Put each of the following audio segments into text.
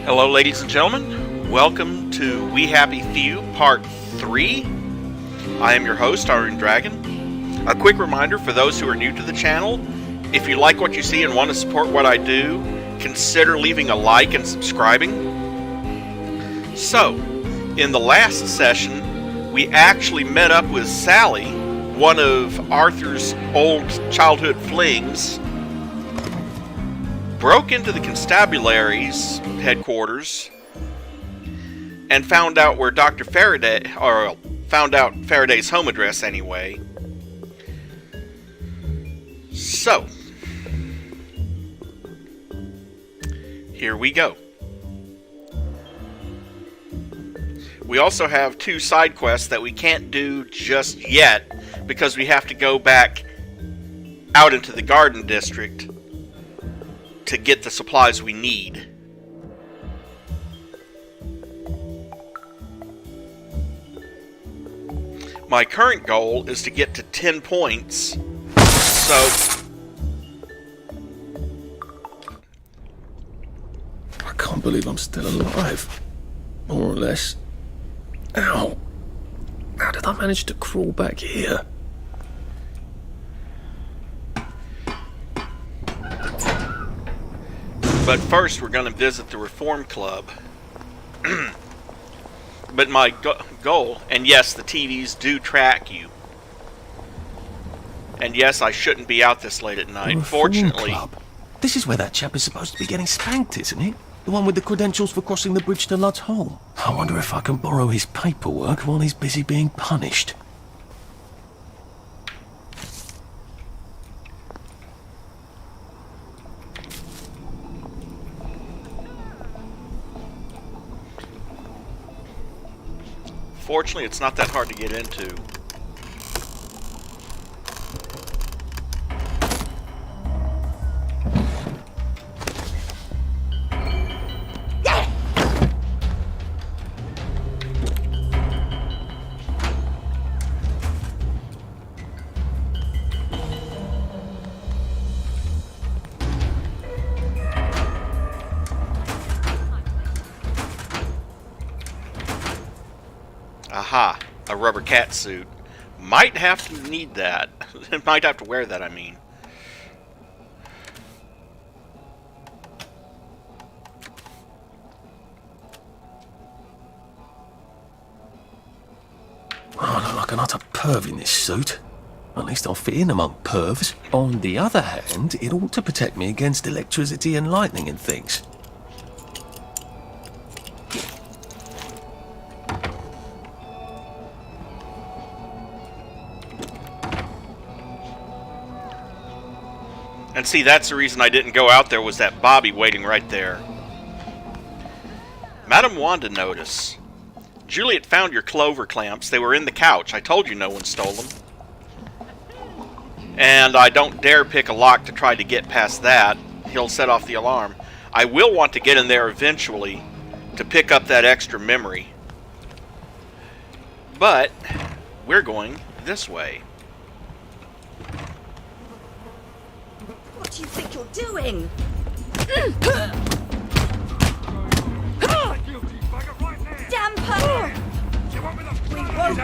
Hello, ladies and gentlemen. Welcome to We Happy Few, Part 3. I am your host, Iron Dragon. A quick reminder for those who are new to the channel, if you like what you see and want to support what I do, consider leaving a like and subscribing. So, in the last session, we actually met up with Sally, one of Arthur's old childhood flings, broke into the constabulary's headquarters and found out where Dr. Faraday, or found out Faraday's home address anyway. So, here we go. We also have 2 side quests that we can't do just yet because we have to go back out into the Garden District to get the supplies we need. My current goal is to get to 10 points, so... I can't believe I'm still alive. More or less. Ow. How did I manage to crawl back here? But first, we're going to visit the Reform Club. But my goal, and yes, the TVs do track you. And yes, I shouldn't be out this late at night. Fortunately... Club. This is where that chap is supposed to be getting spanked, isn't it? The one with the credentials for crossing the bridge to Lud's home. I wonder if I can borrow his paperwork while he's busy being punished. Fortunately, it's not that hard to get into. Aha, a rubber cat suit. Might have to need that. Might have to wear that, I mean. Oh, I look like an utter perv in this suit. At least I'll fit in among pervs. On the other hand, it ought to protect me against electricity and lightning and things. And see, that's the reason I didn't go out there, was that Bobby waiting right there. Madam Wanda notice. Juliet found your clover clamps. They were in the couch. I told you no one stole them. And I don't dare pick a lock to try to get past that. He'll set off the alarm. I will want to get in there eventually to pick up that extra memory. But we're going this way. What do you think you're doing? Damn her! We won't!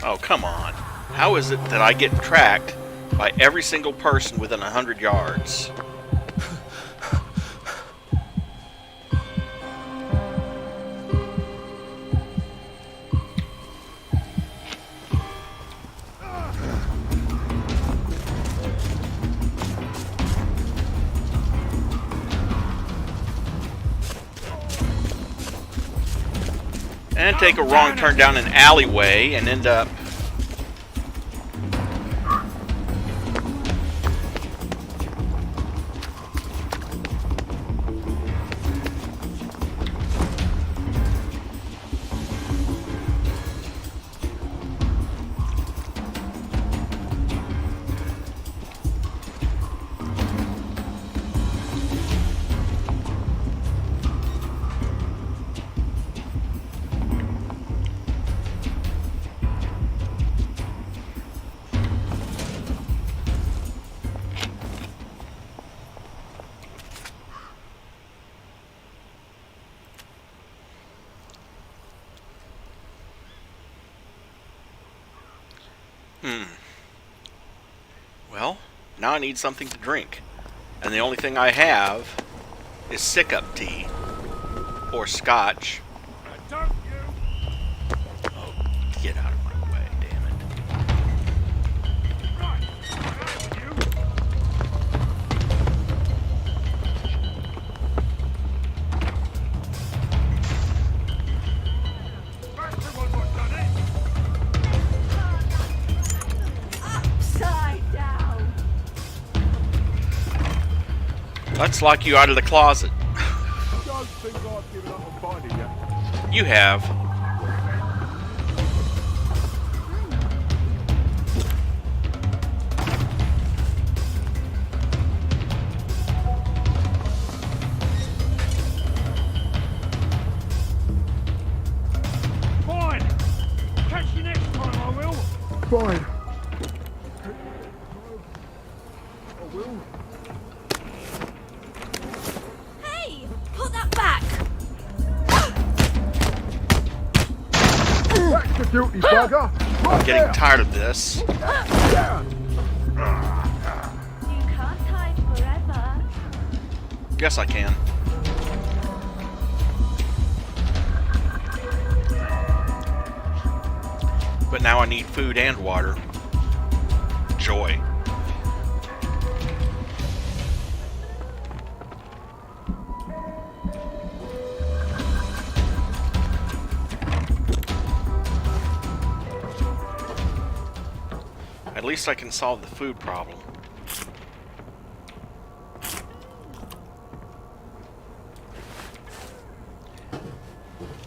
Oh, come on. How is it that I get tracked by every single person within 100 yards? And take a wrong turn down an alleyway and end up... Well, now I need something to drink. And the only thing I have is sick-up tea. Or scotch. Oh, get out of my way, damn it. Upside down. Let's lock you out of the closet. Don't think I've given up on finding you. You have. Fine. Catch you next time, I will. Fine. I will. Hey, put that back. That's the guilty bugger. I'm getting tired of this. You can't hide forever. Yes, I can. But now I need food and water. Joy. At least I can solve the food problem.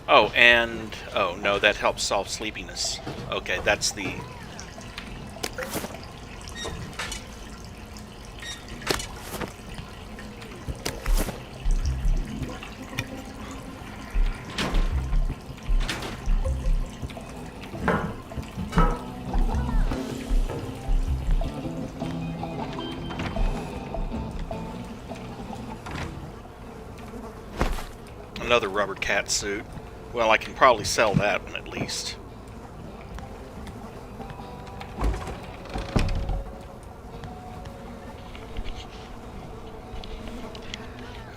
Oh, and... oh, no, that helps solve sleepiness. Okay, that's the... another rubber cat suit. Well, I can probably sell that one at least.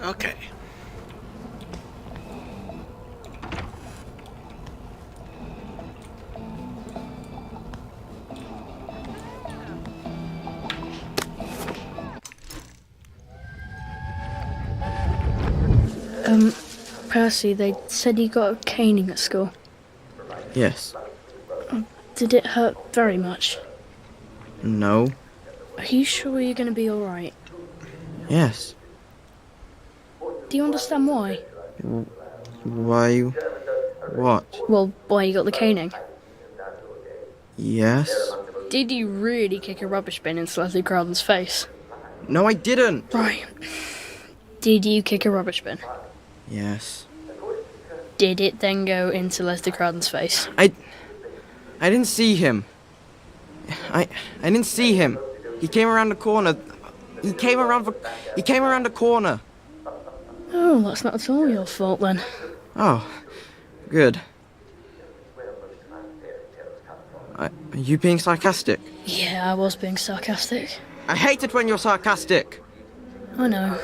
Okay. Percy, they said you got a caning at school. Yes. Did it hurt very much? No. Are you sure you're going to be alright? Yes. Do you understand why? Why? What? Well, why you got the caning? Yes. Did you really kick a rubbish bin into Leslie Crowden's face? No, I didn't. Right. Did you kick a rubbish bin? Yes. Did it then go into Leslie Crowden's face? I didn't see him. I didn't see him. He came around the corner. He came around the corner. Oh, that's not at all your fault then. Oh, good. Are you being sarcastic? Yeah, I was being sarcastic. I hate it when you're sarcastic. I know.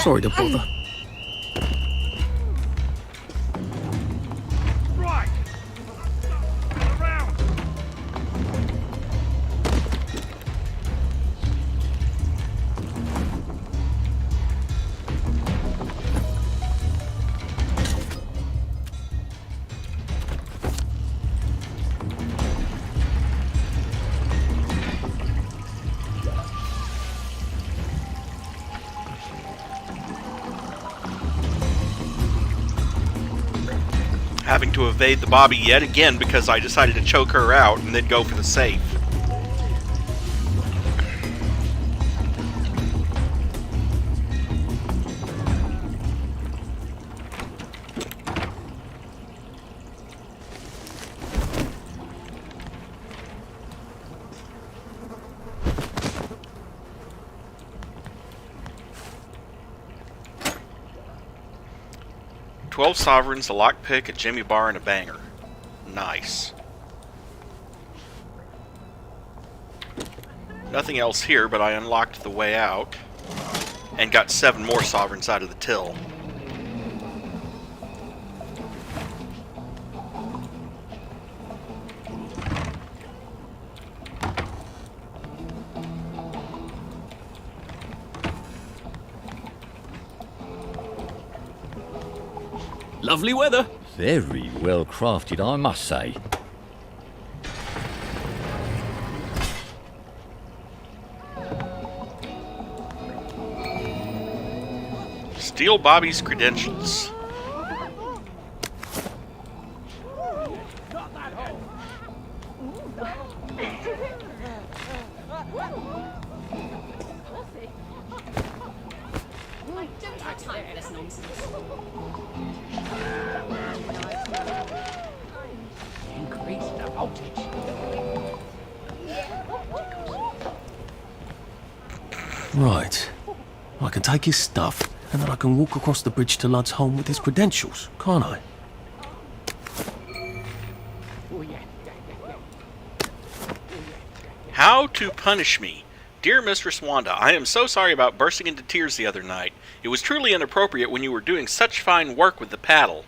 Sorry to bother. Having to evade the Bobby yet again because I decided to choke her out and then go for the safe. $12 sovereigns, a lockpick, a Jimmy bar, and a banger. Nice. Nothing else here, but I unlocked the way out and got 7 more sovereigns out of the till. Lovely weather. Very well crafted, I must say. Steal Bobby's credentials. Right. I can take his stuff, and then I can walk across the bridge to Lud's home with his credentials, can't I? How to punish me. Dear Mistress Wanda, I am so sorry about bursting into tears the other night. It was truly inappropriate when you were doing such fine work with the paddle.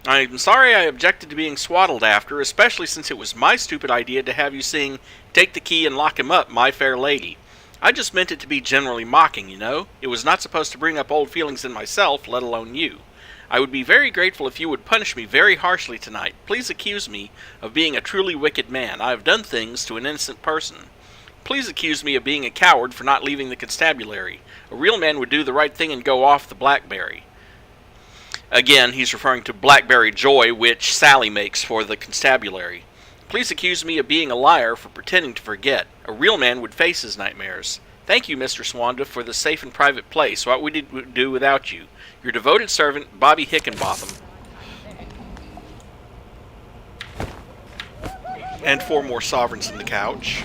I am sorry I objected to being swaddled after, especially since it was my stupid idea to have you sing "Take the Key and Lock Him Up, My Fair Lady." I just meant it to be generally mocking, you know? It was not supposed to bring up old feelings in myself, let alone you. I would be very grateful if you would punish me very harshly tonight. Please accuse me of being a truly wicked man. I have done things to an innocent person. Please accuse me of being a coward for not leaving the constabulary. A real man would do the right thing and go off the blackberry. Again, he's referring to blackberry joy, which Sally makes for the constabulary. Please accuse me of being a liar for pretending to forget. A real man would face his nightmares. Thank you, Mistress Wanda, for this safe and private place. What would we do without you? Your devoted servant, Bobby Hickenbotham. And 4 more sovereigns in the couch.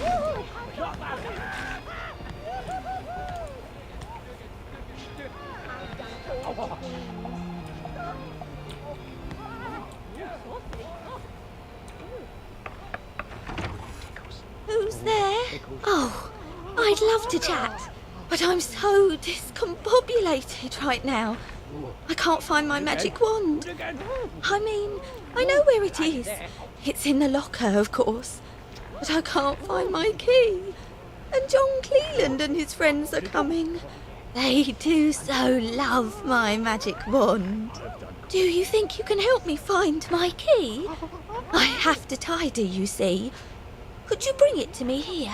Who's there? Oh, I'd love to chat, but I'm so discombobulated right now. I can't find my magic wand. I mean, I know where it is. It's in the locker, of course. But I can't find my key. And John Cleland and his friends are coming. They do so love my magic wand. Do you think you can help me find my key? I have to tidy, you see. Could you bring it to me here?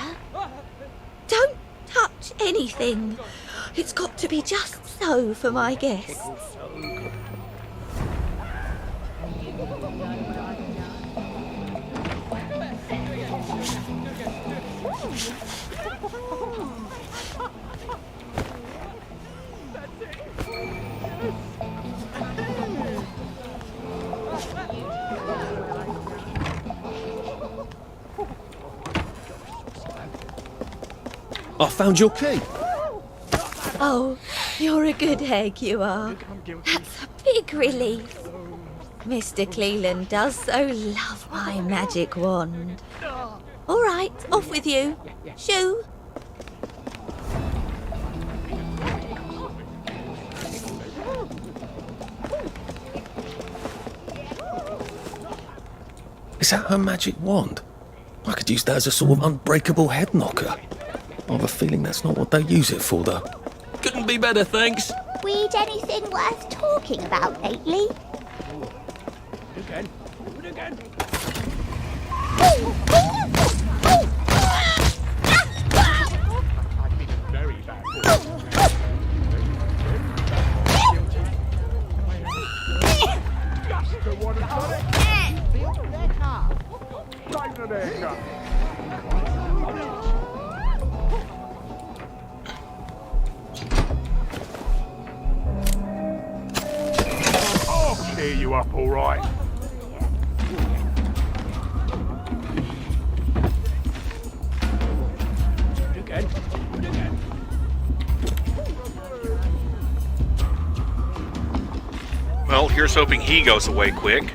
Don't touch anything. It's got to be just so for my guests. I found your key. Oh, you're a good egg, you are. That's a big relief. Mr. Cleland does so love my magic wand. All right, off with you. Shoo. Is that her magic wand? I could use that as a sort of unbreakable head knocker. I have a feeling that's not what they use it for, though. Couldn't be better, thanks. Read anything worth talking about lately? Again. Very bad. Just the one and done it. you up all right. Well, here's hoping he goes away quick.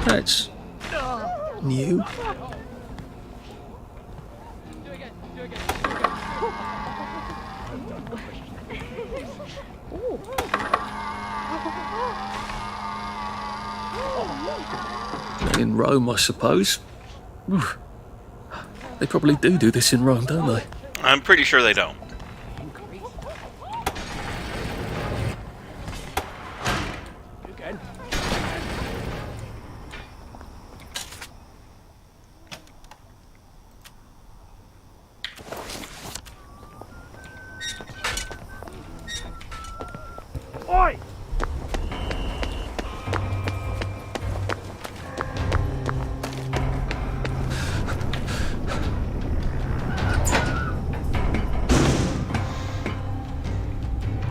That's new. In Rome, I suppose. They probably do this in Rome, don't they? I'm pretty sure they don't. Oi!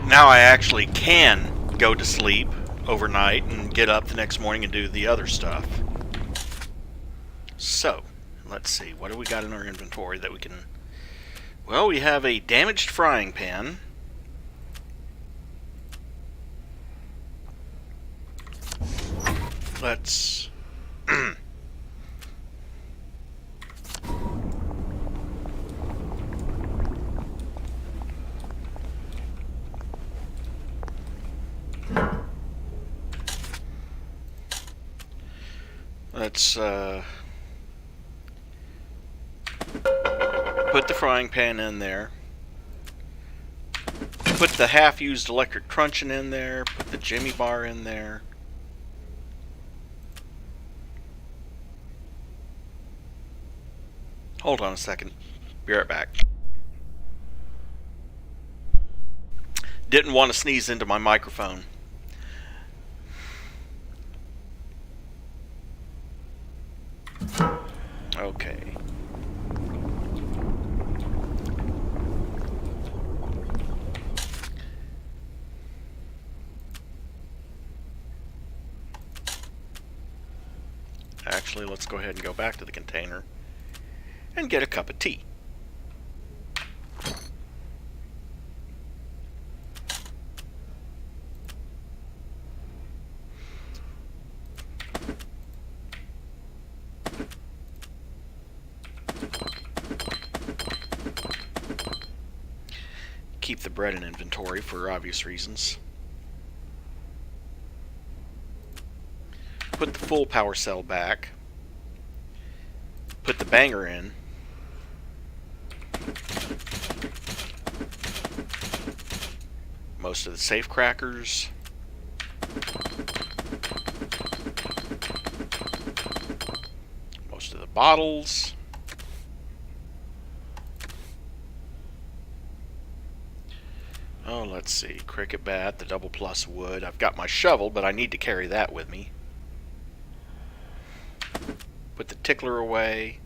Now I actually can go to sleep overnight and get up the next morning and do the other stuff. So, let's see. What do we got in our inventory that we can... Well, we have a damaged frying pan. Let's... Let's put the frying pan in there. Put the half-used electric truncheon in there. Put the Jimmy bar in there. Hold on a second. Be right back. Didn't want to sneeze into my microphone. Okay. Actually, let's go ahead and go back to the container and get a cup of tea. Keep the bread in inventory for obvious reasons. Put the full power cell back. Put the banger in. Most of the safe crackers. Most of the bottles. Oh, let's see. Cricket bat, the double plus wood. I've got my shovel, but I need to carry that with me. Put the tickler away.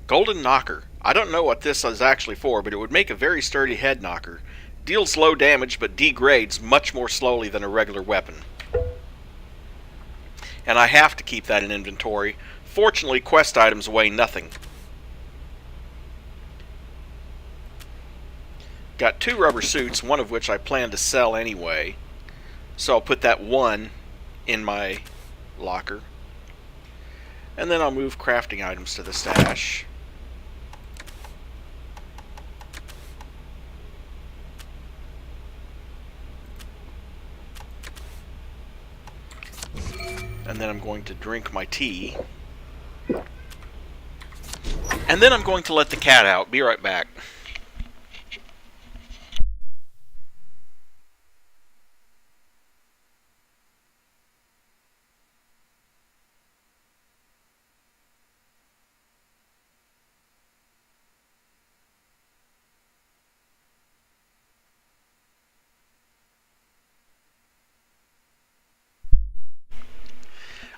Golden knocker. I don't know what this is actually for, but it would make a very sturdy head knocker. Deals low damage, but degrades much more slowly than a regular weapon. And I have to keep that in inventory. Fortunately, quest items weigh nothing. Got 2 rubber suits, one of which I plan to sell anyway. So I'll put that one in my locker. And then I'll move crafting items to the stash. And then I'm going to drink my tea. And then I'm going to let the cat out. Be right back.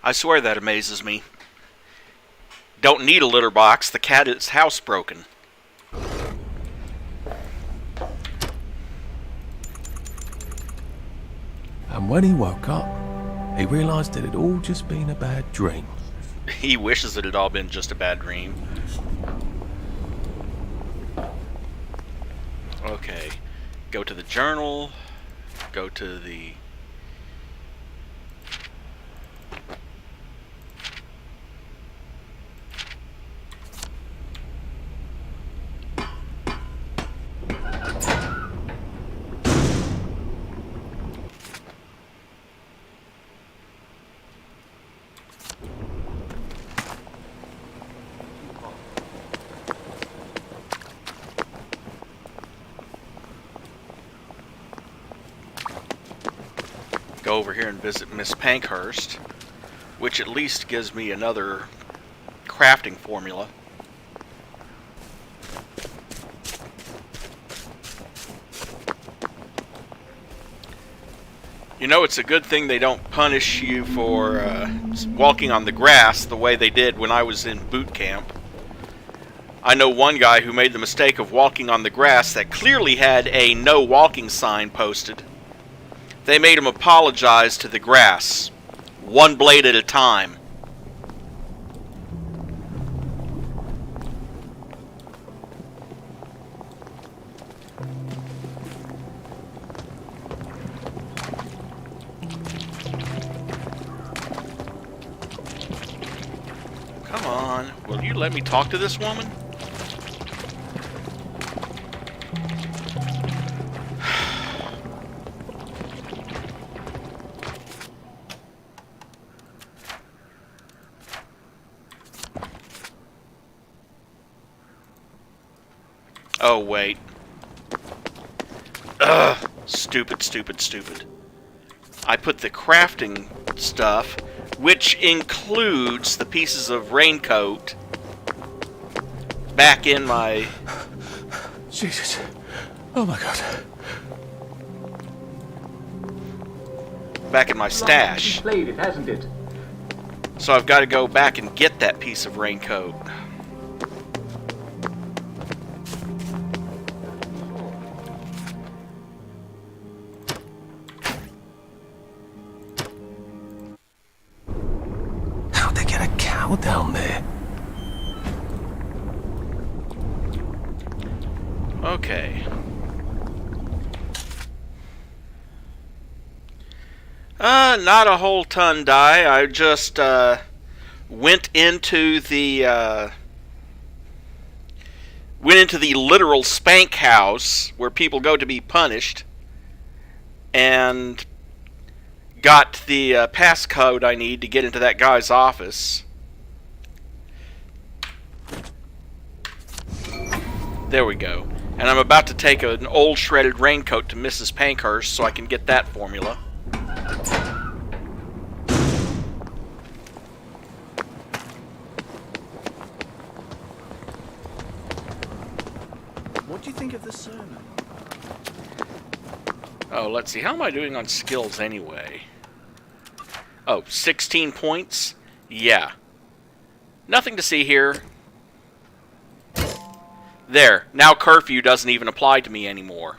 I swear that amazes me. Don't need a litter box. The cat is housebroken. And when he woke up, he realised it had all just been a bad dream. He wishes it had all been just a bad dream. Okay. Go to the journal. Go to the... Go over here and visit Miss Pankhurst, which at least gives me another crafting formula. You know, it's a good thing they don't punish you for walking on the grass the way they did when I was in boot camp. I know one guy who made the mistake of walking on the grass that clearly had a no walking sign posted. They made him apologize to the grass, one blade at a time. Come on, will you let me talk to this woman? Oh, wait. Ugh. Stupid, stupid, stupid. I put the crafting stuff, which includes the pieces of raincoat, back in my... Jesus. Oh my God. Back in my stash. Played it, hasn't it? So I've got to go back and get that piece of raincoat. Down there. Okay. Not a whole ton die. I just went into the literal spank house where people go to be punished, and got the passcode I need to get into that guy's office. There we go. And I'm about to take an old shredded raincoat to Mrs. Pankhurst so I can get that formula. What do you think of the sermon? Oh, let's see. How am I doing on skills anyway? Oh, 16 points? Yeah. Nothing to see here. There. Now curfew doesn't even apply to me anymore.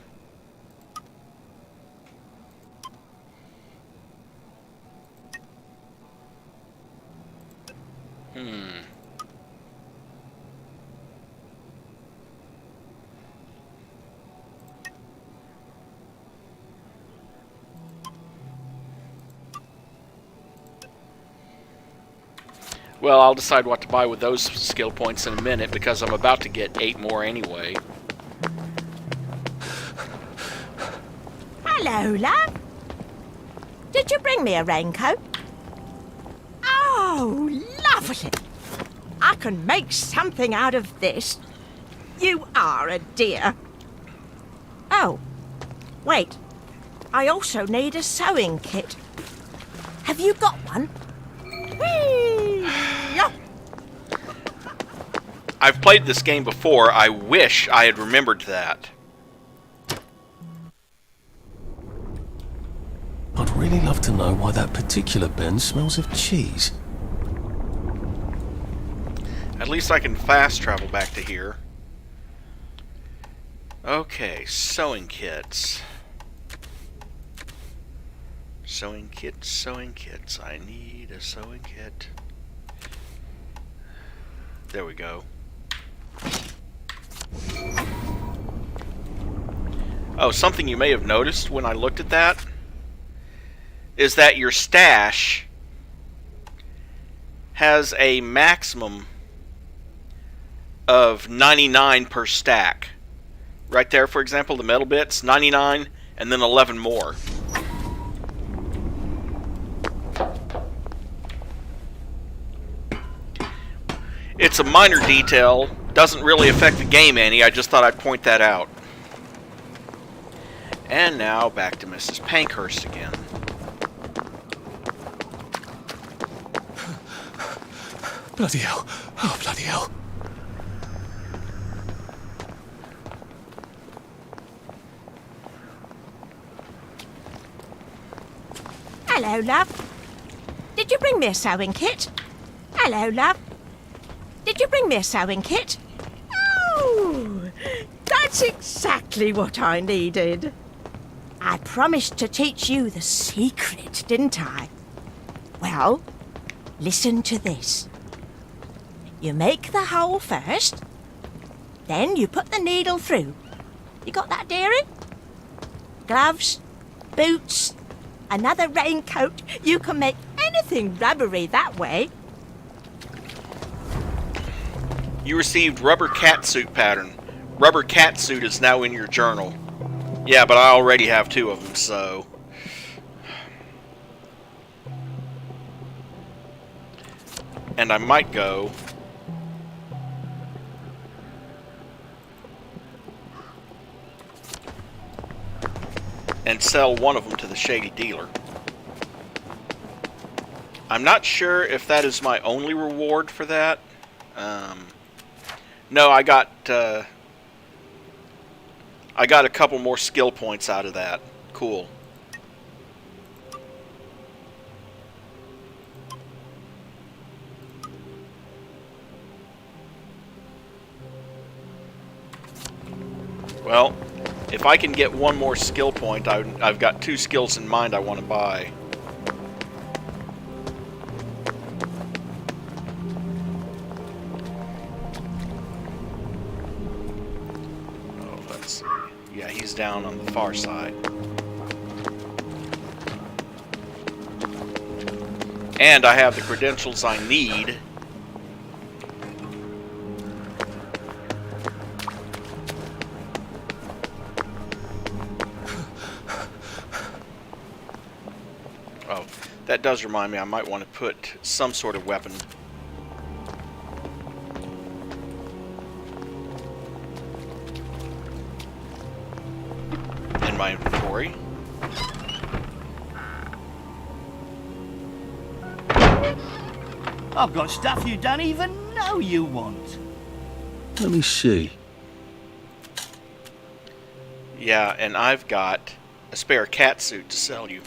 Well, I'll decide what to buy with those skill points in a minute, because I'm about to get 8 more anyway. Hello, love. Did you bring me a raincoat? Oh, lovely. I can make something out of this. You are a dear. Oh, wait. I also need a sewing kit. Have you got one? Whee! Yeah. I've played this game before. I wish I had remembered that. I'd really love to know why that particular bin smells of cheese. At least I can fast travel back to here. Okay, sewing kits. Sewing kits, sewing kits. I need a sewing kit. There we go. Oh, something you may have noticed when I looked at that is that your stash has a maximum of 99 per stack. Right there, for example, the metal bits, 99, and then 11 more. It's a minor detail, doesn't really affect the game any, I just thought I'd point that out. And now back to Mrs. Pankhurst again. Bloody hell. Oh, bloody hell. Hello, love. Did you bring me a sewing kit? Hello, love. Did you bring me a sewing kit? Oh, that's exactly what I needed. I promised to teach you the secret, didn't I? Well, listen to this. You make the hole first, then you put the needle through. You got that, dearie? Gloves, boots, another raincoat. You can make anything rubbery that way. You received rubber catsuit pattern. Rubber catsuit is now in your journal. Yeah, but I already have 2 of them, so... And I might go... and sell one of them to the shady dealer. I'm not sure if that is my only reward for that. No, I got a couple more skill points out of that. Cool. Well, if I can get one more skill point, I've got 2 skills in mind I want to buy. Oh, let's see. Yeah, he's down on the far side. And I have the credentials I need. That does remind me, I might want to put some sort of weapon. In my inventory. I've got stuff you don't even know you want. Let me see. Yeah, and I've got a spare catsuit to sell you.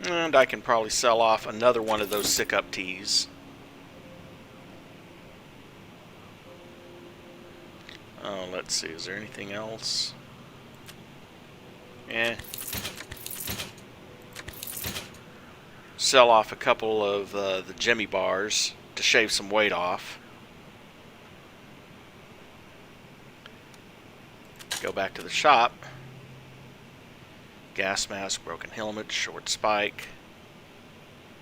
And I can probably sell off another one of those sick-up tees. Oh, let's see. Is there anything else? Sell off a couple of the Jimmy bars to shave some weight off. Go back to the shop. Gas mask, broken helmet, short spike,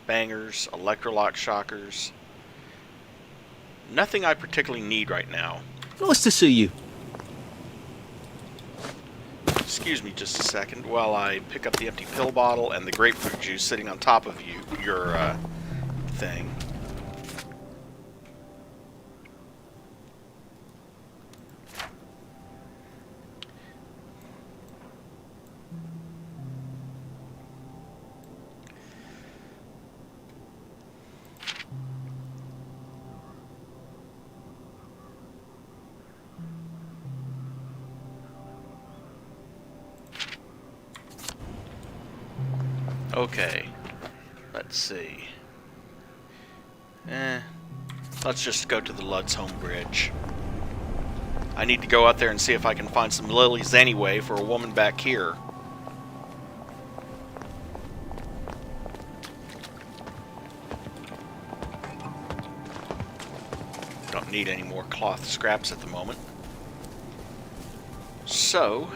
bangers, electrolock shockers. Nothing I particularly need right now. Nice to see you. excuse me just a second while I pick up the empty pill bottle and the grapefruit juice sitting on top of your thing. Okay, let's see. Let's just go to the Lud's Home Bridge. I need to go out there and see if I can find some lilies anyway for a woman back here. Don't need any more cloth scraps at the moment. So...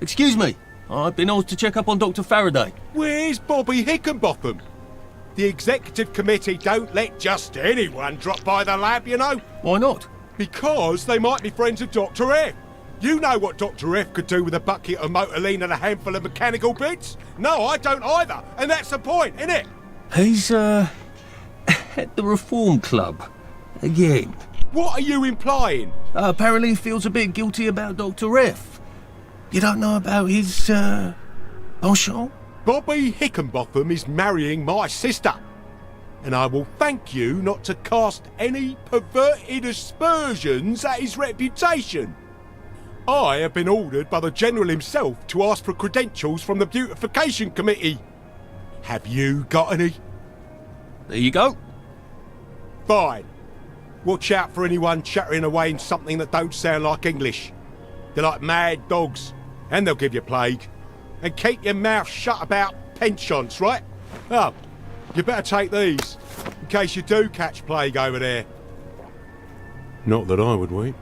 Excuse me. I've been asked to check up on Dr. Faraday. Where's Bobby Hickenbotham? The executive committee don't let just anyone drop by the lab, you know. Why not? Because they might be friends of Dr. F. You know what Dr. F could do with a bucket of motorline and a handful of mechanical bits? No, I don't either. And that's the point, isn't it? He's, at the Reform Club. Again. What are you implying? Apparently he feels a bit guilty about Dr. F. You don't know about his, penchant? Bobby Hickenbotham is marrying my sister. And I will thank you not to cast any perverted aspersions at his reputation. I have been ordered by the General himself to ask for credentials from the Beautification Committee. Have you got any? There you go. Fine. Watch out for anyone chattering away in something that don't sound like English. They're like mad dogs, and they'll give you plague. And keep your mouth shut about penchants, right? Oh, you better take these, in case you do catch plague over there. Not that I would wait.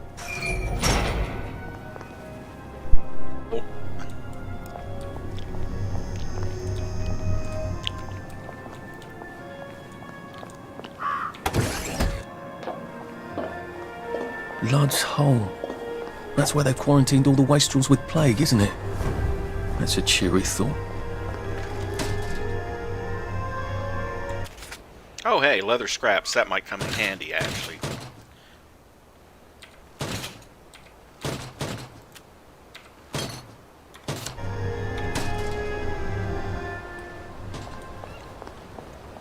Lud's Hole. That's where they quarantined all the wastrels with plague, isn't it? That's a cheery thought. Oh hey, leather scraps. That might come in handy, actually.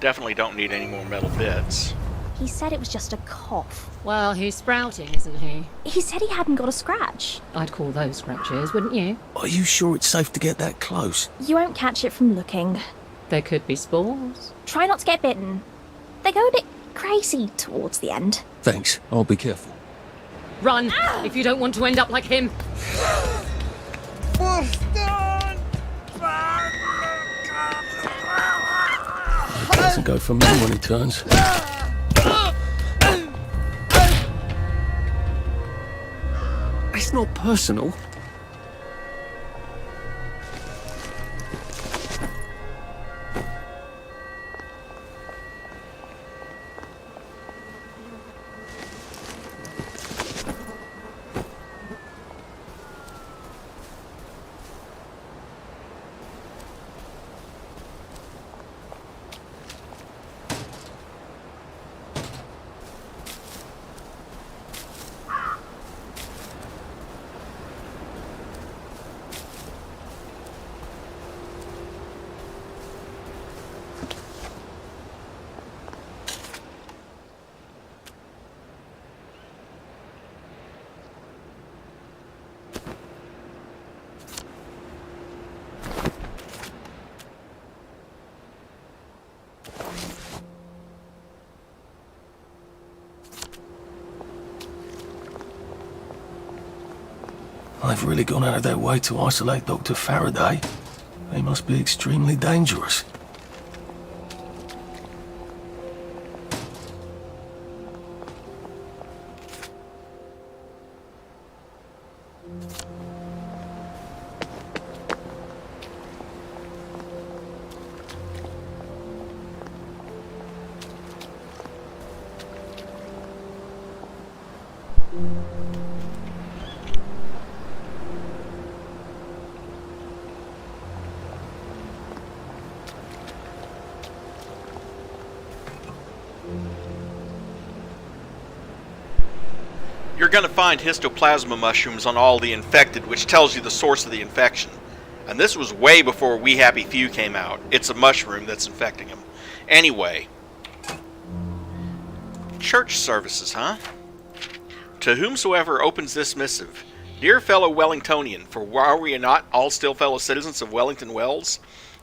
Definitely don't need any more metal bits. He said it was just a cough. Well, he's sprouting, isn't he? He said he hadn't got a scratch. I'd call those scratches, wouldn't you? Are you sure it's safe to get that close? You won't catch it from looking. There could be spores. Try not to get bitten. They go a bit crazy towards the end. Thanks, I'll be careful. Run, if you don't want to end up like him. He doesn't go for me when he turns. It's not personal. They've really gone out of their way to isolate Dr. Faraday. They must be extremely dangerous. You're going to find histoplasma mushrooms on all the infected, which tells you the source of the infection. And this was way before We Happy Few came out. It's a mushroom that's infecting them. Anyway. Church services, huh? To whomsoever opens this missive, dear fellow Wellingtonian, for are we not all still fellow citizens of Wellington Wells?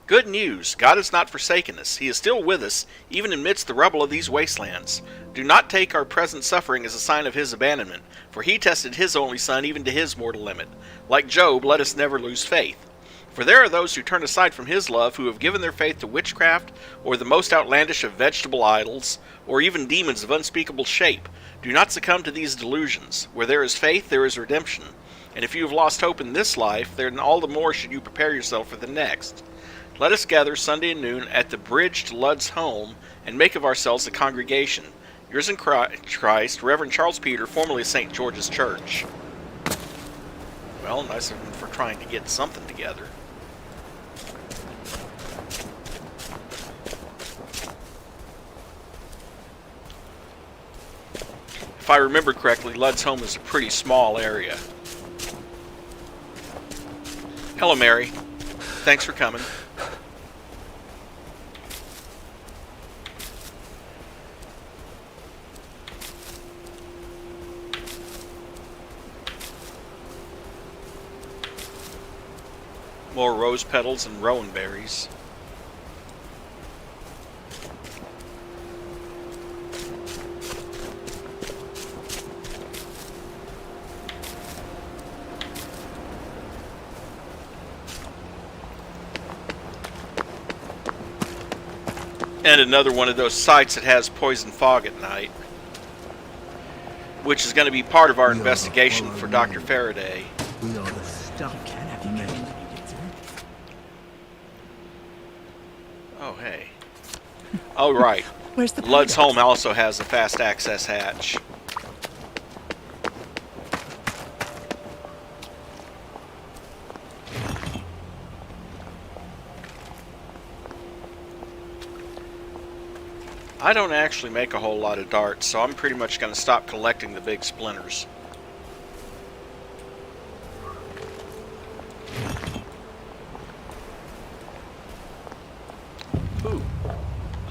Good news, God has not forsaken us. He is still with us, even amidst the rubble of these wastelands. Do not take our present suffering as a sign of his abandonment, for he tested his only son even to his mortal limit. Like Job, let us never lose faith. For there are those who turn aside from his love, who have given their faith to witchcraft, or the most outlandish of vegetable idols, or even demons of unspeakable shape. Do not succumb to these delusions. Where there is faith, there is redemption. And if you have lost hope in this life, then all the more should you prepare yourself for the next. Let us gather Sunday at noon at the bridge to Ludd's home, and make of ourselves a congregation. Yours in Christ, Reverend Charles Peter, formerly of St. George's Church. Well, nice of him for trying to get something together. If I remember correctly, Ludd's home is a pretty small area. Hello, Mary. Thanks for coming. More rose petals and rowan berries. And another one of those sites that has poison fog at night, which is going to be part of our investigation for Dr. Faraday. We are the stuff. Oh, hey. Oh, right. Where's the Ludd's pilot? home also has a fast access hatch. I don't actually make a whole lot of darts, so I'm pretty much going to stop collecting the big splinters. Ooh,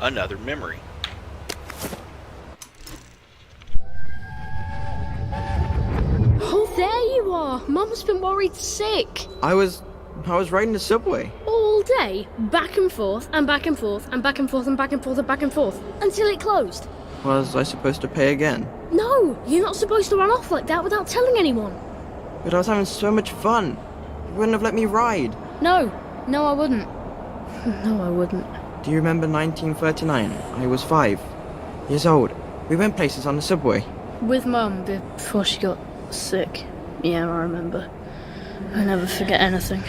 another memory. Oh, there you are. Mum's been worried sick. I was riding the subway. All day, back and forth, and back and forth, and back and forth, and back and forth, and back and forth, until it closed. Was I supposed to pay again? No, you're not supposed to run off like that without telling anyone. But I was having so much fun. You wouldn't have let me ride. No, I wouldn't. No, I wouldn't. Do you remember 1939? I was 5 years old. We went places on the subway. With Mum before she got sick. Yeah, I remember. I never forget anything.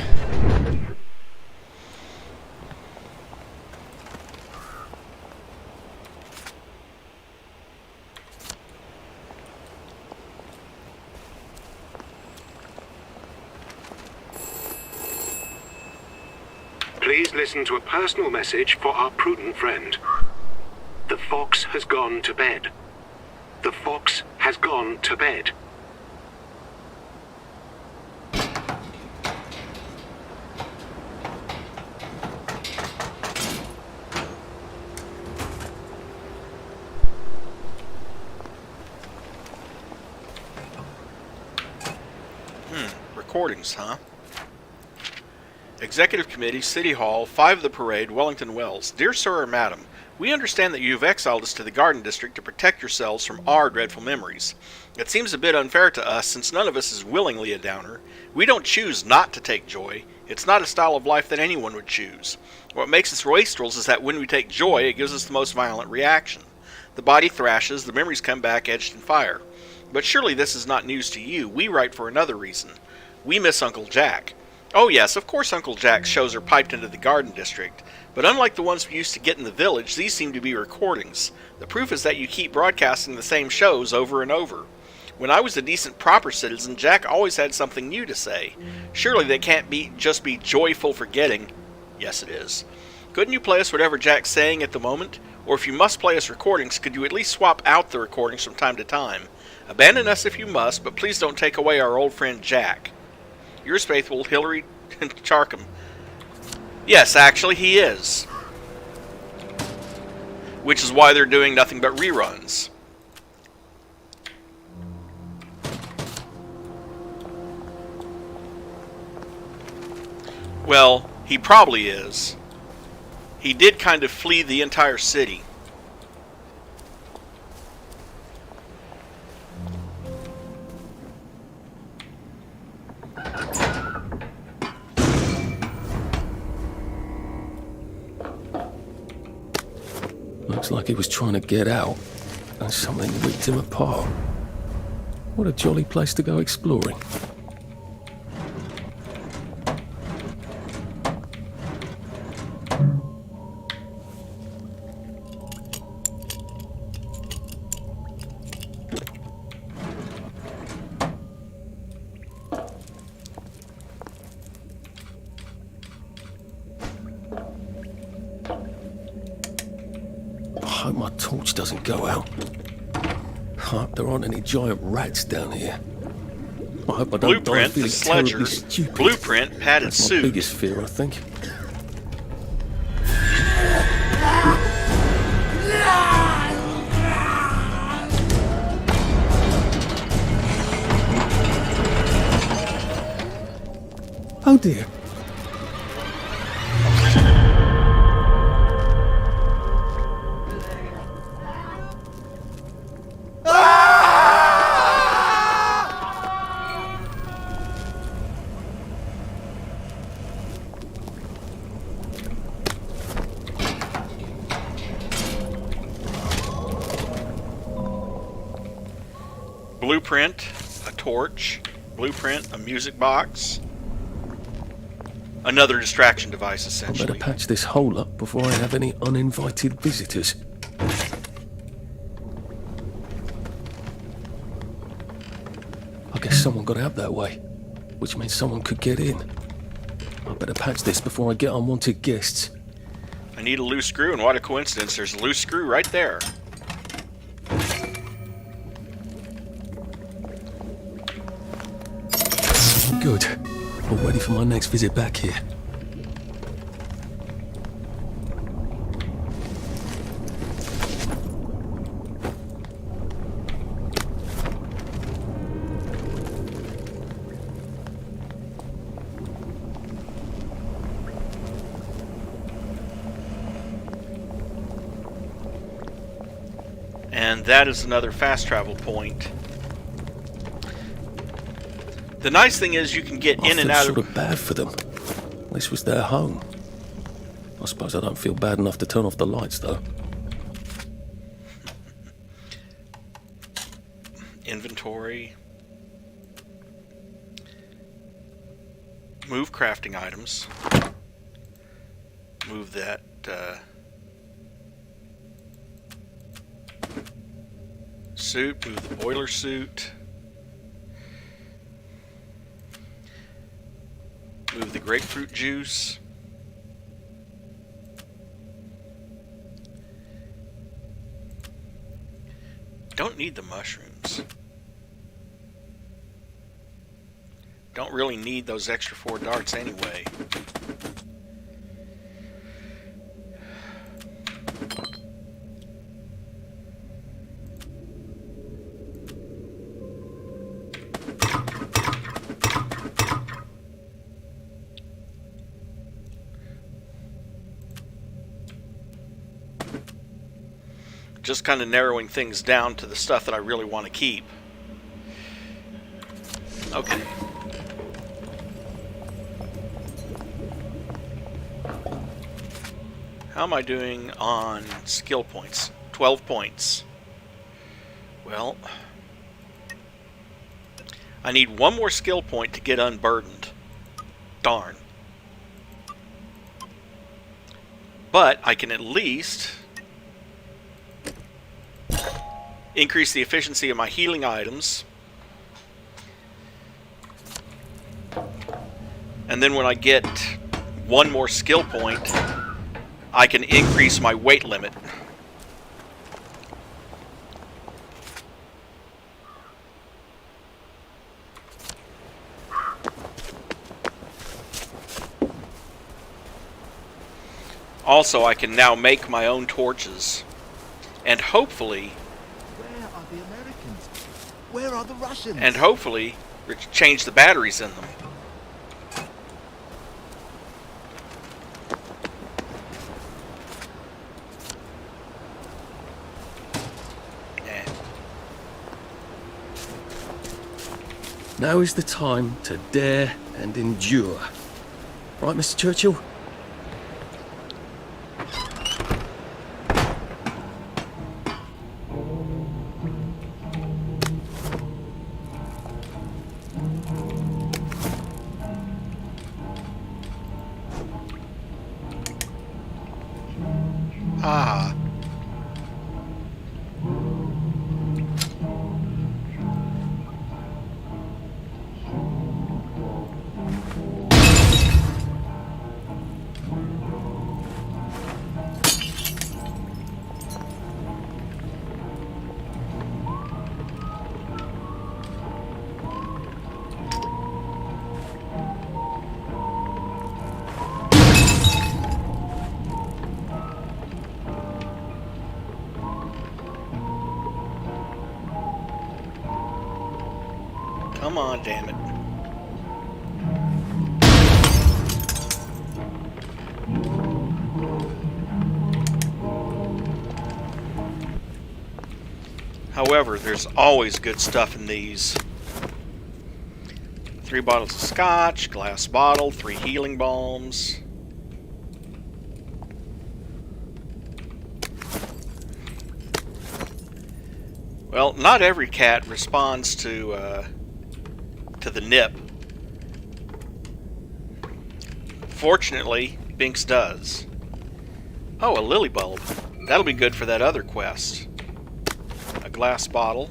Please listen to a personal message for our prudent friend. The fox has gone to bed. The fox has gone to bed. Recordings, huh? Executive Committee, City Hall, 5 of the Parade, Wellington Wells. Dear Sir or Madam, we understand that you have exiled us to the Garden District to protect yourselves from our dreadful memories. It seems a bit unfair to us, since none of us is willingly a downer. We don't choose not to take joy. It's not a style of life that anyone would choose. What makes us wastrels is that when we take joy, it gives us the most violent reaction. The body thrashes, the memories come back edged in fire. But surely this is not news to you. We write for another reason. We miss Uncle Jack. Oh yes, of course Uncle Jack's shows are piped into the Garden District, but unlike the ones we used to get in the village, these seem to be recordings. The proof is that you keep broadcasting the same shows over and over. When I was a decent proper citizen, Jack always had something new to say. Surely they can't just be joyful forgetting. Yes, it is. Couldn't you play us whatever Jack's saying at the moment? Or if you must play us recordings, could you at least swap out the recordings from time to time? Abandon us if you must, but please don't take away our old friend Jack. Yours faithful, Hillary Charkham. Yes, actually, he is. Which is why they're doing nothing but reruns. Well, he probably is. He did kind of flee the entire city. Looks like he was trying to get out, and something ripped him apart. What a jolly place to go exploring. I hope my torch doesn't go out. I hope there aren't any giant rats down here. I hope I don't die Blueprint, the feeling sledger. terribly stupid. Blueprint, padded That's my suit. biggest fear, I think. Oh dear. Blueprint, a torch. Blueprint, a music box. Another distraction device, I essentially. better patch this hole up before I have any uninvited visitors. I guess someone got out that way, which means someone could get in. I better patch this before I get unwanted guests. I need a loose screw, and what a coincidence, there's a loose screw right there. Good. All ready for my next visit back here. And that is another fast travel point. The nice thing is you can get in and out sort of bad for them. This was their home. I suppose I don't feel bad enough to turn off the lights, though. Inventory. Move crafting items. Move that. Suit. Move the boiler suit. Move the grapefruit juice. Don't need the mushrooms. Don't really need those extra 4 darts anyway. Just kind of narrowing things down to the stuff that I really want to keep. Okay. How am I doing on skill points? 12 points. Well, I need one more skill point to get unburdened. Darn. But I can at least increase the efficiency of my healing items. And then when I get one more skill point, I can increase my weight limit. Also, I can now make my own torches. And hopefully... Where are the Americans? Where are the Russians? And hopefully, change the batteries in them. Now is the time to dare and endure. Right, Mr. Churchill? Ah. Come on, damn it. However, there's always good stuff in these. 3 bottles of scotch, glass bottle, 3 healing balms. Well, not every cat responds to the nip. Fortunately, Binks does. Oh, a lily bulb. That'll be good for that other quest. A glass bottle.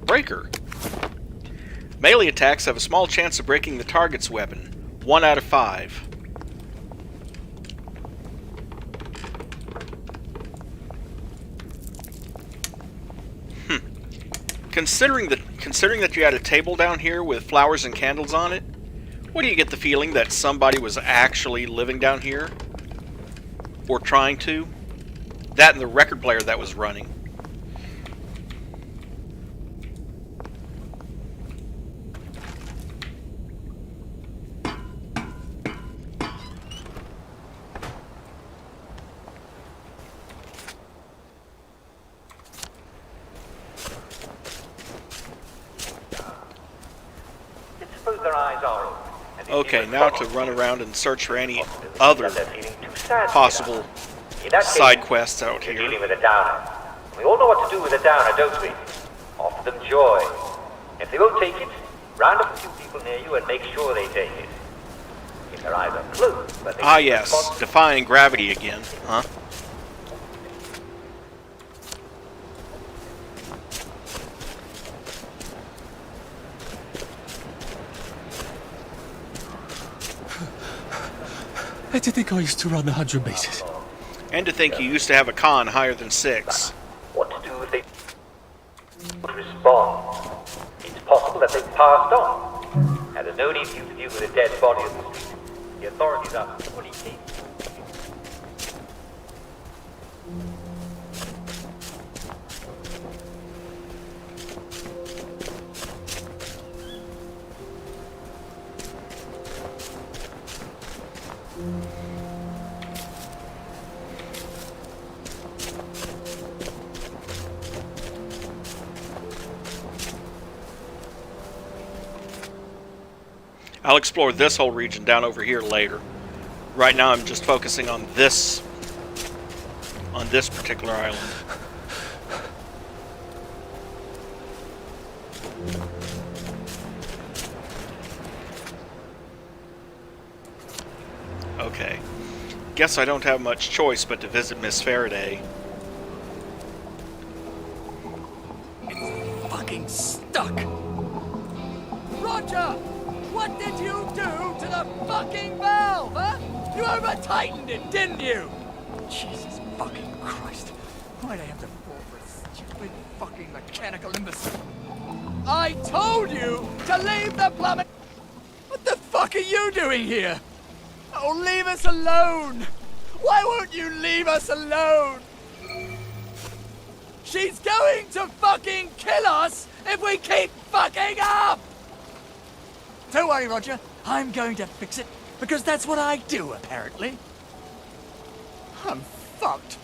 Breaker. Melee attacks have a small chance of breaking the target's weapon. 1 out of 5. Considering that you had a table down here with flowers and candles on it, what do you get the feeling that somebody was actually living down here? Or trying to? That and the record player that was running. Okay, now to run around and search for any other possible side quests out here. Dealing with a downer. We all know what to do with a downer, don't we? Offer them joy. If they won't take it, round up a few people near you and make sure they take it. If they're either close, but they yes, defying gravity again, huh? And to think I used to run 100 meters. And to think you used to have a con higher than 6. What to do if they respond? It's possible that they've passed on. And there's no need for you to deal with a dead body in the street. The authorities are fully capable. I'll explore this whole region down over here later. Right now I'm just focusing on this particular island. Okay. Guess I don't have much choice but to visit Miss Faraday. It's fucking stuck! Roger! What did you do to the fucking valve, huh? You over-tightened it, didn't you? Jesus fucking Christ. Why'd I have to fall for a stupid fucking mechanical imbecile? I told you to leave the plumbing... What the fuck are you doing here? Oh, leave us alone! Why won't you leave us alone? She's going to fucking kill us if we keep fucking up! Don't worry, Roger. I'm going to fix it, because that's what I do, apparently. I'm fucked.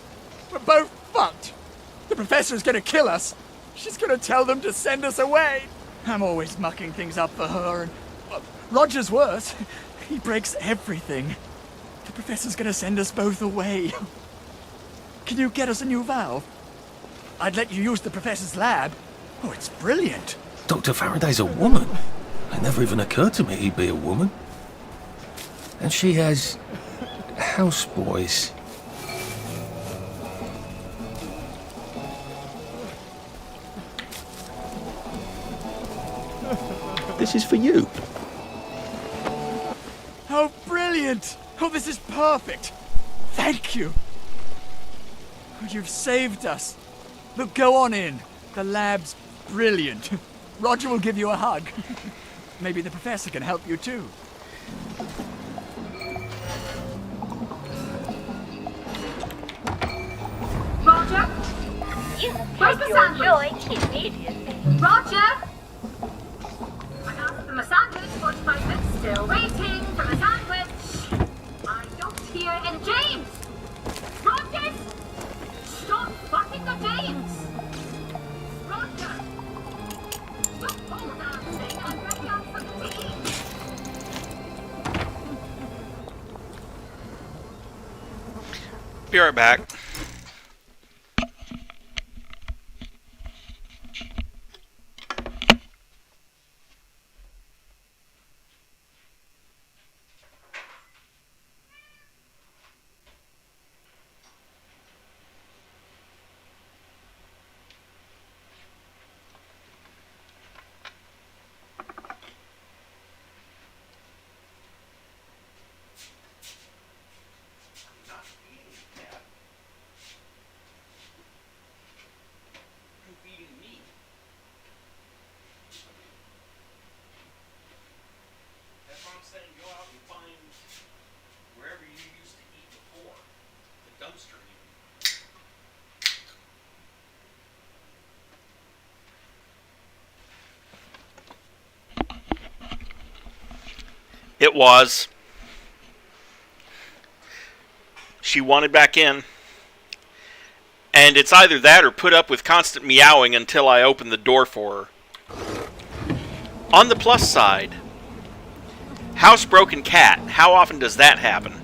We're both fucked. The professor's gonna kill us. She's gonna tell them to send us away. I'm always mucking things up for her, and Roger's worse. He breaks everything. The professor's gonna send us both away. Can you get us a new valve? I'd let you use the professor's lab. Oh, it's brilliant. Dr. Faraday's a woman. It never even occurred to me he'd be a woman. And she has houseboys. This is for you. Oh, brilliant! Oh, this is perfect! Thank you! Oh, you've saved us. Look, go on in. The lab's brilliant. Roger will give you a hug. Maybe the professor can help you too. Roger? You Where's take the your sandwich? joy immediately. Roger? I asked for my sandwich, 45 minutes, still waiting for the sandwich. I don't hear any James! Roger! Stop fucking the James! Roger! Stop all that thing and ready up for the tea! Be right back. It was. She wanted back in. And it's either that or put up with constant meowing until I open the door for her. On the plus side, housebroken cat. How often does that happen?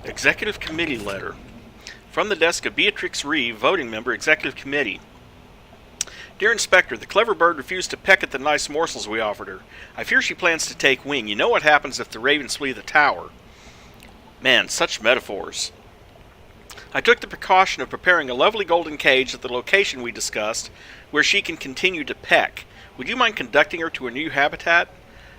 Executive Committee letter. From the desk of Beatrix Reeve, voting member, Executive Committee. Dear Inspector, the clever bird refused to peck at the nice morsels we offered her. I fear she plans to take wing. You know what happens if the ravens flee the tower. Man, such metaphors. I took the precaution of preparing a lovely golden cage at the location we discussed, where she can continue to peck. Would you mind conducting her to a new habitat?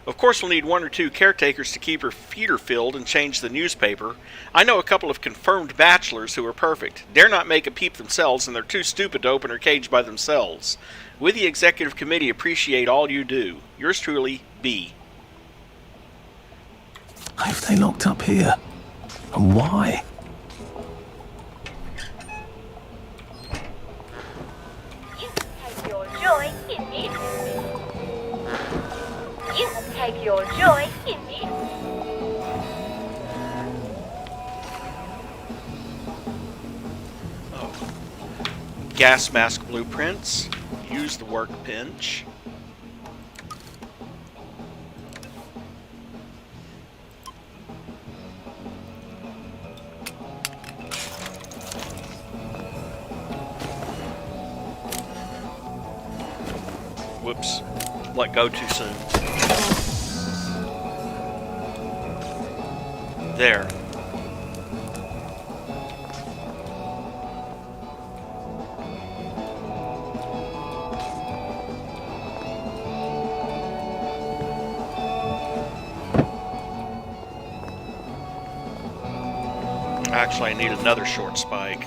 Of course we'll need 1 or 2 caretakers to keep her feeder filled and change the newspaper. I know a couple of confirmed bachelors who are perfect. Dare not make a peep themselves, and they're too stupid to open her cage by themselves. With the Executive Committee, appreciate all you do. Yours truly, B. Why have they locked up here? And why? You take your joy immediately. You take your joy immediately. Oh. Gas mask blueprints. Use the workbench. Whoops. Let go too soon. There. Actually, I need another short spike.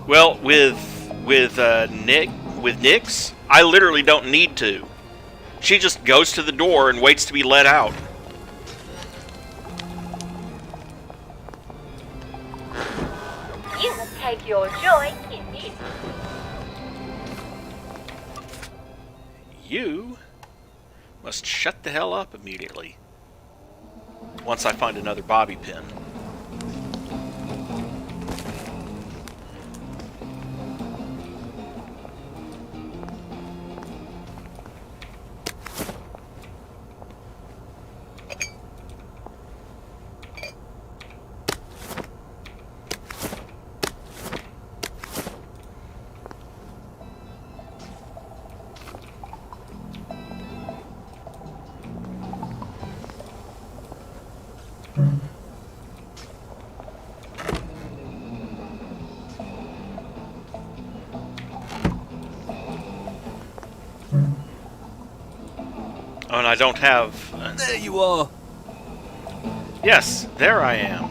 Well, with Nyx, I literally don't need to. She just goes to the door and waits to be let out. You must take your joy in this. You must shut the hell up immediately. Once I find another bobby pin. Oh, and I don't have... There you are! Yes, there I am.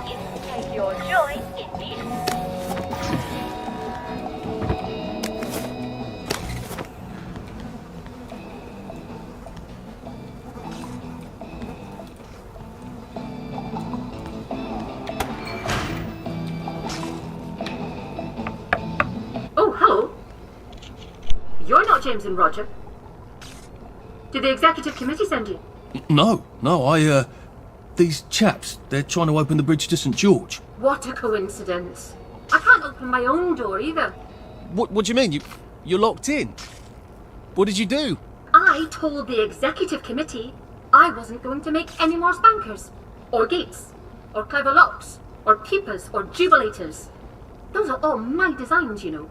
You take your joy in this. Oh, hello. You're not James and Roger. Did the executive committee send you? No, these chaps, they're trying to open the bridge to St. George. What a coincidence. I can't open my own door either. What do you mean? You're locked in? What did you do? I told the executive committee I wasn't going to make any more spankers, or gates, or clever locks, or peepers, or jubilators. Those are all my designs, you know.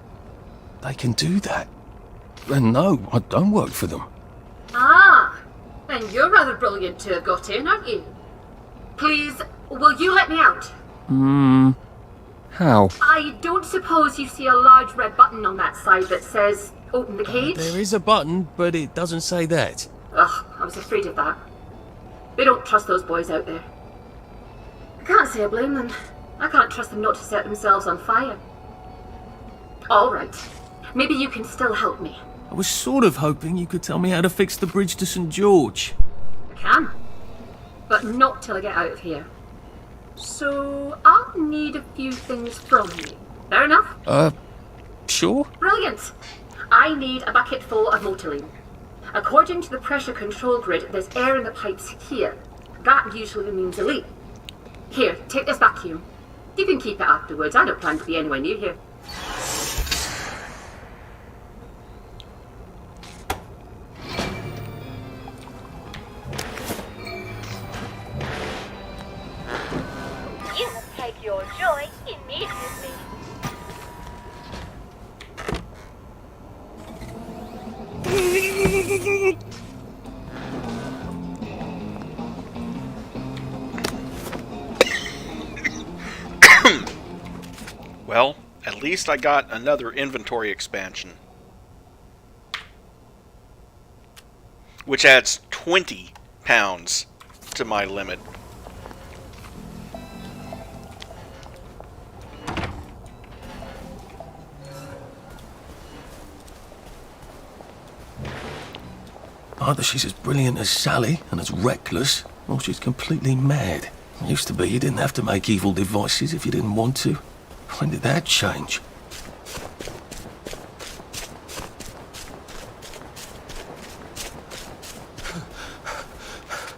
They can do that. And no, I don't work for them. Ah, then you're rather brilliant to have got in, aren't you? Please, will you let me out? How? I don't suppose you see a large red button on that side that says, open the cage? There is a button, but it doesn't say that. Ugh, I was afraid of that. They don't trust those boys out there. I can't say I blame them. I can't trust them not to set themselves on fire. All right. Maybe you can still help me. I was sort of hoping you could tell me how to fix the bridge to St. George. I can. But not till I get out of here. So, I'll need a few things from you. Fair enough? Sure? Brilliant. I need a bucket full of motoline. According to the pressure control grid, there's air in the pipes here. That usually means a leak. Here, take this vacuum. You can keep it afterwards. I don't plan to be anywhere near here. You must take your joy immediately. Well, at least I got another inventory expansion. Which adds 20 pounds to my limit. Either she's as brilliant as Sally and as reckless, or she's completely mad. It used to be you didn't have to make evil devices if you didn't want to. When did that change?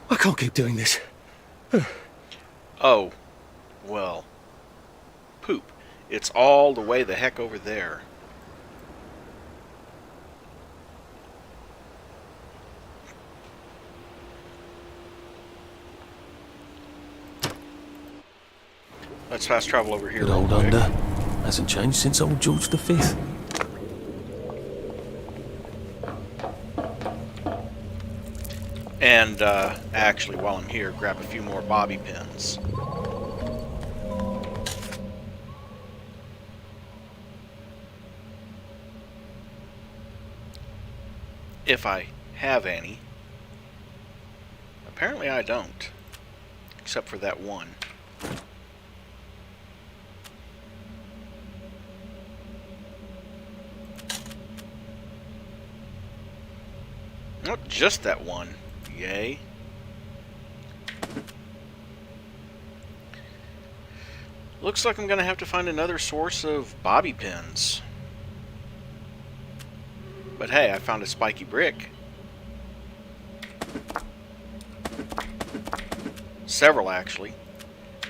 I can't keep doing this. Oh, well. Poop. It's all the way the heck over there. Let's fast travel over here. Good old real quick. Under. Hasn't changed since old George V. And actually, while I'm here, grab a few more bobby pins. If I have any. Apparently I don't. Except for that one. Not just that one. Yay. Looks like I'm going to have to find another source of bobby pins. But hey, I found a spiky brick. Several, actually.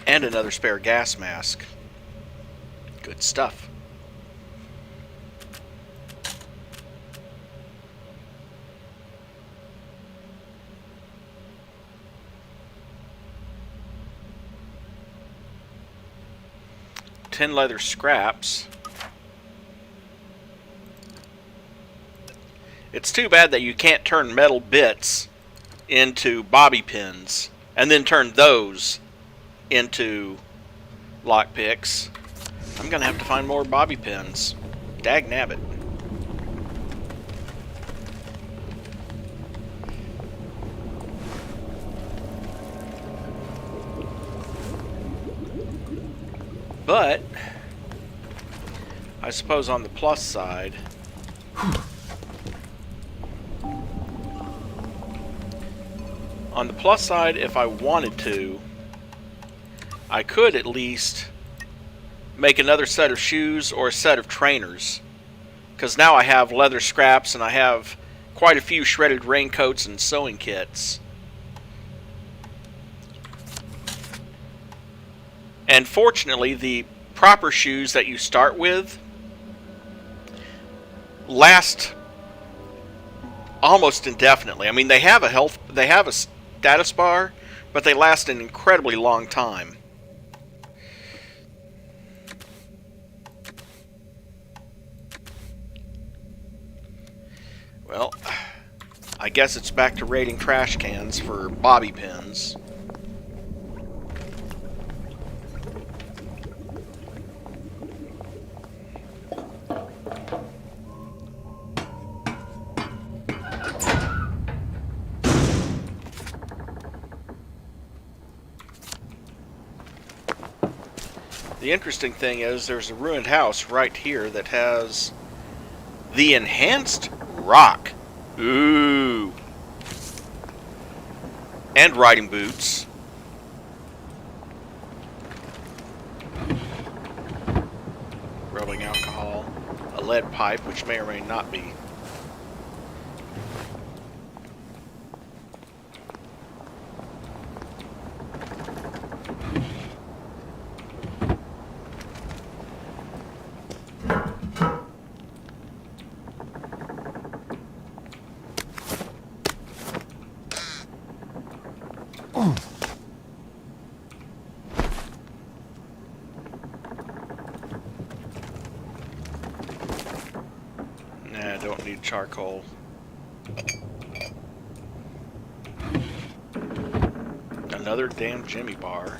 And another spare gas mask. Good stuff. Tin leather scraps. It's too bad that you can't turn metal bits into bobby pins and then turn those into lockpicks. I'm gonna have to find more bobby pins. Dag nabbit. But I suppose on the plus side, if I wanted to, I could at least make another set of shoes or a set of trainers. Because now I have leather scraps and I have quite a few shredded raincoats and sewing kits. And fortunately, the proper shoes that you start with last almost indefinitely. I mean, they have a status bar, but they last an incredibly long time. Well, I guess it's back to raiding trash cans for bobby pins. The interesting thing is there's a ruined house right here that has the enhanced rock. Ooh. And riding boots. Rubbing alcohol. A lead pipe, which may or may not be. Nah, I don't need charcoal. Another damn Jimmy bar.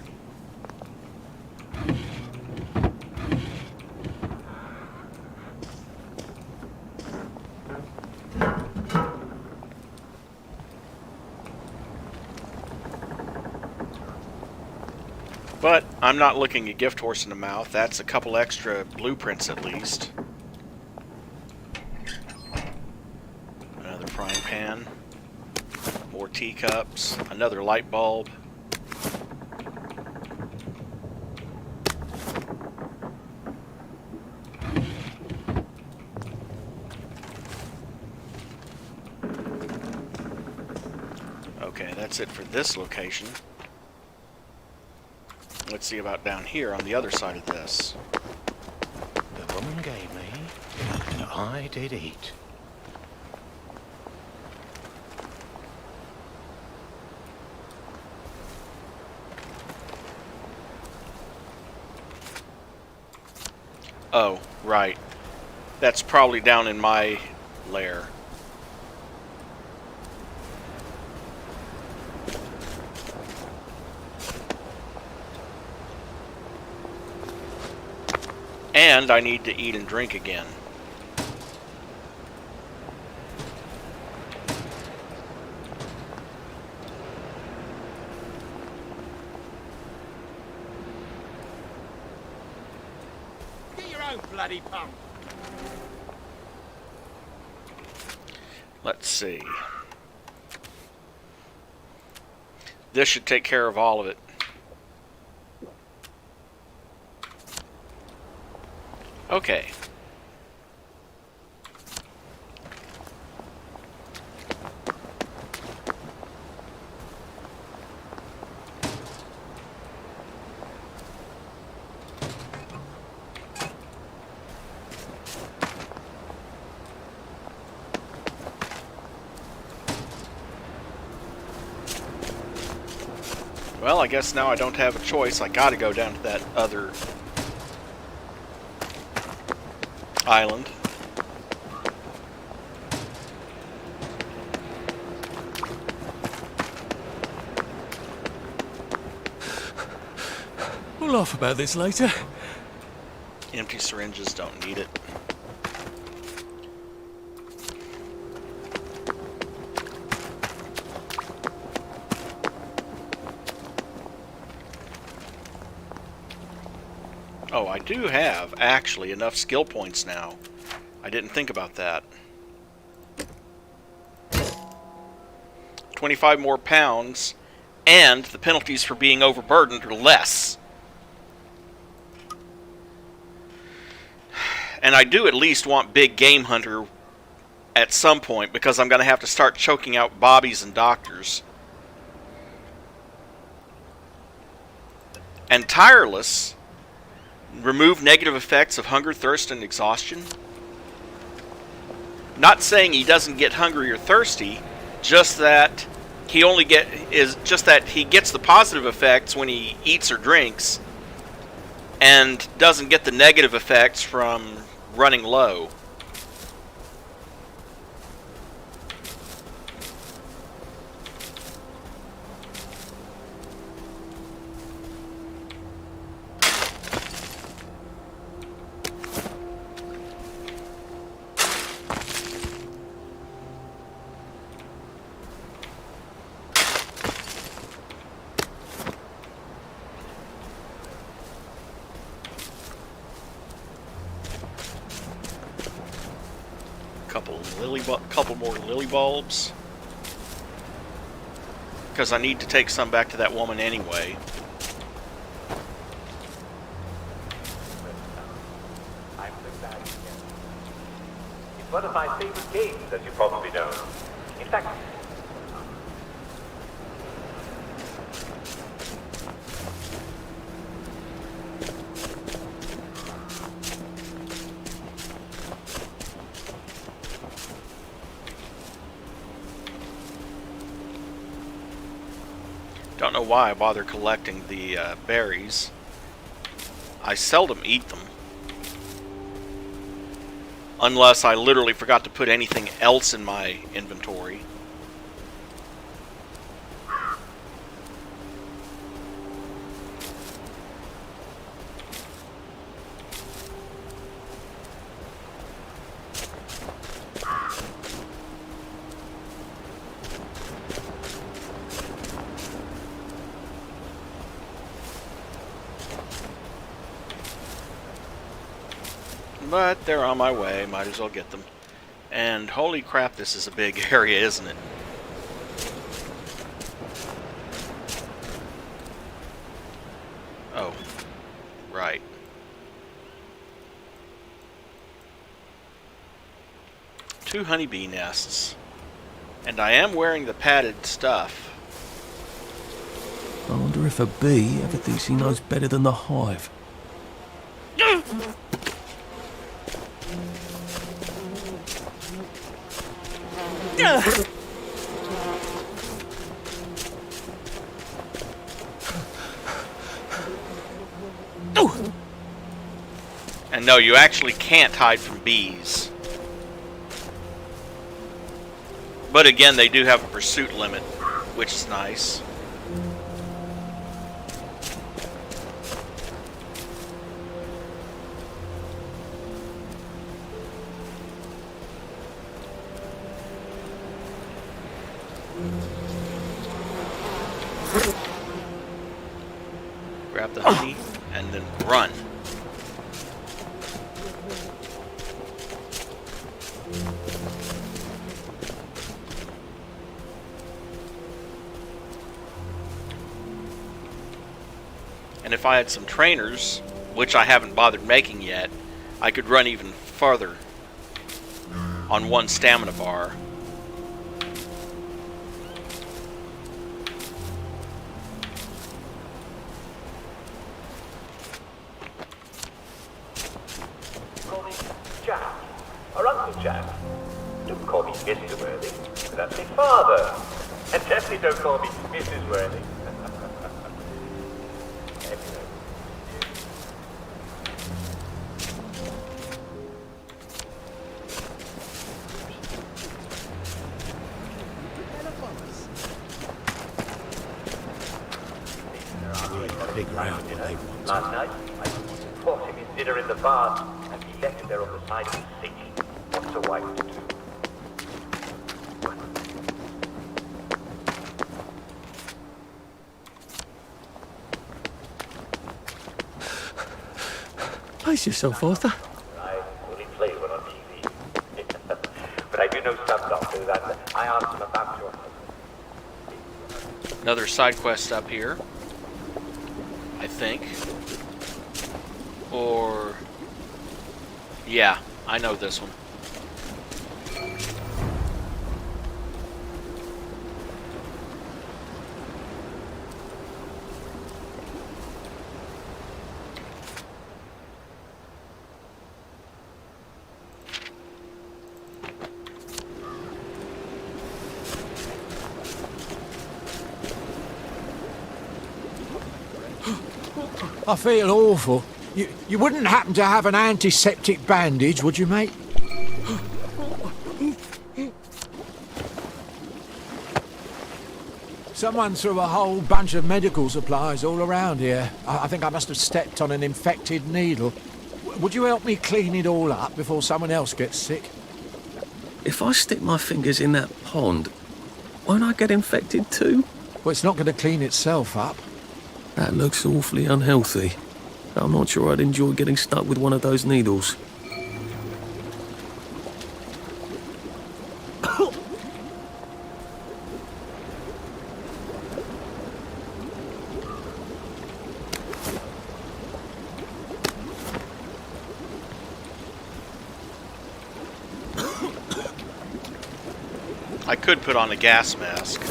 But I'm not looking a gift horse in the mouth. That's a couple extra blueprints at least. Another frying pan. More teacups. Another light bulb. Okay, that's it for this location. Let's see about down here on the other side of this. The woman gave me, and I did eat. Oh, right. That's probably down in my lair. And I need to eat and drink again. Get your own bloody pump. Let's see. This should take care of all of it. Okay. Well, I guess now I don't have a choice. I gotta go down to that other island. We'll laugh about this later. Empty syringes, don't need it. Oh, I do have, actually, enough skill points now. I didn't think about that. 25 more pounds, and the penalties for being overburdened are less. And I do at least want Big Game Hunter at some point, because I'm going to have to start choking out bobbies and doctors. And Tireless... remove negative effects of hunger, thirst, and exhaustion. Not saying he doesn't get hungry or thirsty, just that he gets the positive effects when he eats or drinks, and doesn't get the negative effects from running low. Couple more lily bulbs, because I need to take some back to that woman anyway. It's one of my favorite games, as you probably know. In fact, don't know why I bother collecting the berries. I seldom eat them. Unless I literally forgot to put anything else in my inventory. But they're on my way, might as well get them. And holy crap, this is a big area, isn't it? Oh, right. Two honeybee nests. And I am wearing the padded stuff. I wonder if a bee ever thinks he knows better than the hive. And no, you actually can't hide from bees. But again, they do have a pursuit limit, which is nice. Grab the honey and then run. And if I had some trainers, which I haven't bothered making yet, I could run even farther on one stamina bar. Call me Jack, or Uncle Jack. Don't call me Mr. Worthy, because that's my father. And definitely don't call me Mrs. Worthy. Last night, I caught him his dinner in the bar, and he left it there on the side of the sink. What's a wife to do? Pace yourself, Arthur. I only play one on TV. But I do know some doctors, and I asked them about your husband. Another side quest up here, I think. Or... yeah, I know this one. I feel awful. You wouldn't happen to have an antiseptic bandage, would you, mate? Someone threw a whole bunch of medical supplies all around here. I think I must have stepped on an infected needle. Would you help me clean it all up before someone else gets sick? If I stick my fingers in that pond, won't I get infected too? Well, it's not going to clean itself up. That looks awfully unhealthy. I'm not sure I'd enjoy getting stuck with one of those needles. I could put on a gas mask.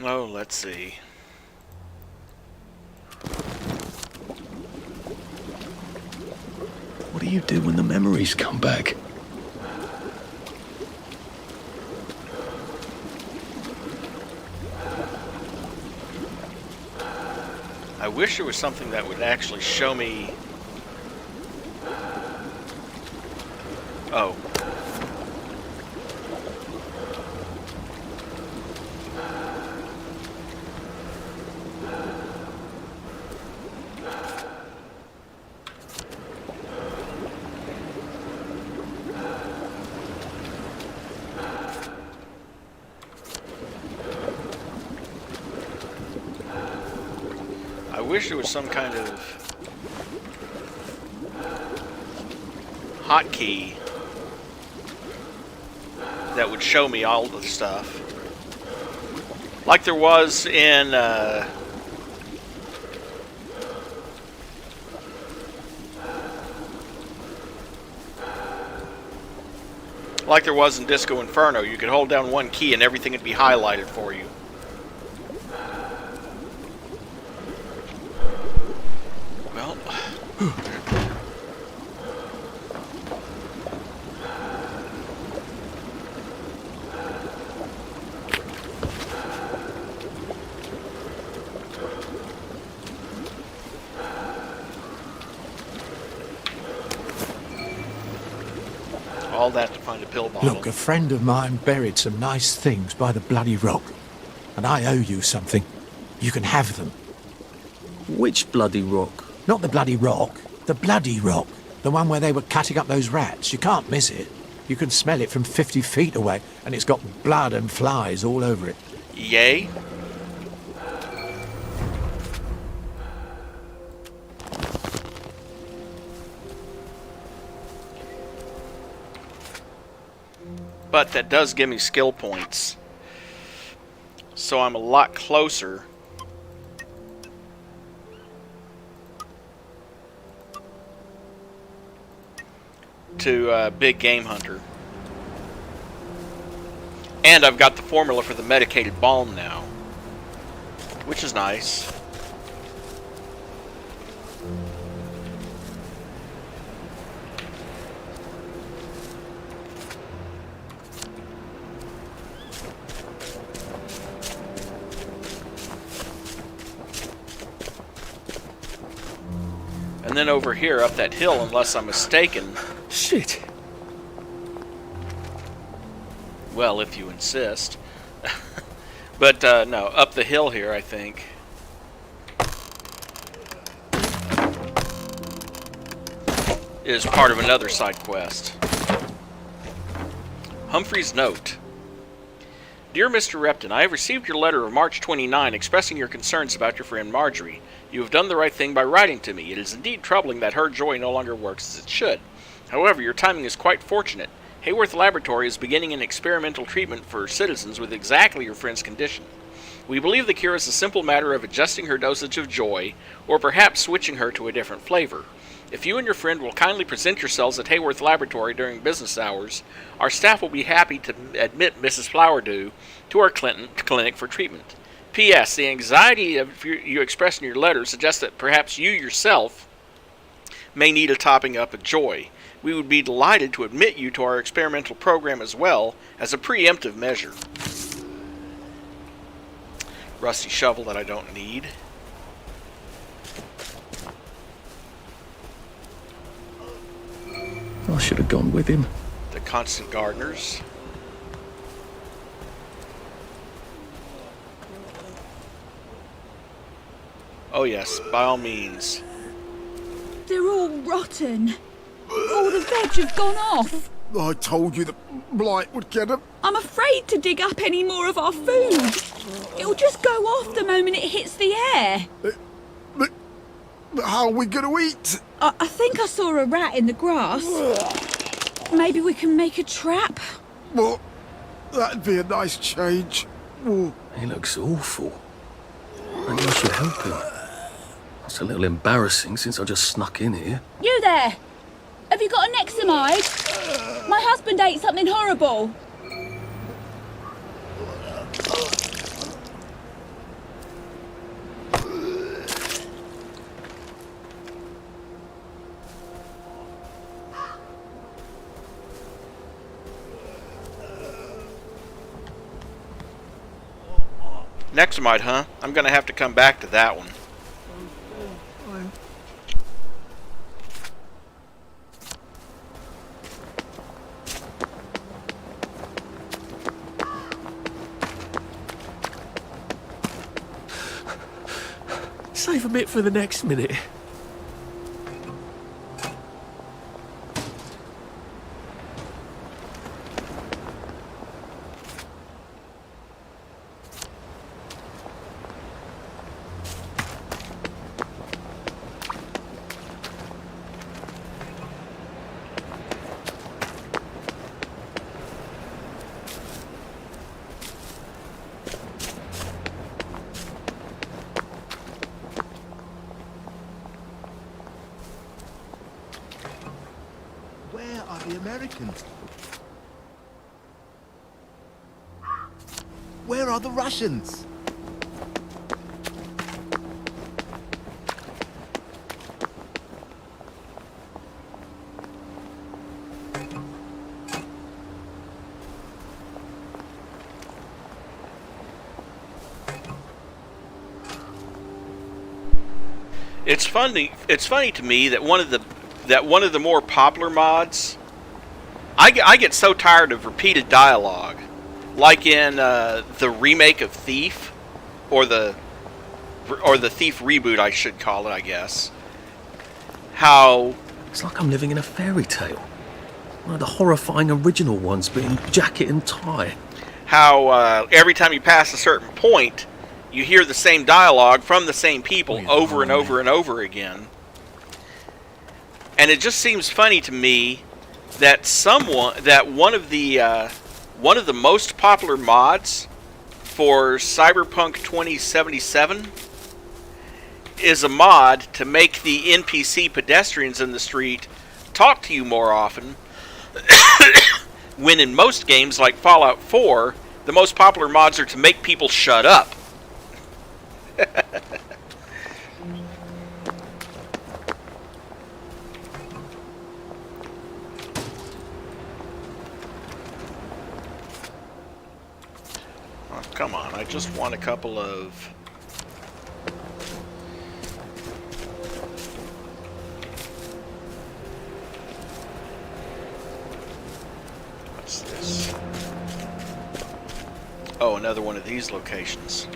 Oh, let's see. What do you do when the memories come back? I wish there was something that would actually show me... oh. I wish there was some kind of hotkey that would show me all the stuff. Like there was in Disco Inferno. You could hold down one key and everything would be highlighted for you. All that to find a pill bottle. Look, a friend of mine buried some nice things by the bloody rock. And I owe you something. You can have them. Which bloody rock? Not the bloody rock. The bloody rock. The one where they were cutting up those rats. You can't miss it. You can smell it from 50 feet away, and it's got blood and flies all over it. Yay. But that does give me skill points. So I'm a lot closer to Big Game Hunter. And I've got the formula for the medicated balm now, which is nice. And then over here, up that hill, unless I'm mistaken... Shit! Well, if you insist. But, no, up the hill here, I think. Is part of another side quest. Humphrey's note. Dear Mr. Repton, I have received your letter of March 29 expressing your concerns about your friend Marjorie. You have done the right thing by writing to me. It is indeed troubling that her joy no longer works as it should. However, your timing is quite fortunate. Hayworth Laboratory is beginning an experimental treatment for citizens with exactly your friend's condition. We believe the cure is a simple matter of adjusting her dosage of joy, or perhaps switching her to a different flavor. If you and your friend will kindly present yourselves at Hayworth Laboratory during business hours, our staff will be happy to admit Mrs. Flowerdew to our clinic for treatment. P.S. The anxiety you expressed in your letter suggests that perhaps you yourself may need a topping up of joy. We would be delighted to admit you to our experimental program as well as a preemptive measure. Rusty shovel that I don't need. I should have gone with him. The constant gardeners. Oh yes, by all means. They're all rotten. All the veg have gone off. I told you the blight would get them. I'm afraid to dig up any more of our food. It'll just go off the moment it hits the air. But how are we going to eat? I think I saw a rat in the grass. Maybe we can make a trap? Well, that'd be a nice change. Ooh. He looks awful. Maybe I should help him. It's a little embarrassing since I just snuck in here. You there! Have you got an examide? My husband ate something horrible. Nexamide, huh? I'm gonna have to come back to that one. Save a bit for the next minute. Where are the Americans? Where are the Russians? It's funny to me that one of the more popular mods, I get so tired of repeated dialogue, like in the remake of Thief, or the Thief reboot, I should call it, I guess. How it's like I'm living in a fairy tale. One of the horrifying original ones being jacket and tie. How every time you pass a certain point, you hear the same dialogue from the same people over and over and over again. And it just seems funny to me that one of the most popular mods for Cyberpunk 2077 is a mod to make the NPC pedestrians in the street talk to you more often, when in most games like Fallout 4, the most popular mods are to make people shut up. Oh, come on, I just want a couple of... What's this? Oh, another one of these locations.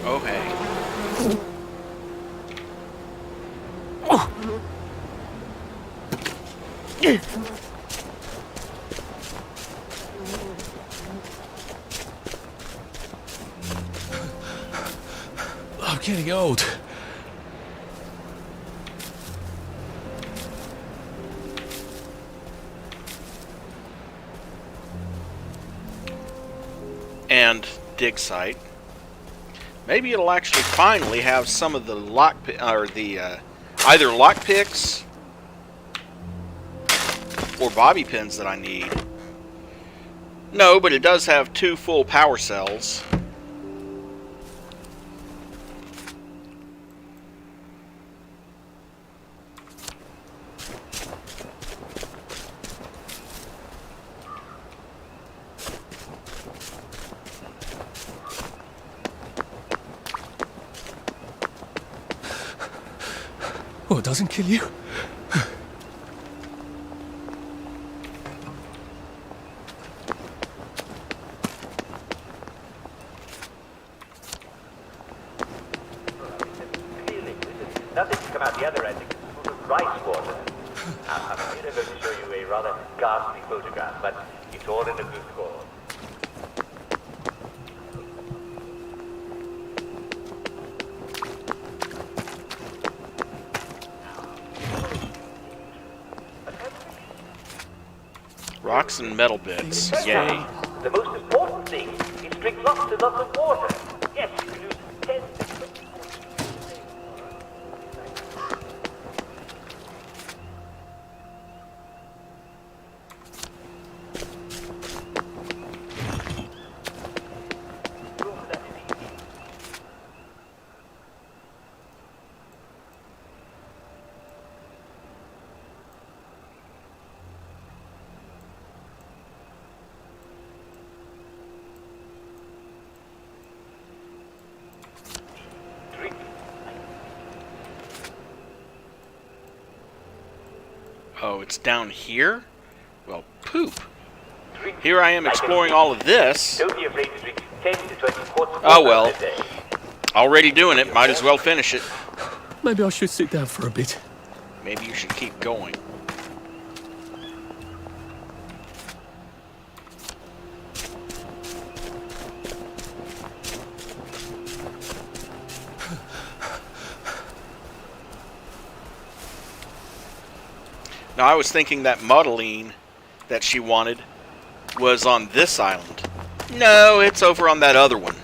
Oh, hey. I'm getting old. And dig site. Maybe it'll actually finally have some of the either lockpicks or bobby pins that I need. No, but it does have 2 full power cells. Oh, it doesn't kill you? Nothing to come out the other end except full of rice water. I'm going to show you a rather ghastly photograph, but it's all in a good cause. Rocks and metal bits. Yay. The most important thing is drink lots and lots of water. Yes, you can use 10 to 20. Oh, it's down here? Well, poop. Here I am exploring all of this. Don't be afraid to drink 10 to 20 quarts of Oh water well. a day. Already doing it, might as well finish it. Maybe I should sit down for a bit. Maybe you should keep going. Now, I was thinking that Muddling that she wanted was on this island. No, it's over on that other one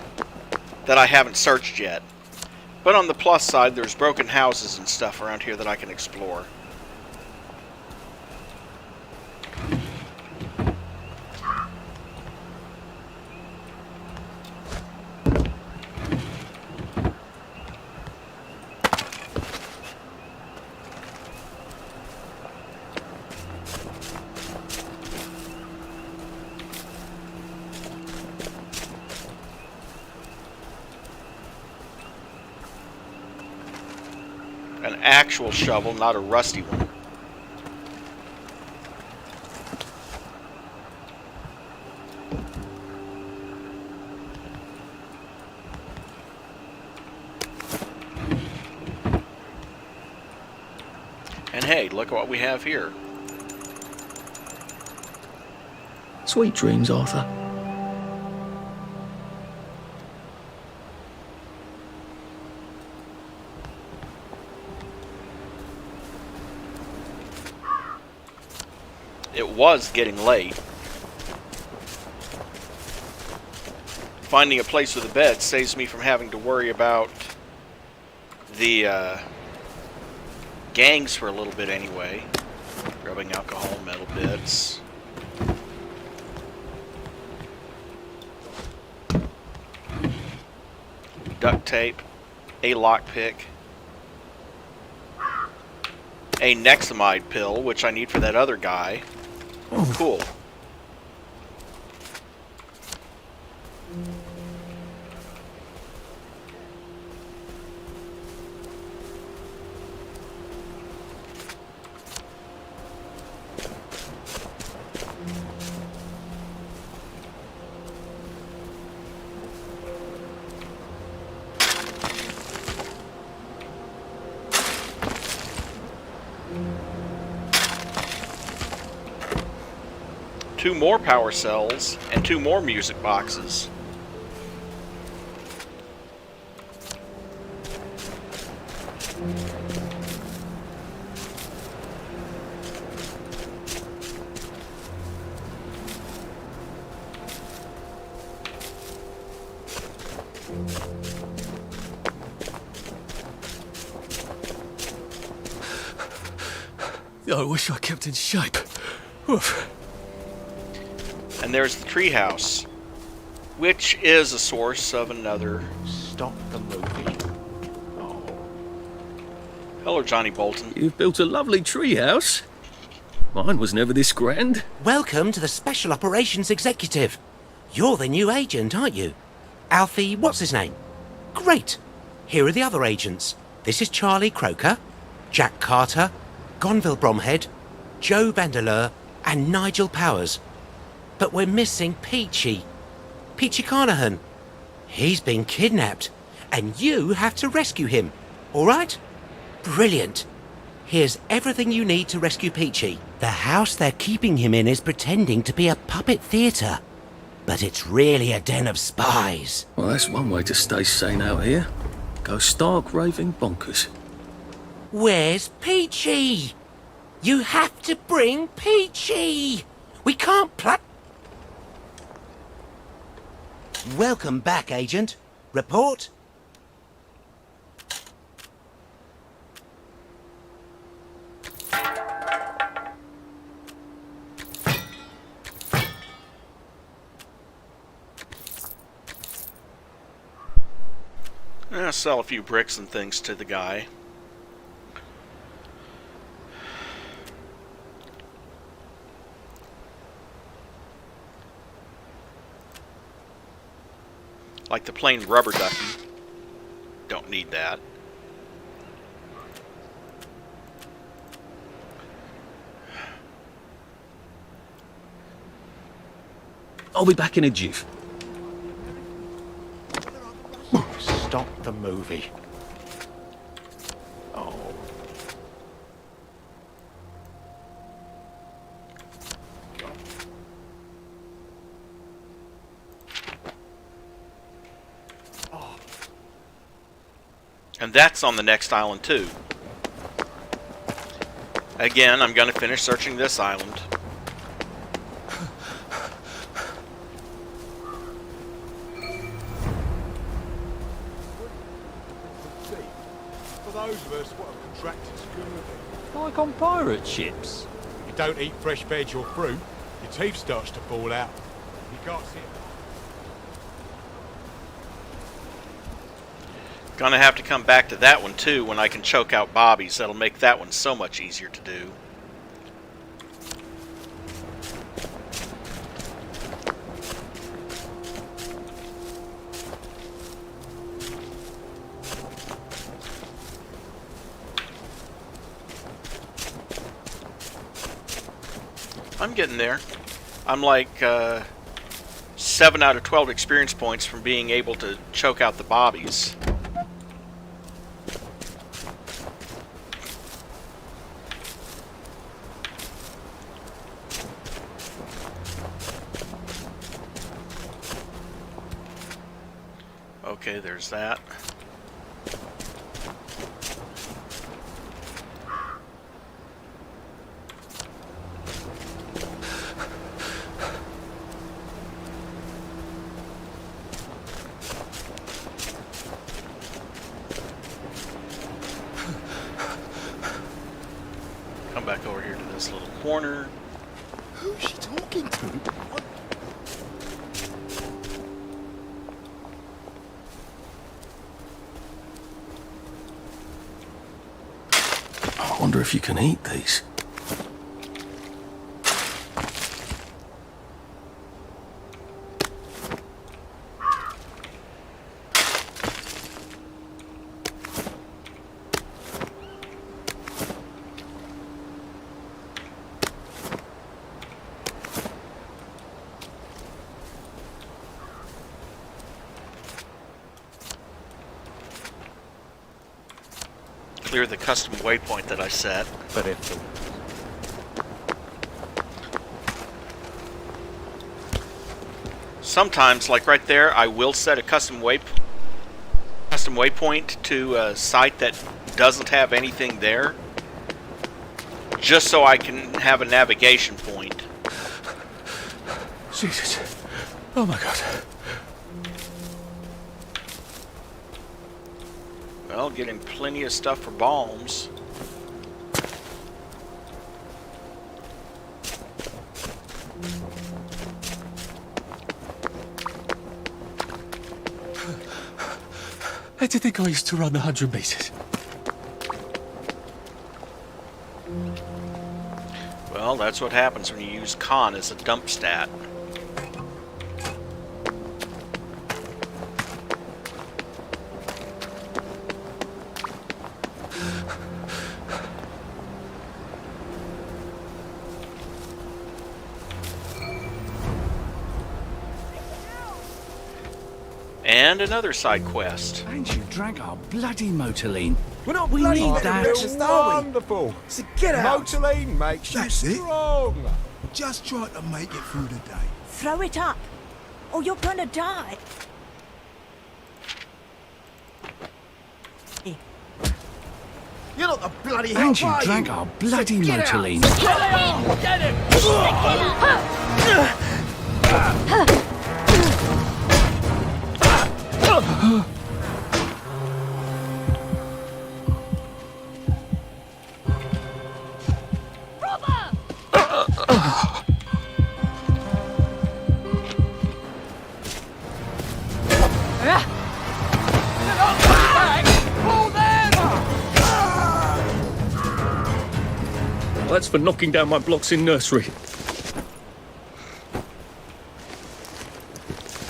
that I haven't searched yet. But on the plus side, there's broken houses and stuff around here that I can explore. An actual shovel, not a rusty one. And hey, look at what we have here. Sweet dreams, Arthur. It was getting late. Finding a place with a bed saves me from having to worry about the gangs for a little bit anyway. Rubbing alcohol, metal bits. Duct tape. A lockpick. A Nexamide pill, which I need for that other guy. Oh, cool. Two more power cells and two more music boxes. I wish I kept in shape. Oof. And there's the treehouse, which is a source of another. Stop the movie. Oh. Hello, Johnny Bolton. You've built a lovely treehouse. Mine was never this grand. Welcome to the Special Operations Executive. You're the new agent, aren't you? Alfie, what's his name? Great. Here are the other agents. This is Charlie Croker, Jack Carter, Gonville Bromhead, Joe Vandeleur, and Nigel Powers. But we're missing Peachy. Peachy Carnahan. He's been kidnapped, and you have to rescue him. All right? Brilliant. Here's everything you need to rescue Peachy. The house they're keeping him in is pretending to be a puppet theatre, but it's really a den of spies. Well, that's one way to stay sane out here. Go stark raving bonkers. Where's Peachy? You have to bring Peachy. We can't Welcome back, Agent. Report. I'll sell a few bricks and things to the guy. Like the plain rubber ducky. Don't need that. I'll be back in a jiff. Stop the movie. Oh. And that's on the next island too. Again, I'm going to finish searching this island. those of us what have contracted scurvy. Like on pirate ships. If you don't eat fresh veg or fruit, your teeth starts to fall out. You can't see it. Gonna have to come back to that one too when I can choke out Bobby's. That'll make that one so much easier to do. I'm getting there. I'm like 7 out of 12 experience points from being able to choke out the Bobbies. Okay, there's that. Come back over here to this little corner. Who's she talking to? I wonder if you can eat these. Clear the custom waypoint that I set. But if sometimes, like right there, I will set a custom waypoint to a site that doesn't have anything there, just so I can have a navigation point. Jesus. Oh my God. Well, getting plenty of stuff for bombs. How do you think I used to run the 100 meters? Well, that's what happens when you use con as a dump stat. And another side quest. And you drank our bloody motoline. We're not We bloody need Mills, that. are we? Wonderful. So get out. Motoline makes you That's it. strong. Just try to make it through the day. Throw it up, or you're gonna die. You're not the bloody And help, you are drank our bloody motoline. Get him! That's for knocking down my blocks in nursery.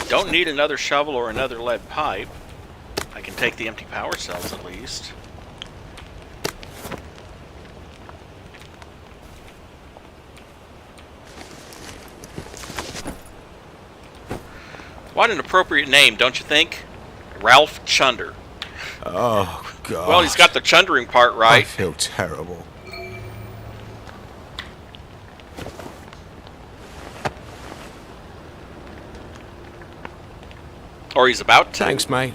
Don't need another shovel or another lead pipe. I can take the empty power cells at least. What an appropriate name, don't you think? Ralph Chunder. Oh, God. Well, he's got the chundering part I right. feel terrible. Or he's about to. Thanks, mate.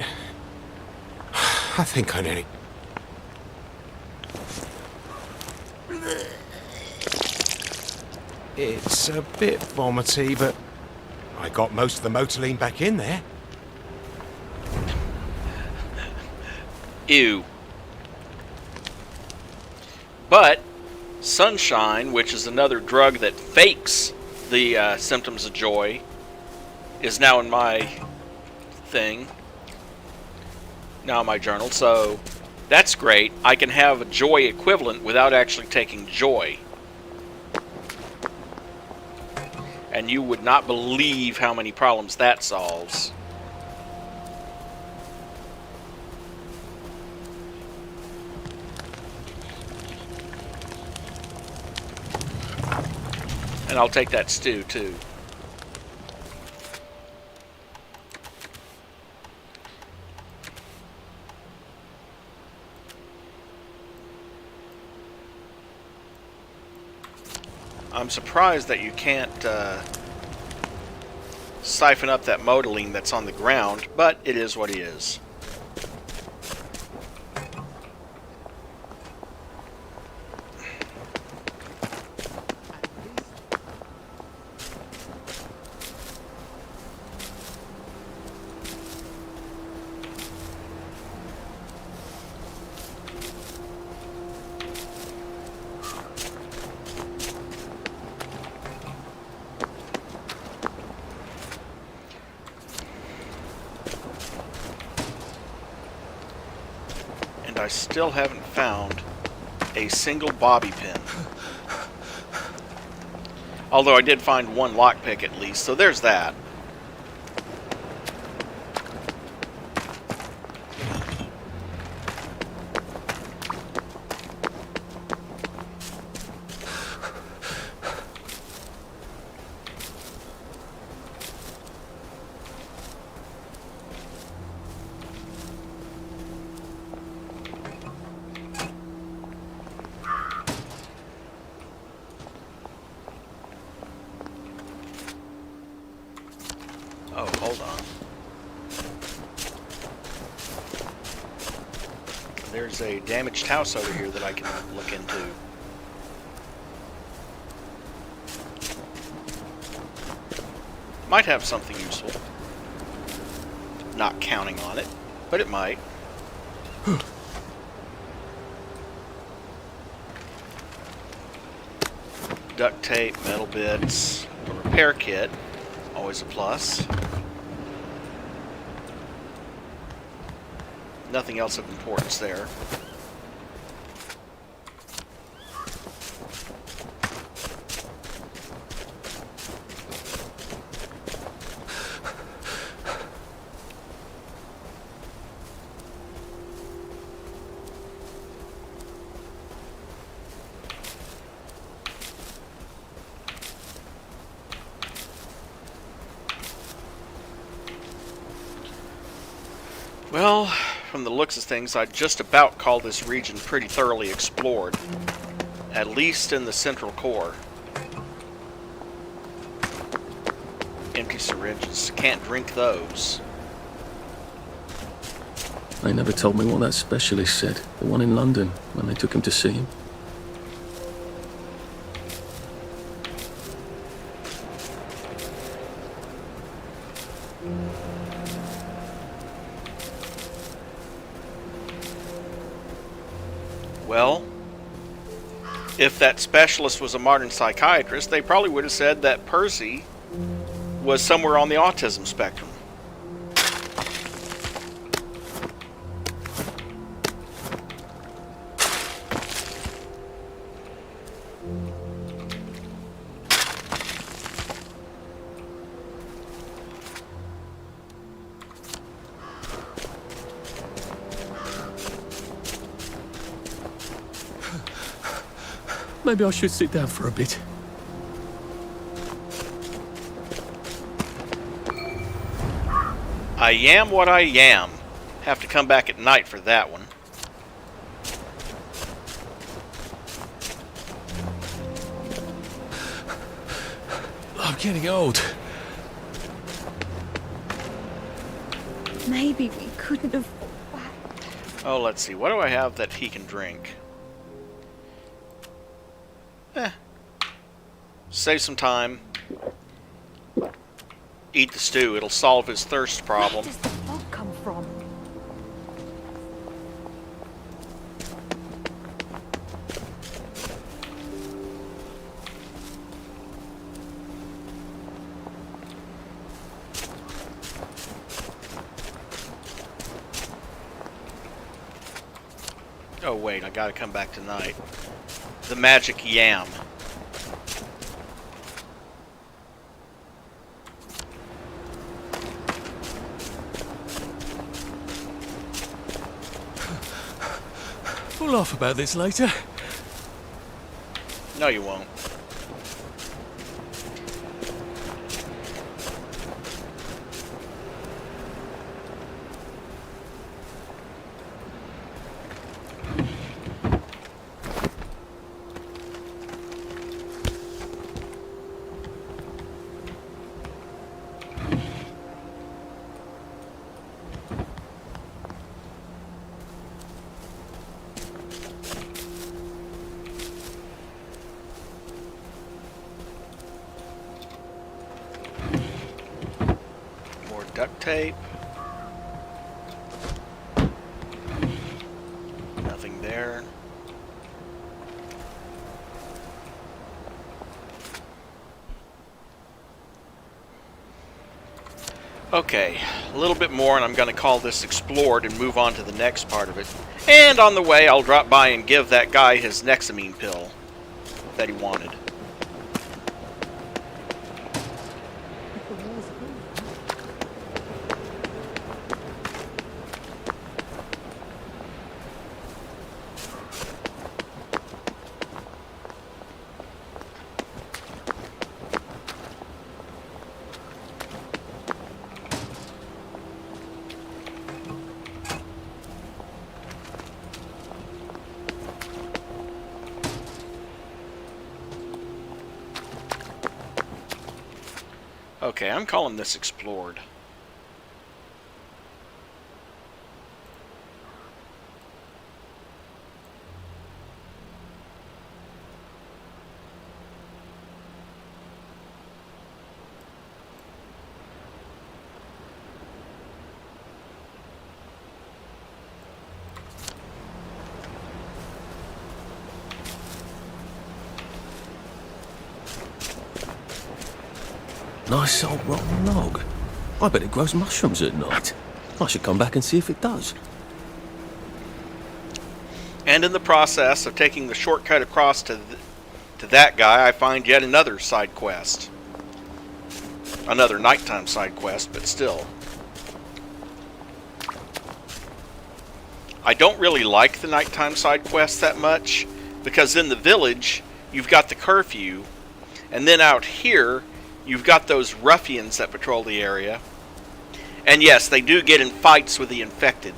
I think I nearly... It's a bit vomity, but I got most of the motoline back in there. Ew. But sunshine, which is another drug that fakes the symptoms of joy, is now in my thing. Now in my journal. So that's great. I can have a joy equivalent without actually taking joy. And you would not believe how many problems that solves. And I'll take that stew, too. I'm surprised that you can't siphon up that modeling that's on the ground, but it is what it is. I still haven't found a single bobby pin. Although I did find one lockpick at least, so there's that. Oh, hold on. There's a damaged house over here that I can look into. Might have something useful. Not counting on it, but it might. Duct tape, metal bits, a repair kit. Always a plus. Nothing else of importance there. Well, from the looks of things, I'd just about call this region pretty thoroughly explored. At least in the central core. Empty syringes. Can't drink those. They never told me what that specialist said. The one in London, when they took him to see him. Well, if that specialist was a modern psychiatrist, they probably would have said that Percy was somewhere on the autism spectrum. Maybe I should sit down for a bit. I am what I am. Have to come back at night for that one. I'm getting old. Maybe we couldn't have... Oh, let's see. What do I have that he can drink? Save some time. Eat the stew. It'll solve his thirst problem. Where does the fog come from? Oh wait, I gotta come back tonight. The magic yam. We'll laugh about this later. No, you won't. Duct tape. Nothing there. Okay, a little bit more and I'm going to call this explored and move on to the next part of it. And on the way I'll drop by and give that guy his Nexamine pill that he wanted. Okay, I'm calling this explored. Nice old rotten log. I bet it grows mushrooms at night. I should come back and see if it does. And in the process of taking the shortcut across to that guy, I find yet another side quest. Another nighttime side quest, but still. I don't really like the nighttime side quests that much, because in the village, you've got the curfew, and then out here, you've got those ruffians that patrol the area. And yes, they do get in fights with the infected.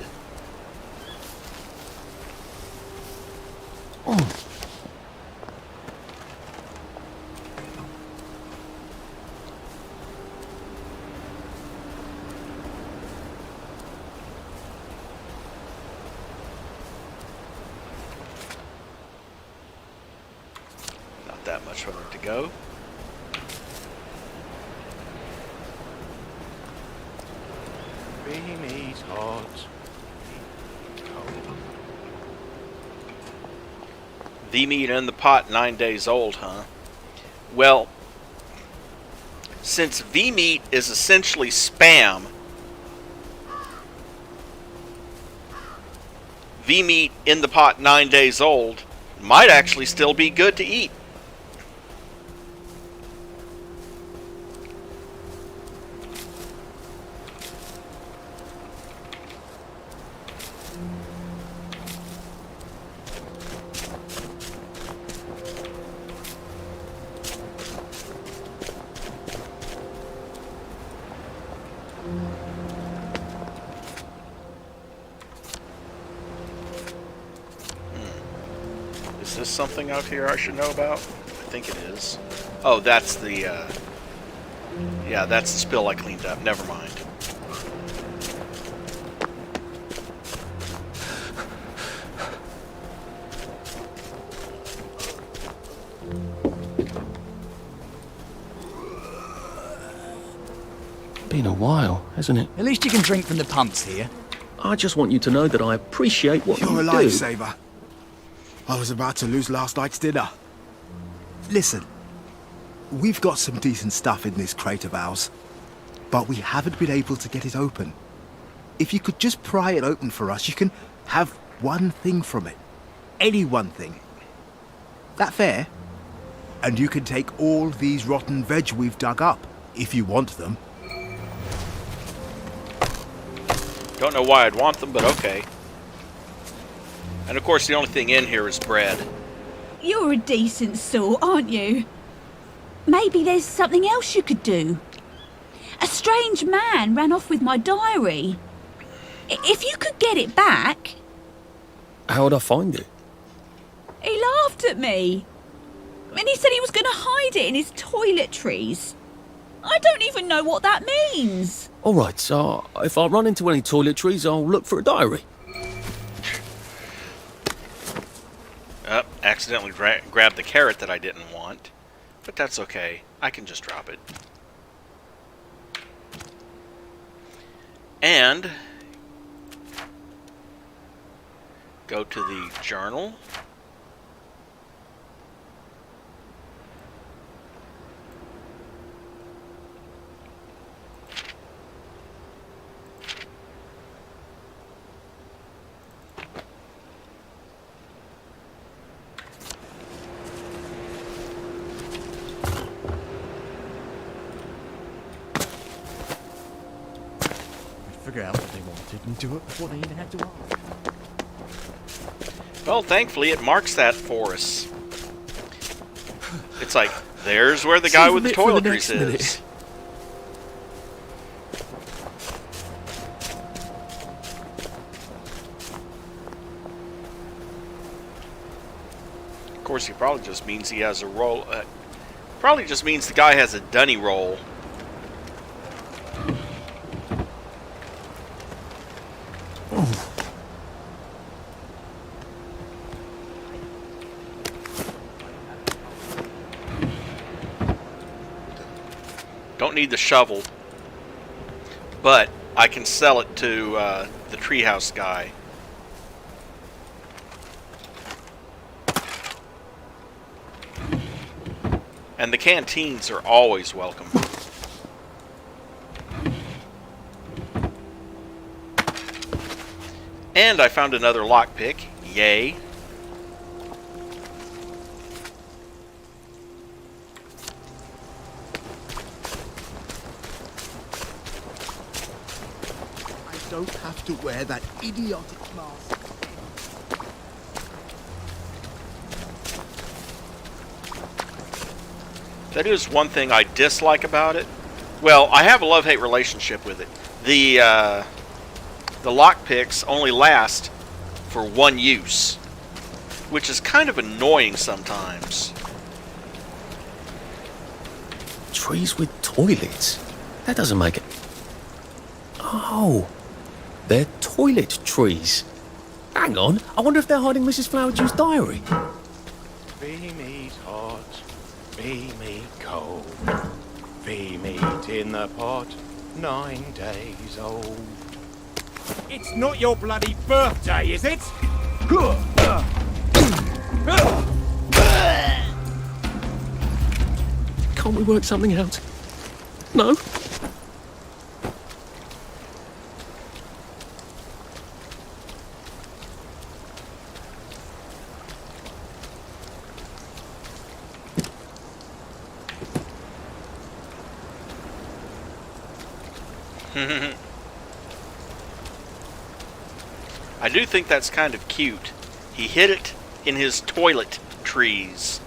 Oh. Not that much further to go. Beanie's hot. V-meat in the pot 9 days old, huh? Well, since V-meat is essentially spam, V-meat in the pot 9 days old might actually still be good to eat. Is this something out here I should know about? I think it is. Oh, that's the, yeah, that's the spill I cleaned up. Never mind. Been a while, hasn't it? At least you can drink from the pumps here. I just want you to know that I appreciate what You're you a do. lifesaver. I was about to lose last night's dinner. Listen, we've got some decent stuff in this crate of ours, but we haven't been able to get it open. If you could just pry it open for us, you can have one thing from it. any one thing. That fair? And you can take all these rotten veg we've dug up, if you want them. Don't know why I'd want them, but okay. And of course, the only thing in here is bread. You're a decent sort, aren't you? Maybe there's something else you could do. A strange man ran off with my diary. If you could get it back... How'd I find it? He laughed at me. And he said he was going to hide it in his toiletries. I don't even know what that means. All right, so if I run into any toiletries, I'll look for a diary. Accidentally grabbed the carrot that I didn't want. But that's okay. I can just drop it. And go to the journal. Figure out what they wanted and do it before they even had to ask. Well, thankfully it marks that for us. It's like, there's where the guy with the toiletries is. Of course, he probably just means he has a roll. Probably just means the guy has a dunny roll. Don't need the shovel, but I can sell it to the treehouse guy. And the canteens are always welcome. And I found another lockpick. Yay. I don't have to wear that idiotic mask. That is one thing I dislike about it. Well, I have a love-hate relationship with it. The lockpicks only last for one use, which is kind of annoying sometimes. Trees with toilets? That doesn't make it... Oh, they're toilet trees. Hang on, I wonder if they're hiding Mrs. Flowerjew's diary. Be meat hot, be meat cold, be meat in the pot, 9 days old. It's not your bloody birthday, is it? Can't we work something out? No? I do think that's kind of cute. He hid it in his toilet trees.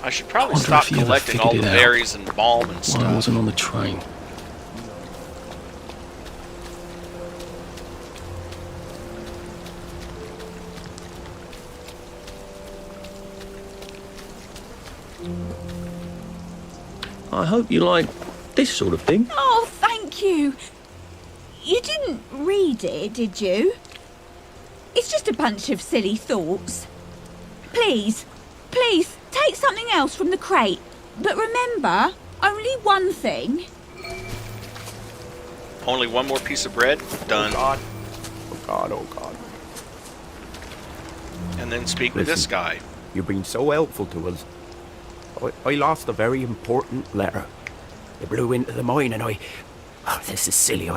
I should probably stop collecting all the berries and balm and stuff. I wasn't on the train. I hope you like this sort of thing. Oh, thank you. You didn't read it, did you? It's just a bunch of silly thoughts. Please, please, take something else from the crate. But remember, only one thing. Only one more piece of bread? Done. Oh God, oh God. And then speak with this guy. You've been so helpful to us. I lost a very important letter. It blew into the mine and oh, this is silly,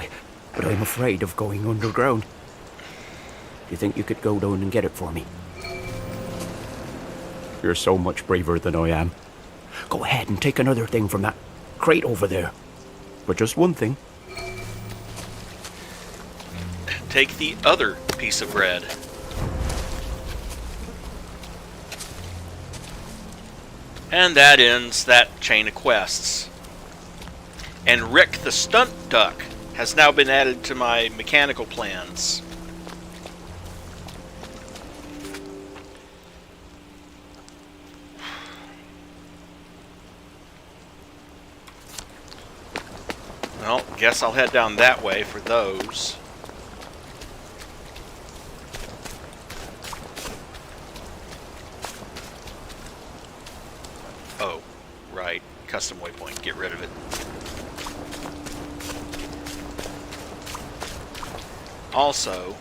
but I'm afraid of going underground. Do you think you could go down and get it for me? You're so much braver than I am. Go ahead and take another thing from that crate over there. But just one thing. Take the other piece of bread. And that ends that chain of quests. And Rick the stunt duck has now been added to my mechanical plans. Well, guess I'll head down that way for those. Oh, right. Custom waypoint. Get rid of it. Also,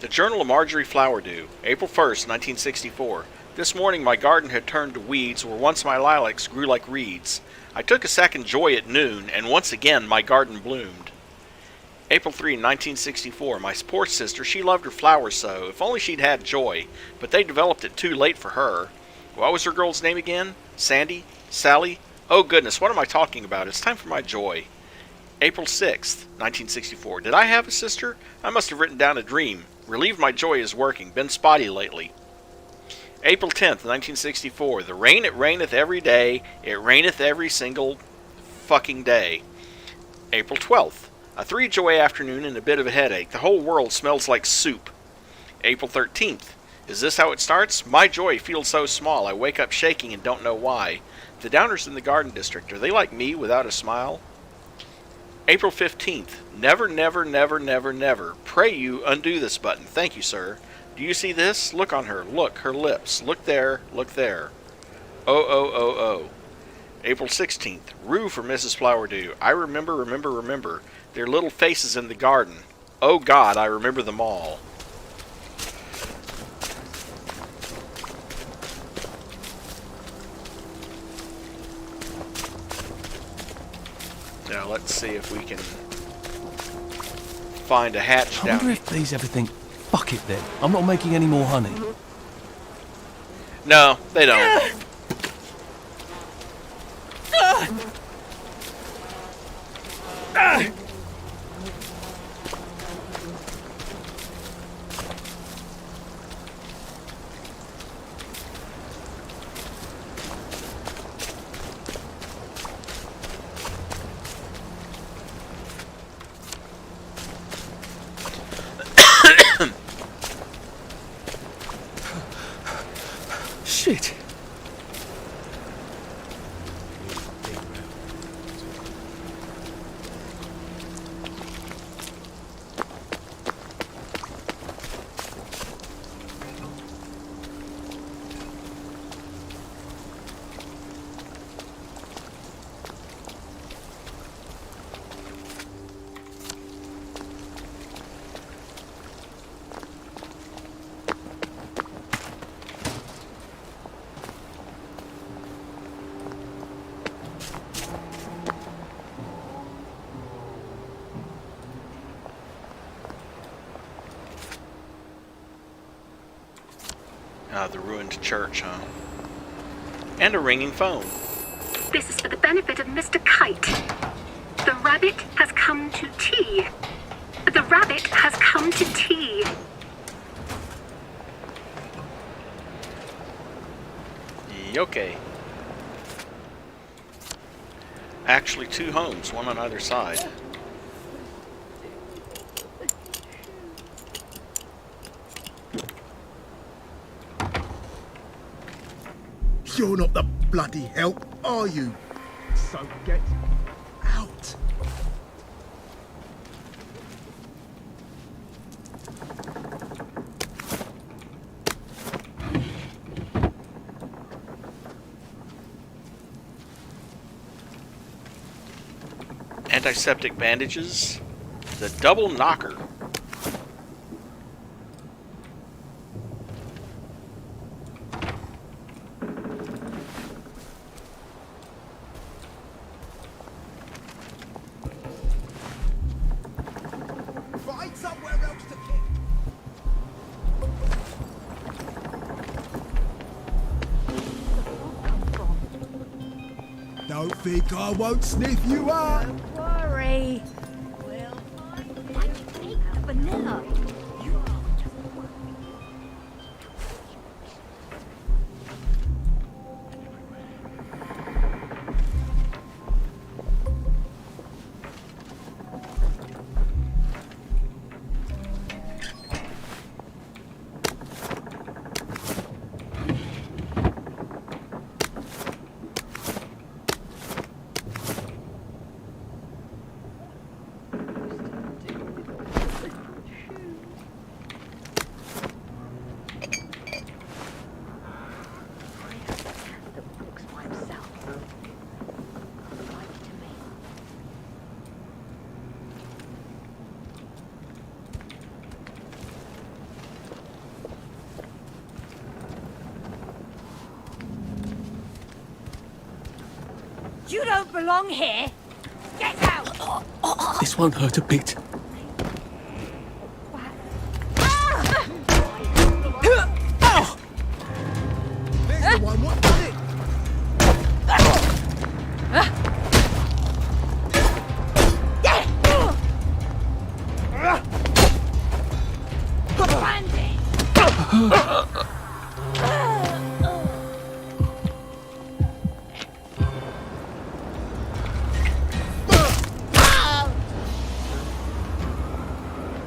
the Journal of Marjorie Flowerdew, April 1st, 1964. This morning my garden had turned to weeds where once my lilacs grew like reeds. I took a second joy at noon, and once again my garden bloomed. April 3, 1964. My poor sister, she loved her flowers so. If only she'd had joy. But they developed it too late for her. What was her girl's name again? Sandy? Sally? Oh goodness, what am I talking about? It's time for my joy. April 6th, 1964. Did I have a sister? I must have written down a dream. Relieved my joy is working. Been spotty lately. April 10th, 1964. The rain, it raineth every day. It raineth every single fucking day. April 12th. A 3-joy afternoon and a bit of a headache. The whole world smells like soup. April 13th. Is this how it starts? My joy feels so small. I wake up shaking and don't know why. The downers in the garden district, are they like me without a smile? April 15th. Never, never, never, never, never. Pray you undo this button. Thank you, sir. Do you see this? Look on her. Look, her lips. Look there. Look there. Oh, oh, oh, oh. April 16th. Rue for Mrs. Flowerdew. I remember, remember, remember. Their little faces in the garden. Oh God, I remember them all. Now let's see if we can find a hatch I down wonder here. if these ever think, fuck it then, I'm not making any more honey. No, they don't. Shit. The ruined church, huh? And a ringing phone. This is for the benefit of Mr. Kite. The rabbit has come to tea. The rabbit has come to tea. Okay. Actually, 2 homes, one on either side. You're not the bloody help, are you? So get out. Antiseptic bandages. The double knocker. Find somewhere else to kick. Don't think I won't sniff you up. Don't worry. We'll find the vanilla. You don't belong here. Get out! This won't hurt a bit. There's the one. What did it?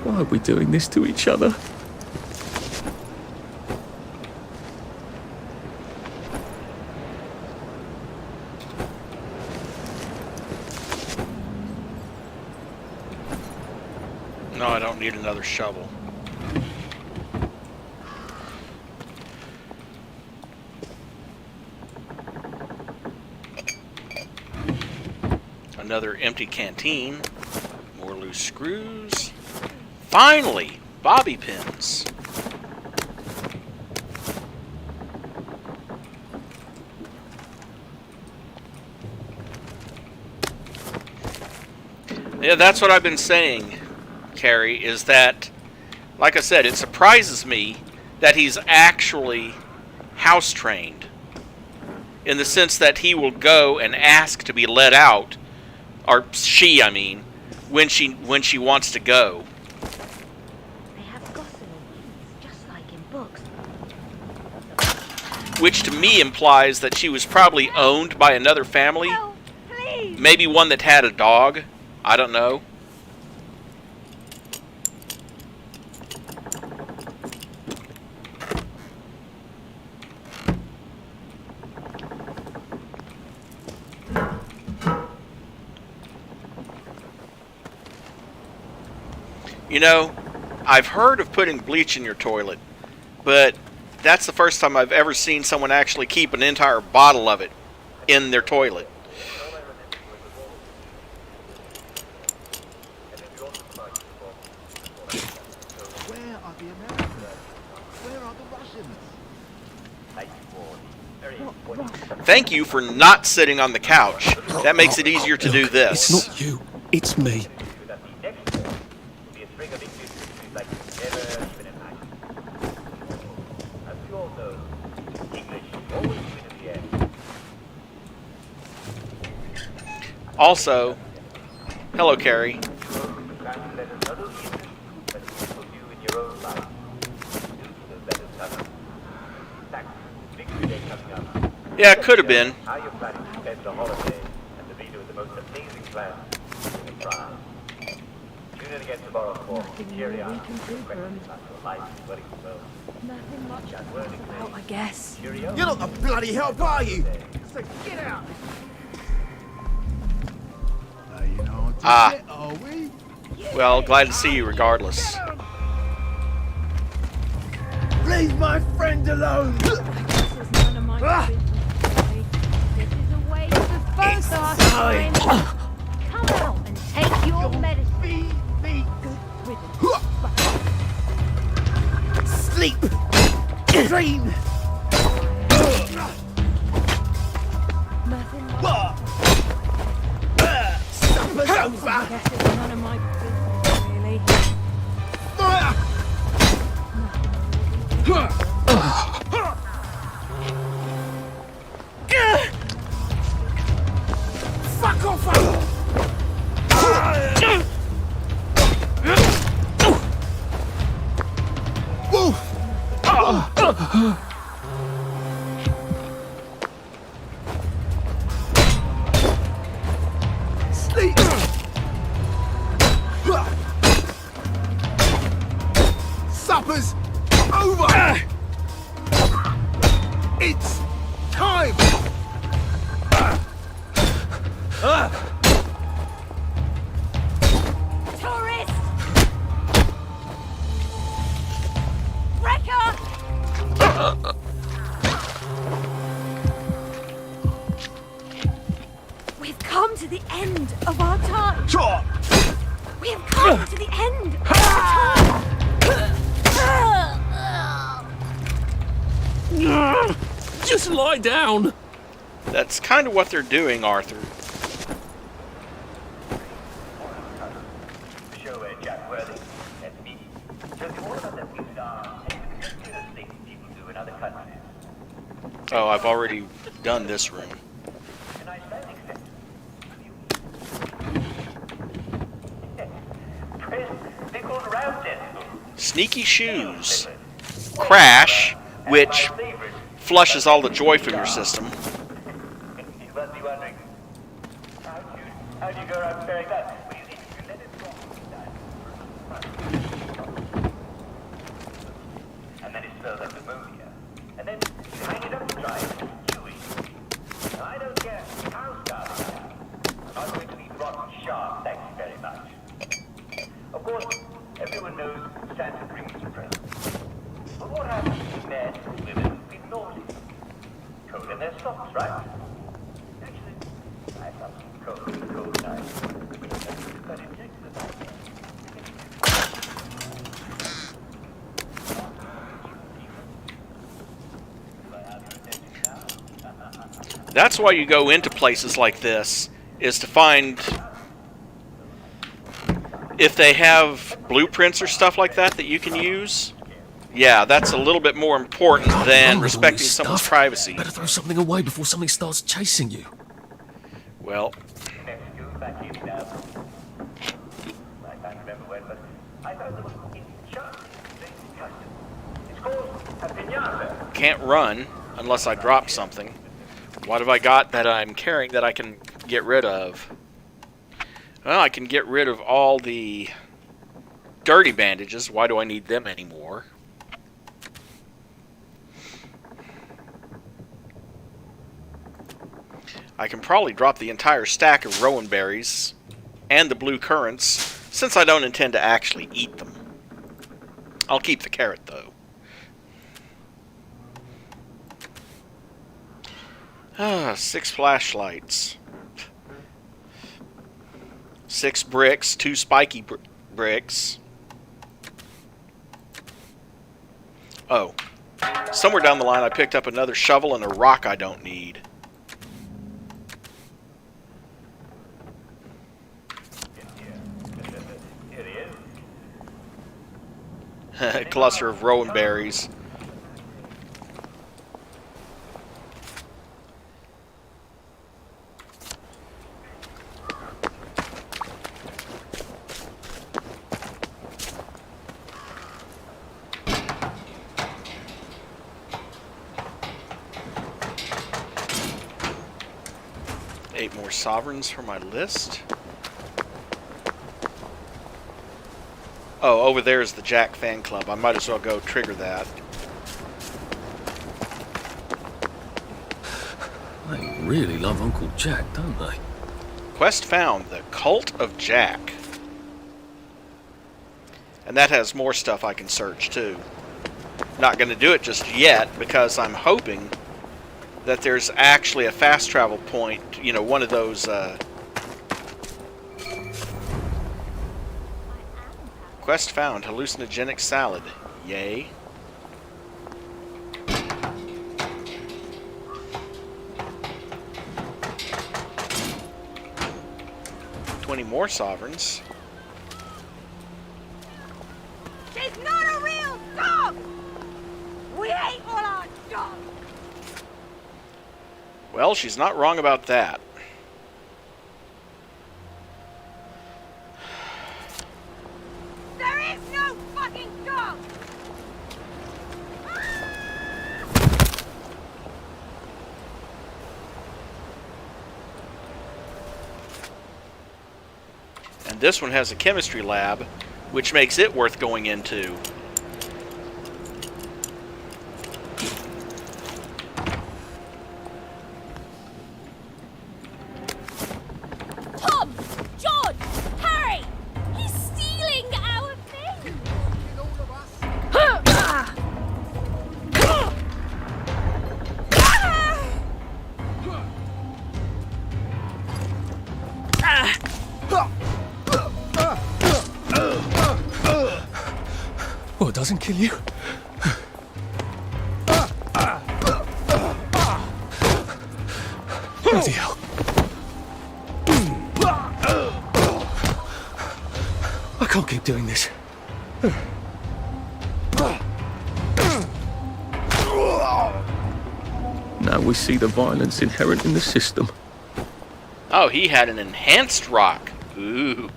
Why are we doing this to each other? No, I don't need another shovel. Another empty canteen. More loose screws. Finally! Bobby pins. Yeah, that's what I've been saying, Carrie, is that, like I said, it surprises me that he's actually house trained. In the sense that he will go and ask to be let out, or she, I mean, when she wants to go. Which to me implies that she was probably owned by another family. Maybe one that had a dog. I don't know. You know, I've heard of putting bleach in your toilet, but that's the first time I've ever seen someone actually keep an entire bottle of it in their toilet. Where are the Americans? Where are the Russians? Thank you for not sitting on the couch. That makes it easier to do this. It's not you, it's me. Also, hello, Carrie. Yeah, it could have been. How you're planning to spend the holiday and the leader of the most amazing plan in France. Unit against the borrowed form. Cheerio. Wellington Wells. Nothing much Jack Worthington. out, I guess. Cheerio. You're not the bloody help, are you? So get out. You know, Ah. are we? Well, glad to see you regardless. Leave my friend alone! This is none of my business. This is a waste of both our time. Come out and take your medicine. Good riddance. Sleep! Dream! Nothing much. Supper's over! I guess it's none of my business, really. Fuck off! Sleep! Supper's over! It's time! Tourist! Wrecker! We've come to the end of our time. We have come to the end of our time. Just lie down. That's kind of what they're doing, Arthur. Show where Jack Worthington has me. Just more about the things and things people do in other countries. Oh, I've already done this room. Can I stand except? They go around it. Sneaky shoes. Crash, which flushes all the joy from your system. You must be wondering, how do you go around carrying that? Well, you see, you let it drop and then it smells like ammonia. And then you hang it up to dry and it's chewy. Now, I don't care how starving I am. I'm not going to eat rotten shark, thank you very much. Of course, everyone knows Santa brings presents. But what happens to men and women who've been naughty? Cold in their socks, right? Actually, I have some cold night. But it takes the night. That's why you go into places like this, is to find if they have blueprints or stuff like that that you can use. Yeah, that's a little bit more important than respecting someone's privacy. Better throw something away before something starts chasing you. Well, Let's go back in now. I can't remember when, but I found them in China. It's called a piñata. can't run unless I drop something. What have I got that I'm carrying that I can get rid of? Well, I can get rid of all the dirty bandages. Why do I need them anymore? I can probably drop the entire stack of rowan berries and the blue currants, since I don't intend to actually eat them. I'll keep the carrot, though. 6 flashlights. 6 bricks, 2 spiky bricks. Oh. Somewhere down the line I picked up another shovel and a rock I don't need. A cluster of rowan berries. More sovereigns for my list. Oh, over there is the Jack fan club. I might as well go trigger that. They really love Uncle Jack, don't they? Quest found, the Cult of Jack. And that has more stuff I can search too. Not going to do it just yet because I'm hoping that there's actually a fast travel point, you know, one of those quest found, hallucinogenic salad. Yay. More sovereigns. She's not a real dog! We ate all our dogs! Well, she's not wrong about that. There is no fucking dog! And this one has a chemistry lab, which makes it worth going into. Tom! George! Harry! He's stealing our thing! Well, it doesn't kill you. Bloody hell. I can't keep doing this. Now we see the violence inherent in the system. Oh, he had an enhanced rock. Ooh.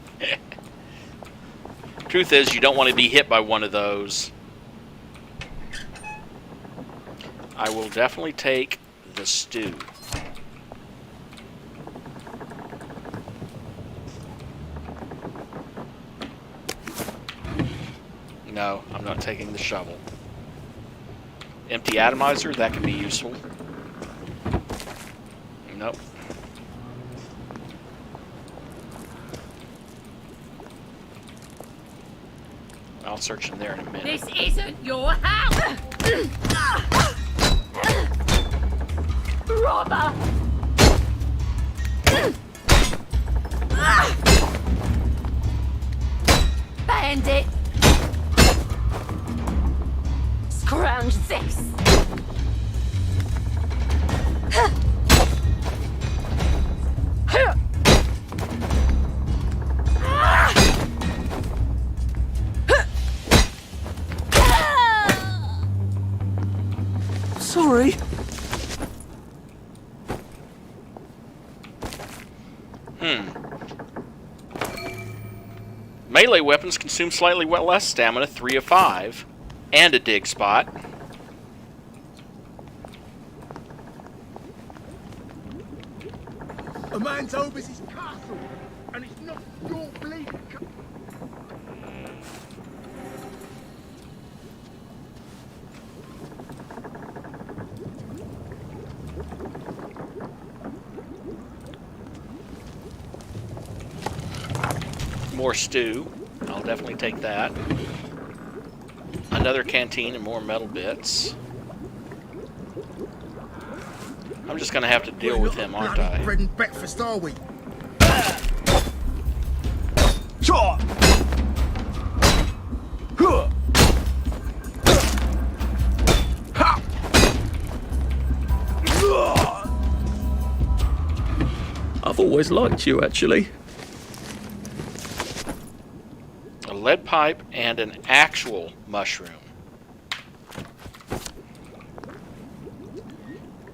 Truth is, you don't want to be hit by one of those. I will definitely take the stew. No, I'm not taking the shovel. Empty atomizer, that could be useful. Nope. I'll search in there in a minute. This isn't your house! Robber! Bandit! Scrounge this! Sorry. Melee weapons consume slightly less stamina, 3 of 5, and a dig spot. A man's over his castle, and it's not your bleeding. More stew. I'll definitely take that. Another canteen and more metal bits. I'm just going to have to deal with him, aren't I? Bread and breakfast, are we? Sure. I've always liked you, actually. A lead pipe and an actual mushroom.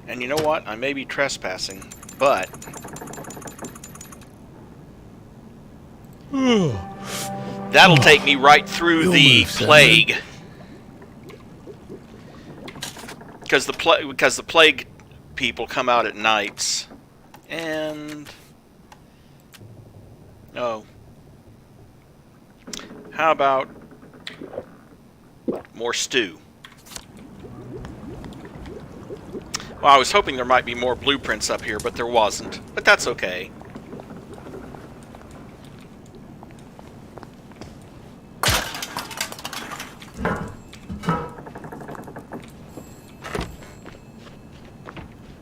And you know what? I may be trespassing, but that'll take me right through the plague. Because the plague people come out at nights. And oh, how about More stew. Well, I was hoping there might be more blueprints up here, but there wasn't. But that's okay.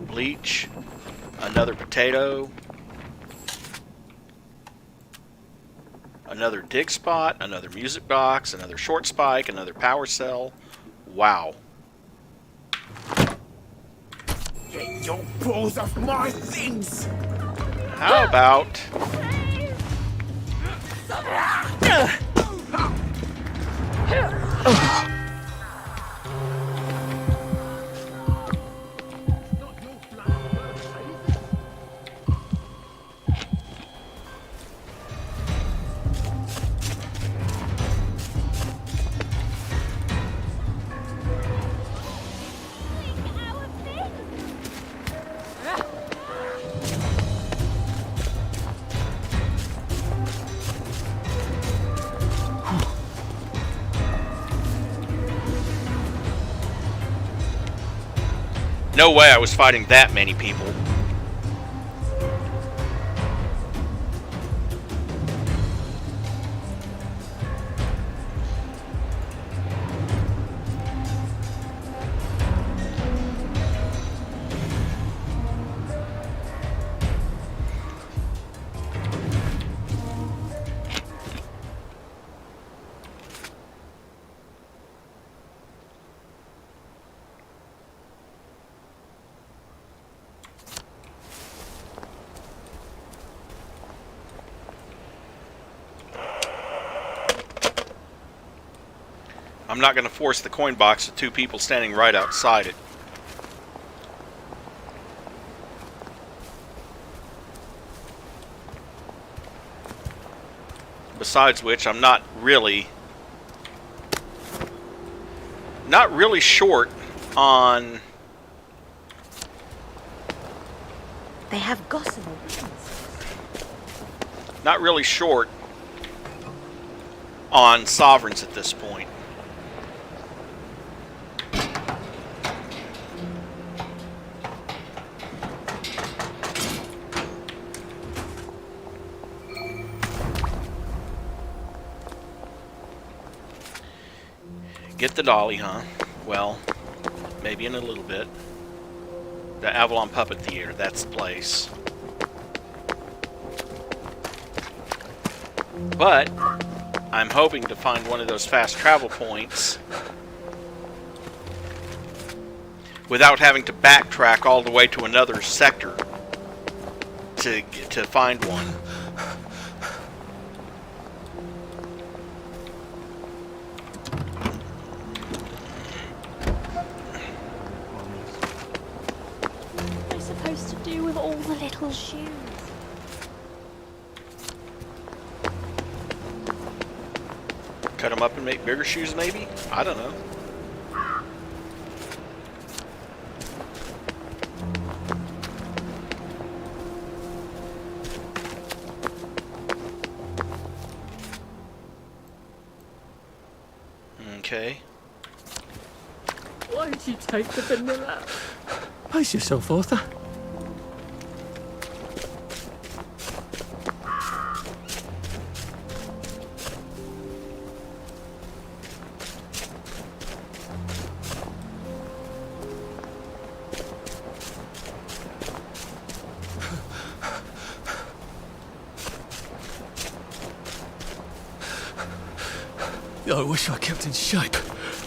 Bleach. Another potato. Another dig spot. Another music box. Another short spike. Another power cell. Wow. Get your paws off my things! How about... No way I was fighting that many people. I'm not going to force the coin box with two people standing right outside it. Besides which, I'm not really short on... They have gossamer. Not really short on sovereigns at this point. Get the dolly, huh? Well, maybe in a little bit. The Avalon Puppet Theater, that's the place. But I'm hoping to find one of those fast travel points without having to backtrack all the way to another sector to find one. All the little shoes. Cut them up and make bigger shoes, maybe? I don't know. Okay. Why did you take the vanilla? Pace yourself, Arthur. I wish I kept in shape.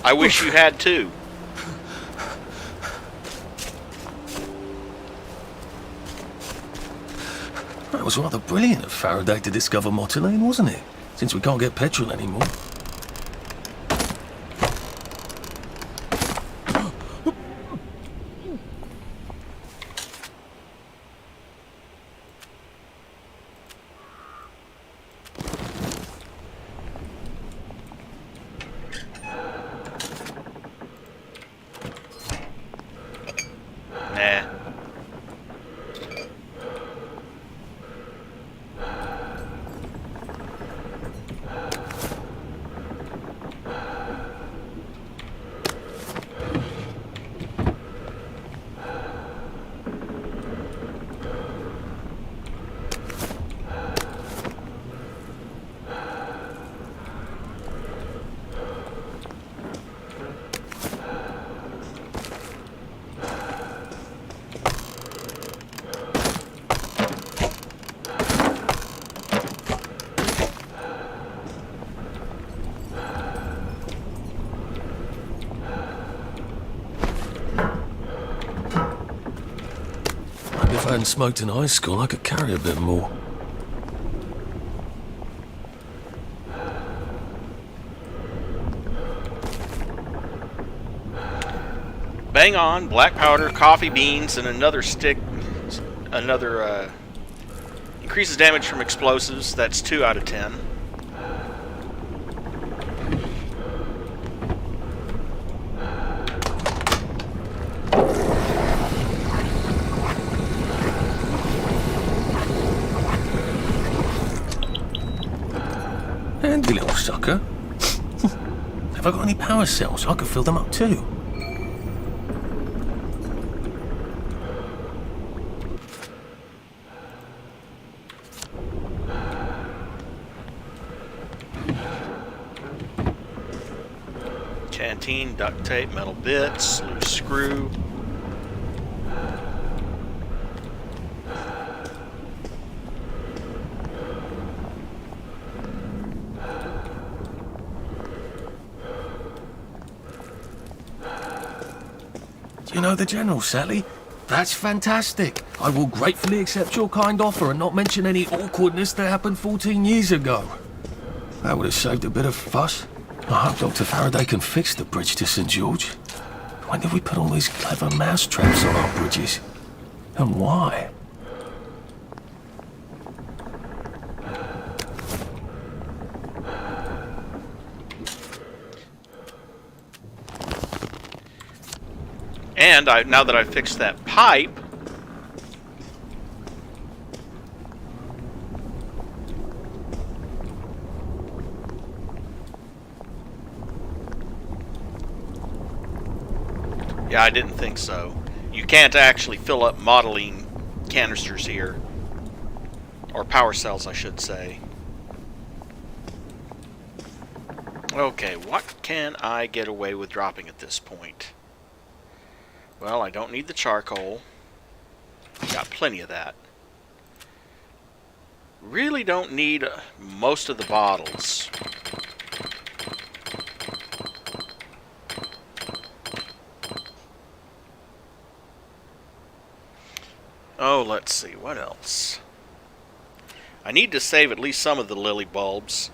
I wish you had too. That was rather brilliant of Faraday to discover Motilene, wasn't it? Since we can't get petrol anymore. If I hadn't smoked in high school, I could carry a bit more. Bang on, black powder, coffee beans, and another stick. Increases damage from explosives. That's 2 out of 10. Handy little sucker. Have I got any power cells? I could fill them up too. Canteen, duct tape, metal bits, loose screw. Do you know the General, Sally? That's fantastic. I will gratefully accept your kind offer and not mention any awkwardness that happened 14 years ago. That would have saved a bit of fuss. I hope Dr. Faraday can fix the bridge to St. George. When did we put all these clever mouse traps on our bridges? And why? And now that I've fixed that pipe, yeah, I didn't think so. You can't actually fill up modeling canisters here. Or power cells, I should say. Okay, what can I get away with dropping at this point? Well, I don't need the charcoal. Got plenty of that. Really don't need most of the bottles. Oh, let's see, what else? I need to save at least some of the lily bulbs.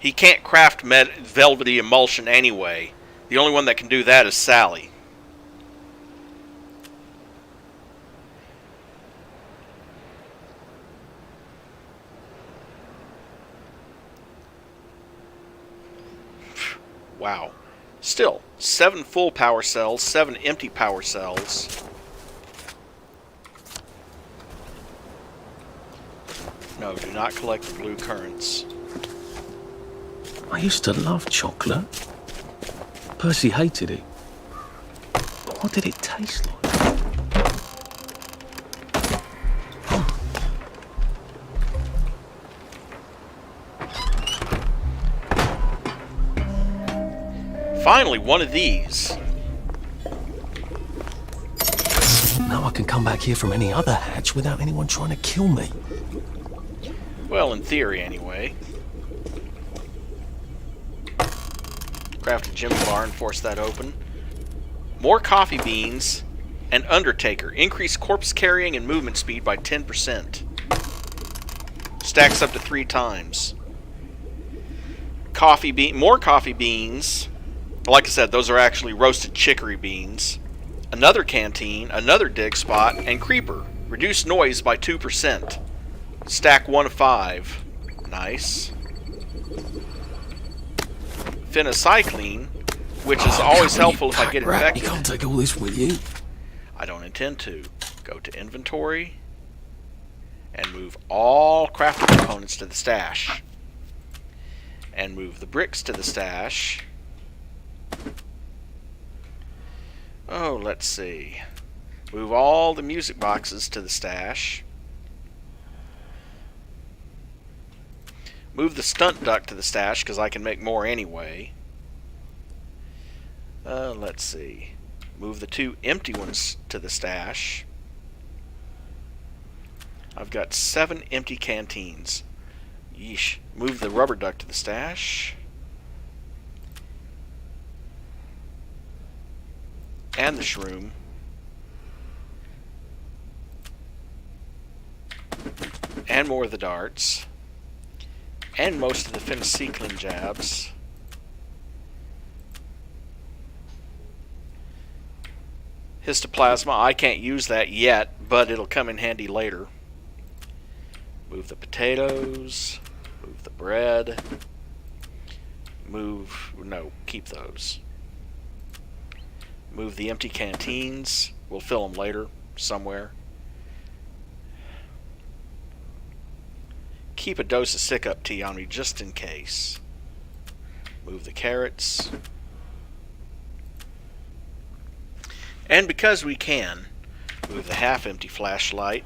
He can't craft velvety emulsion anyway. The only one that can do that is Sally. Wow. Still, 7 full power cells, 7 empty power cells. No, do not collect the blue currants. I used to love chocolate. Percy hated it. What did it taste like? Finally, one of these. Now I can come back here from any other hatch without anyone trying to kill me. Well, in theory, anyway. Craft a gem bar and force that open. More coffee beans and Undertaker. Increase corpse carrying and movement speed by 10%. Stacks up to 3 times. More coffee beans. Like I said, those are actually roasted chicory beans. Another canteen, another dig spot, and creeper. Reduce noise by 2%. Stack 1 of 5. Nice. Phencycline, which is always helpful if I get infected. You can't take all this with you. I don't intend to. Go to inventory and move all crafting components to the stash. And move the bricks to the stash. Oh, let's see. Move all the music boxes to the stash. Move the stunt duck to the stash, because I can make more anyway. Let's see. Move the 2 empty ones to the stash. I've got 7 empty canteens. Yeesh. Move the rubber duck to the stash. and the shroom. And more of the darts. And most of the phencyclin jabs. Histoplasma, I can't use that yet, but it'll come in handy later. Move the potatoes. Move the bread. Keep those. Move the empty canteens. We'll fill them later, somewhere. Keep a dose of sick-up tea on me, just in case. Move the carrots. And because we can, move the half-empty flashlight.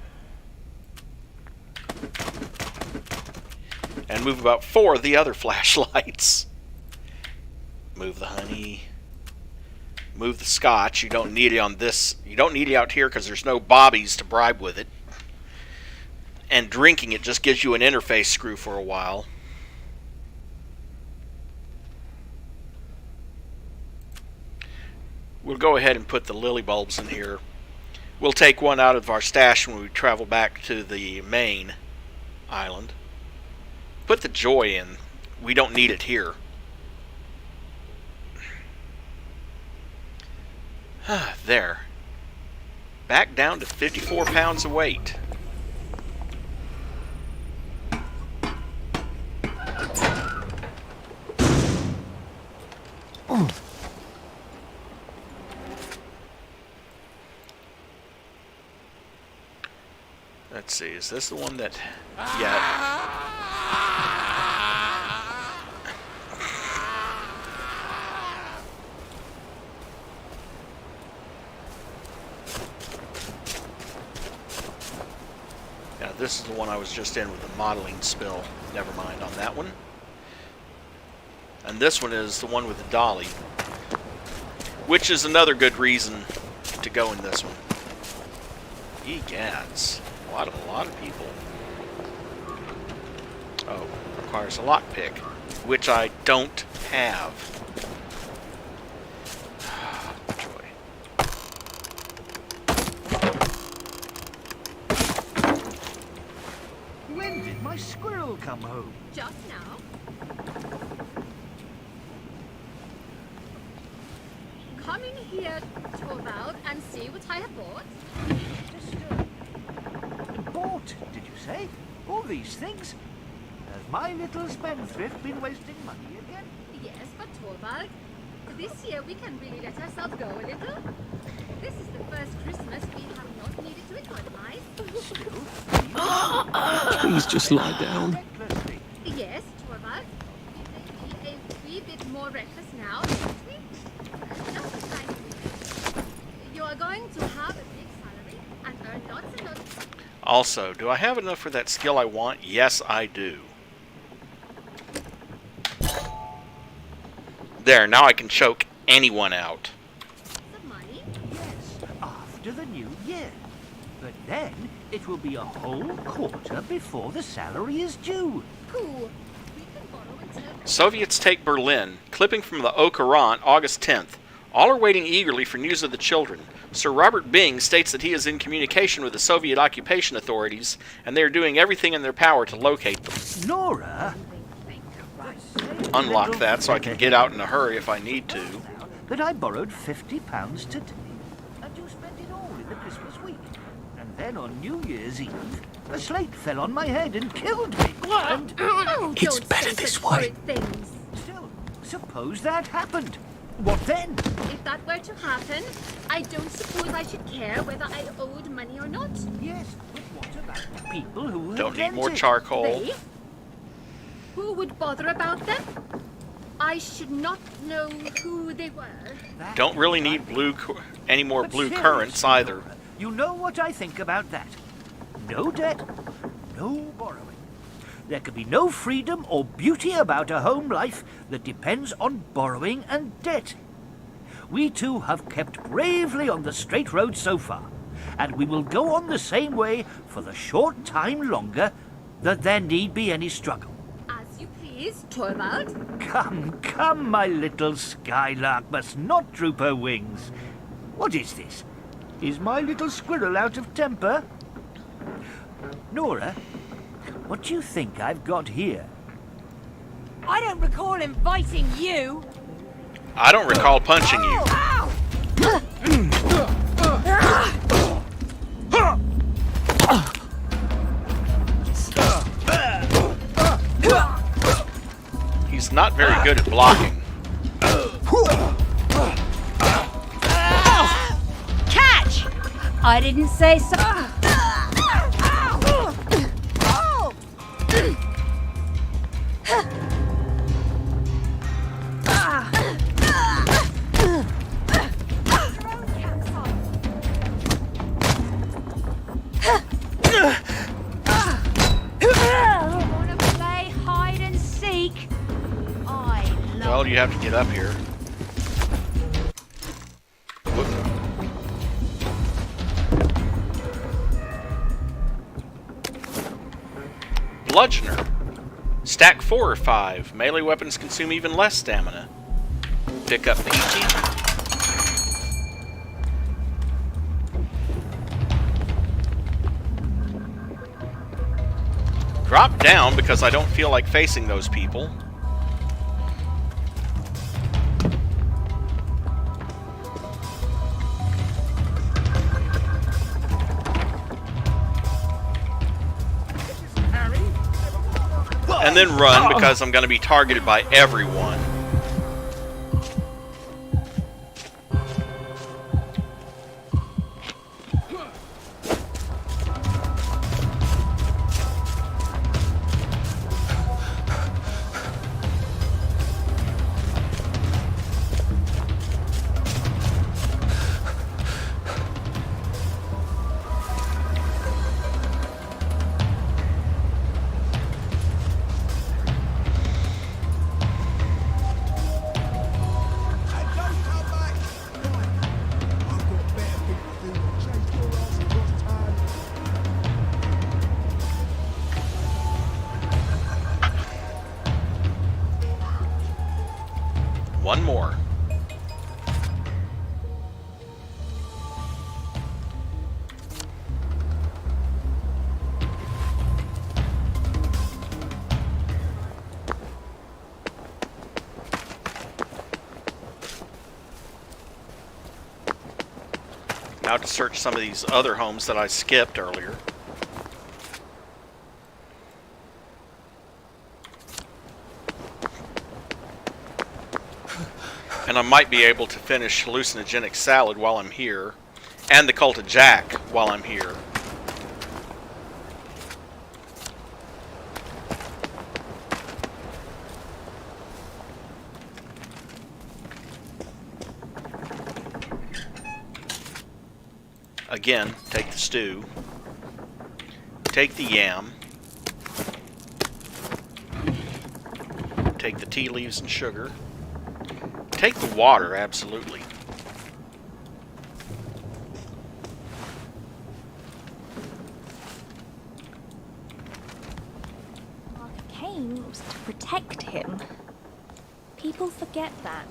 And move about 4 of the other flashlights. Move the honey. Move the scotch. You don't need it on this. You don't need it out here because there's no bobbies to bribe with it. And drinking it just gives you an interface screw for a while. We'll go ahead and put the lily bulbs in here. We'll take one out of our stash when we travel back to the main island. Put the joy in. We don't need it here. There. Back down to 54 pounds of weight. Let's see, is this the one that... Yeah. Now this is the one I was just in with the modeling spill. Never mind on that one. And this one is the one with the dolly, which is another good reason to go in this one. Egads. A lot of people. Oh, requires a lockpick, which I don't have. Joy. When did my squirrel come home? Just now. Come in here, Torvald, and see what I have bought. Bought, did you say? All these things? Has my little spendthrift been wasting money again? Yes, but Torvald, this year we can really let ourselves go a little. This is the first Christmas we have not needed to economize. Please just lie down. Yes, Torvald. We may be a wee bit more reckless now, don't we? Just a tiny bit. You are going to have a big salary and earn lots and lots. Also, do I have enough for that skill I want? Yes, I do. There, now I can choke anyone out. Yes, after the new year. But then it will be a whole quarter before the salary is due. Cool. We can borrow until... Soviets take Berlin. Clipping from the Au Courant, August 10th. All are waiting eagerly for news of the children. Sir Robert Byng states that he is in communication with the Soviet occupation authorities, and they are doing everything in their power to locate them. Nora? Unlock that so I can get out in a hurry if I need to. That I borrowed £50 today, and you spent it all in the Christmas week. And then on New Year's Eve, a slate fell on my head and killed me. And It's better this way. Still, suppose that happened. What then? If that were to happen, I don't suppose I should care whether I owed money or not. Yes, but what about the people who Don't had need more lent it? charcoal. They? Who would bother about them? I should not know who they were. Don't really need any more But blue seriously, currants either. You know what I think about that. No debt, no borrowing. There can be no freedom or beauty about a home life that depends on borrowing and debt. We two have kept bravely on the straight road so far, and we will go on the same way for the short time longer that there need be any struggle. As you please, Torvald. Come, come, my little skylark must not droop her wings. What is this? Is my little squirrel out of temper? Nora, what do you think I've got here? I don't recall inviting you. I don't recall punching you. He's not very good at blocking. Catch! I didn't say so. Well, you have to get up here. Whoop. Bludgeoner. Stack 4 or 5. Melee weapons consume even less stamina. Pick up the ET. Drop down because I don't feel like facing those people. And then run because I'm going to be targeted by everyone. One more. Now to search some of these other homes that I skipped earlier. And I might be able to finish hallucinogenic salad while I'm here, and the cult of Jack while I'm here. Again, take the stew, take the yam, take the tea leaves and sugar. Take the water, absolutely. Arcane was to protect him. People forget that.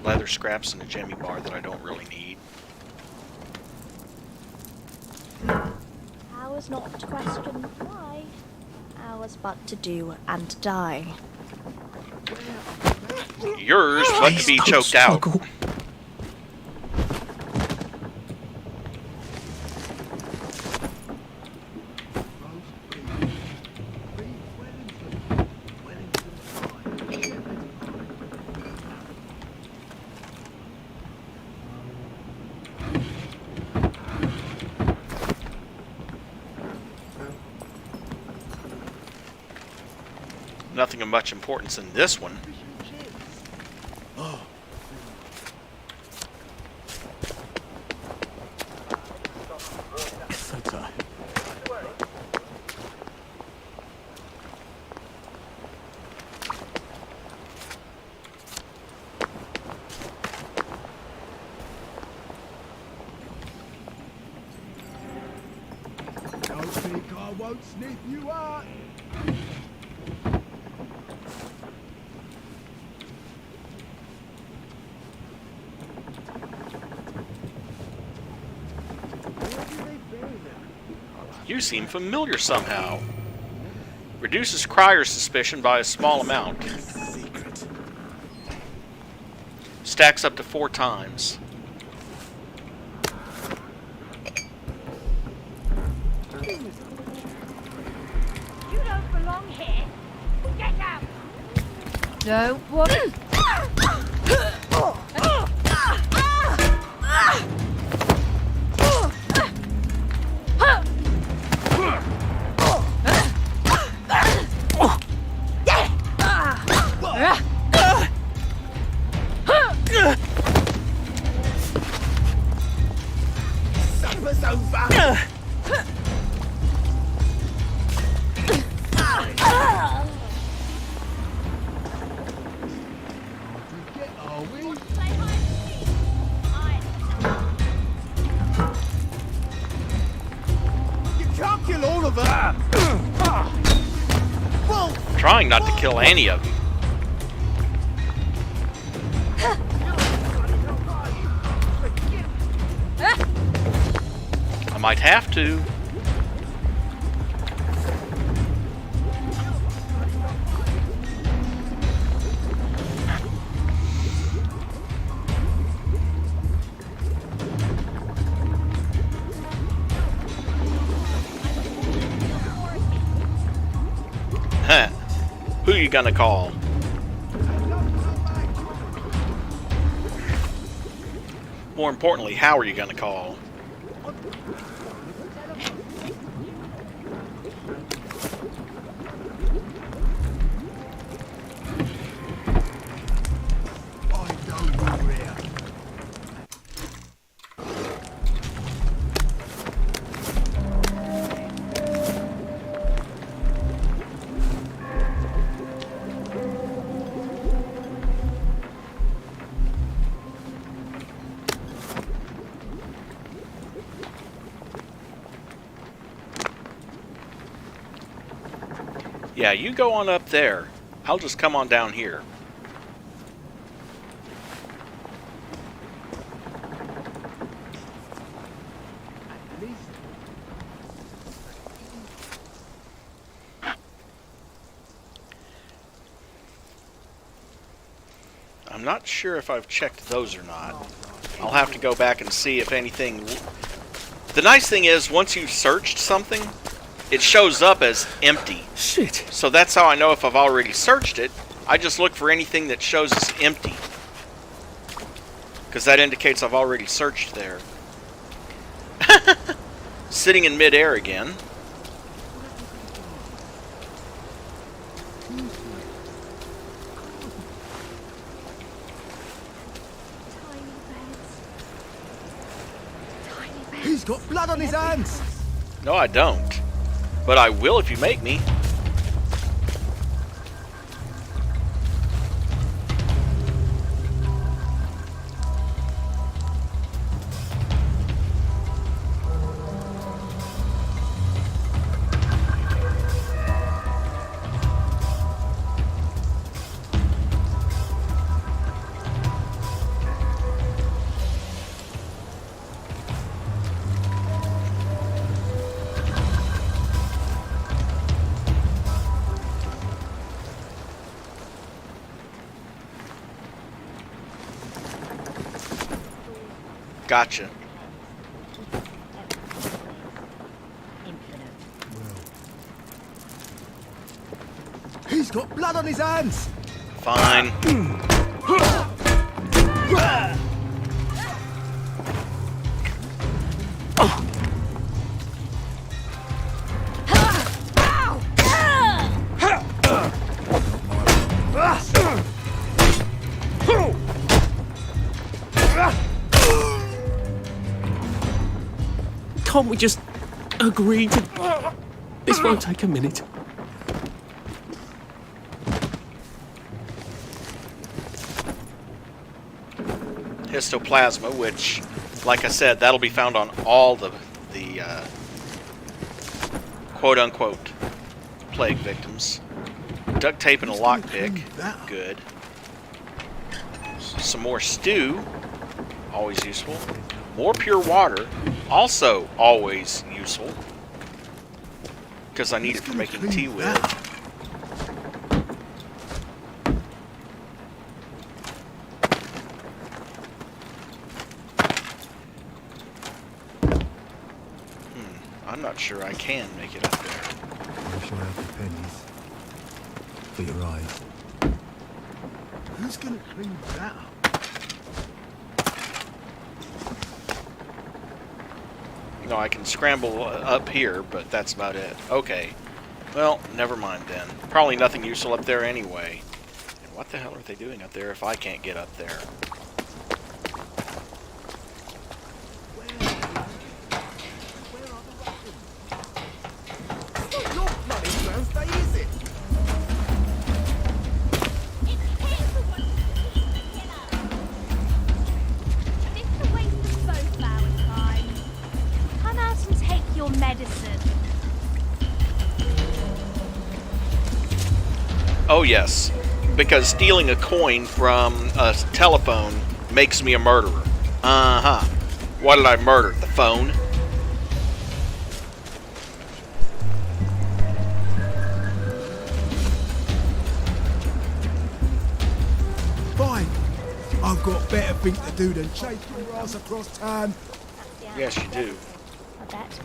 Leather scraps and a Jemmy bar that I don't really need. Ours not to question why. Ours but to do and die. Yours, but to be choked out. Nothing of much importance in this one. Don't think I won't sniff you out. You seem familiar somehow. Reduces Crier's suspicion by a small amount. Stacks up to 4 times. You don't belong here. Get out. Don't worry. Supper's over! You can't kill all of them! Trying not to kill any of them. I might have to. Huh. Who you gonna call? More importantly, how are you gonna call? Yeah, you go on up there. I'll just come on down here. I'm not sure if I've checked those or not. I'll have to go back and see if anything... The nice thing is, once you've searched something, it shows up as empty. Shit. So that's how I know if I've already searched it. I just look for anything that shows as empty, because that indicates I've already searched there. Sitting in midair again. He's got blood on his hands! No, I don't. But I will if you make me. Gotcha. He's got blood on his hands! Fine. Can't we just agree to... This won't take a minute. Histoplasma, which, like I said, that'll be found on all the quote-unquote plague victims. Duct tape and a lockpick. Good. Some more stew. Always useful. More pure water. Also always useful. Because I need it for making tea with. I'm not sure I can make it up there. I shall have the pennies. For your eyes. Who's gonna clean that up? No, I can scramble up here, but that's about it. Okay. Well, never mind then. Probably nothing useful up there anyway. And what the hell are they doing up there if I can't get up there? Oh yes, because stealing a coin from a telephone makes me a murderer. Uh-huh. What did I murder? The phone? Fine. I've got better things to do than chase your ass across town. Yes, you do. I bet.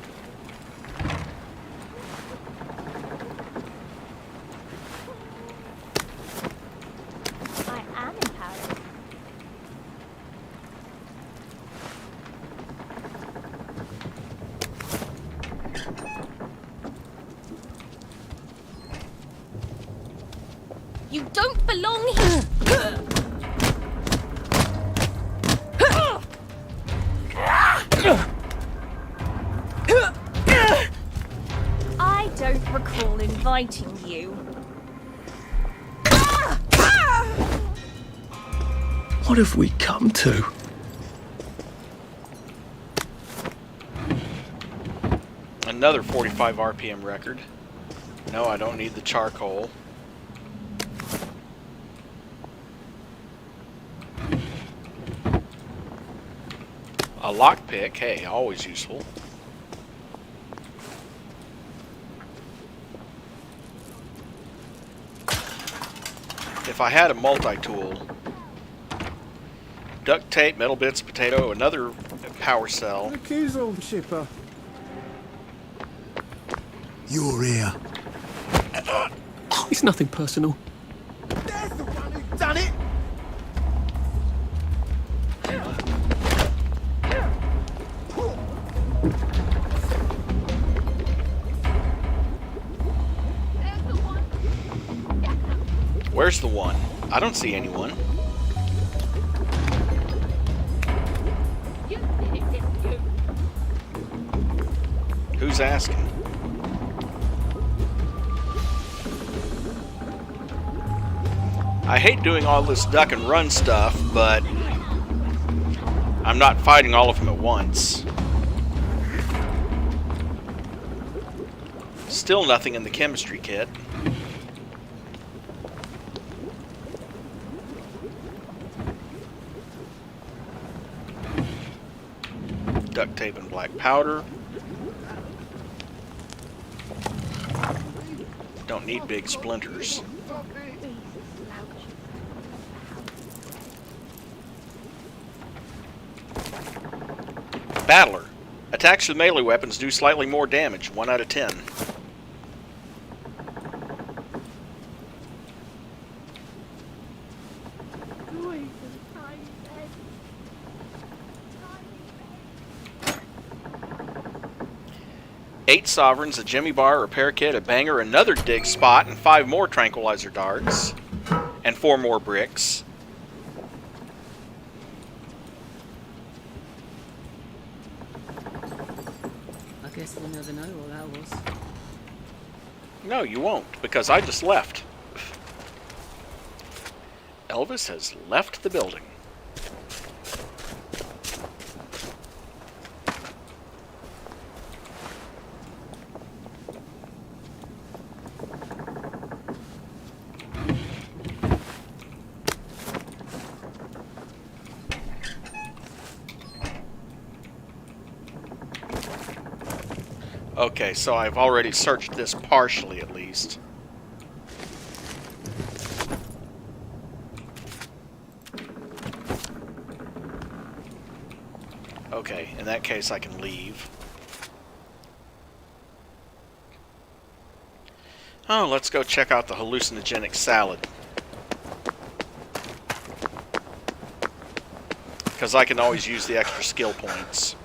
I am in Paris. You don't belong here! I don't recall inviting you. What have we come to? Another 45 RPM record. No, I don't need the charcoal. A lockpick, hey, always useful. If I had a multi-tool, duct tape, metal bits, potato, another power cell. The keys on, shipper. You're here. It's nothing personal. There's the one who done it. Where's the one? I don't see anyone. Who's asking? I hate doing all this duck and run stuff, but I'm not fighting all of them at once. Still nothing in the chemistry kit. Duct tape and black powder. Don't need big splinters. Battler. Attacks with melee weapons do slightly more damage, 1 out of 10. Eight sovereigns, a jimmy bar, a repair kit, a banger, another dig spot, and 5 more tranquilizer darts, and 4 more bricks. I guess we'll never know what that was. No, you won't, because I just left. Elvis has left the building. Okay, so I've already searched this partially, at least. Okay, in that case I can leave. Oh, let's go check out the hallucinogenic salad. Because I can always use the extra skill points.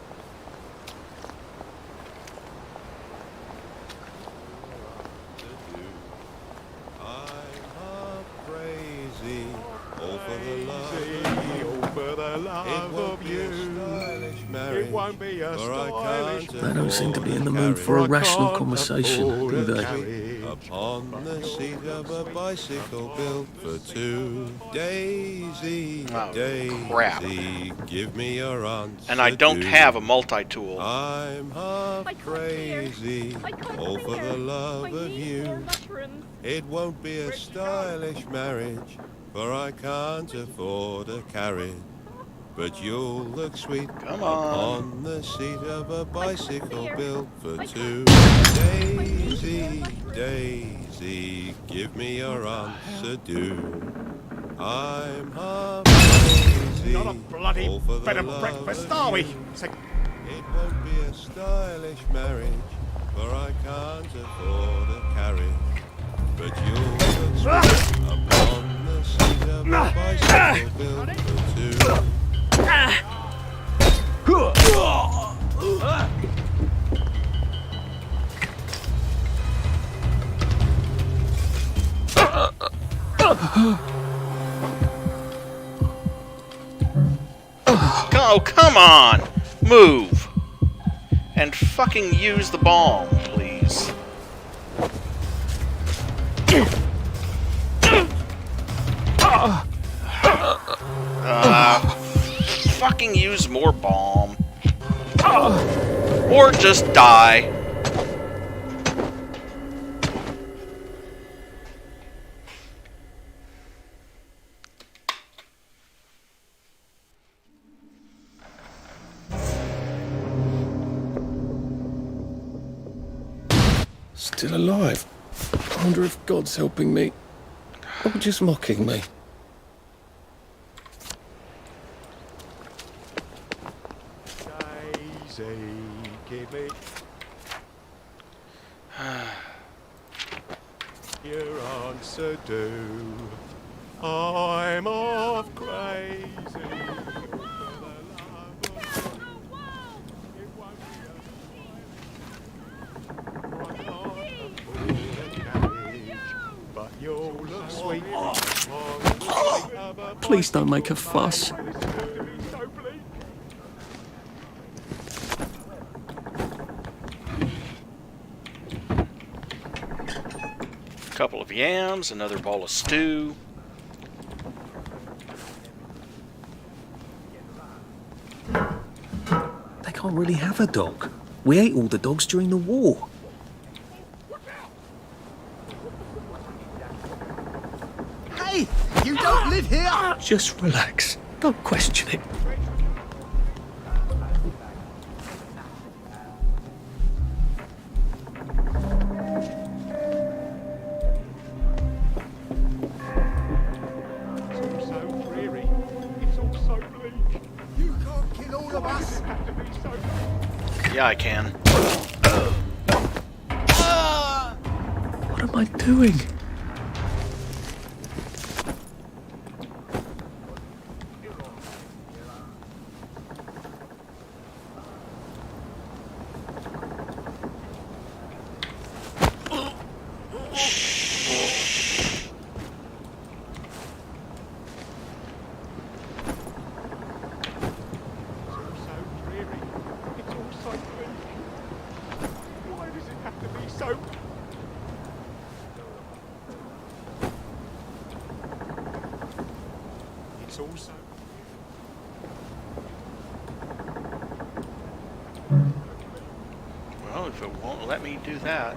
They don't seem to be in the mood for a rational conversation, do they? Upon the seat of a bicycle built for two. Daisy, Daisy, crap. Give me your answer. And I don't have a multi-tool. I'm half crazy, all for the love of you. It won't be a stylish marriage, for I can't afford a carriage. But you'll look sweet upon the seat of a bicycle built for two. Daisy, Daisy, give me your answer, do. I'm half crazy. Not a bloody bed of breakfast, are we? It won't be a stylish marriage, for I can't afford a carriage. But you'll look sweet upon the seat of a bicycle built for two. Oh, come on! Move! And fucking use the bomb, please. Fucking use more bomb. Or just die. Still alive. I wonder if God's helping me. Or just mocking me. Give me your answer, do. I'm off crazy. But you'll look sweet. Please don't make a fuss. Couple of yams, another bowl of stew. They can't really have a dog. We ate all the dogs during the war. Hey, you don't live here! Just relax. Don't question it. Yeah, I can. What am I doing? Well, if it won't let me do that.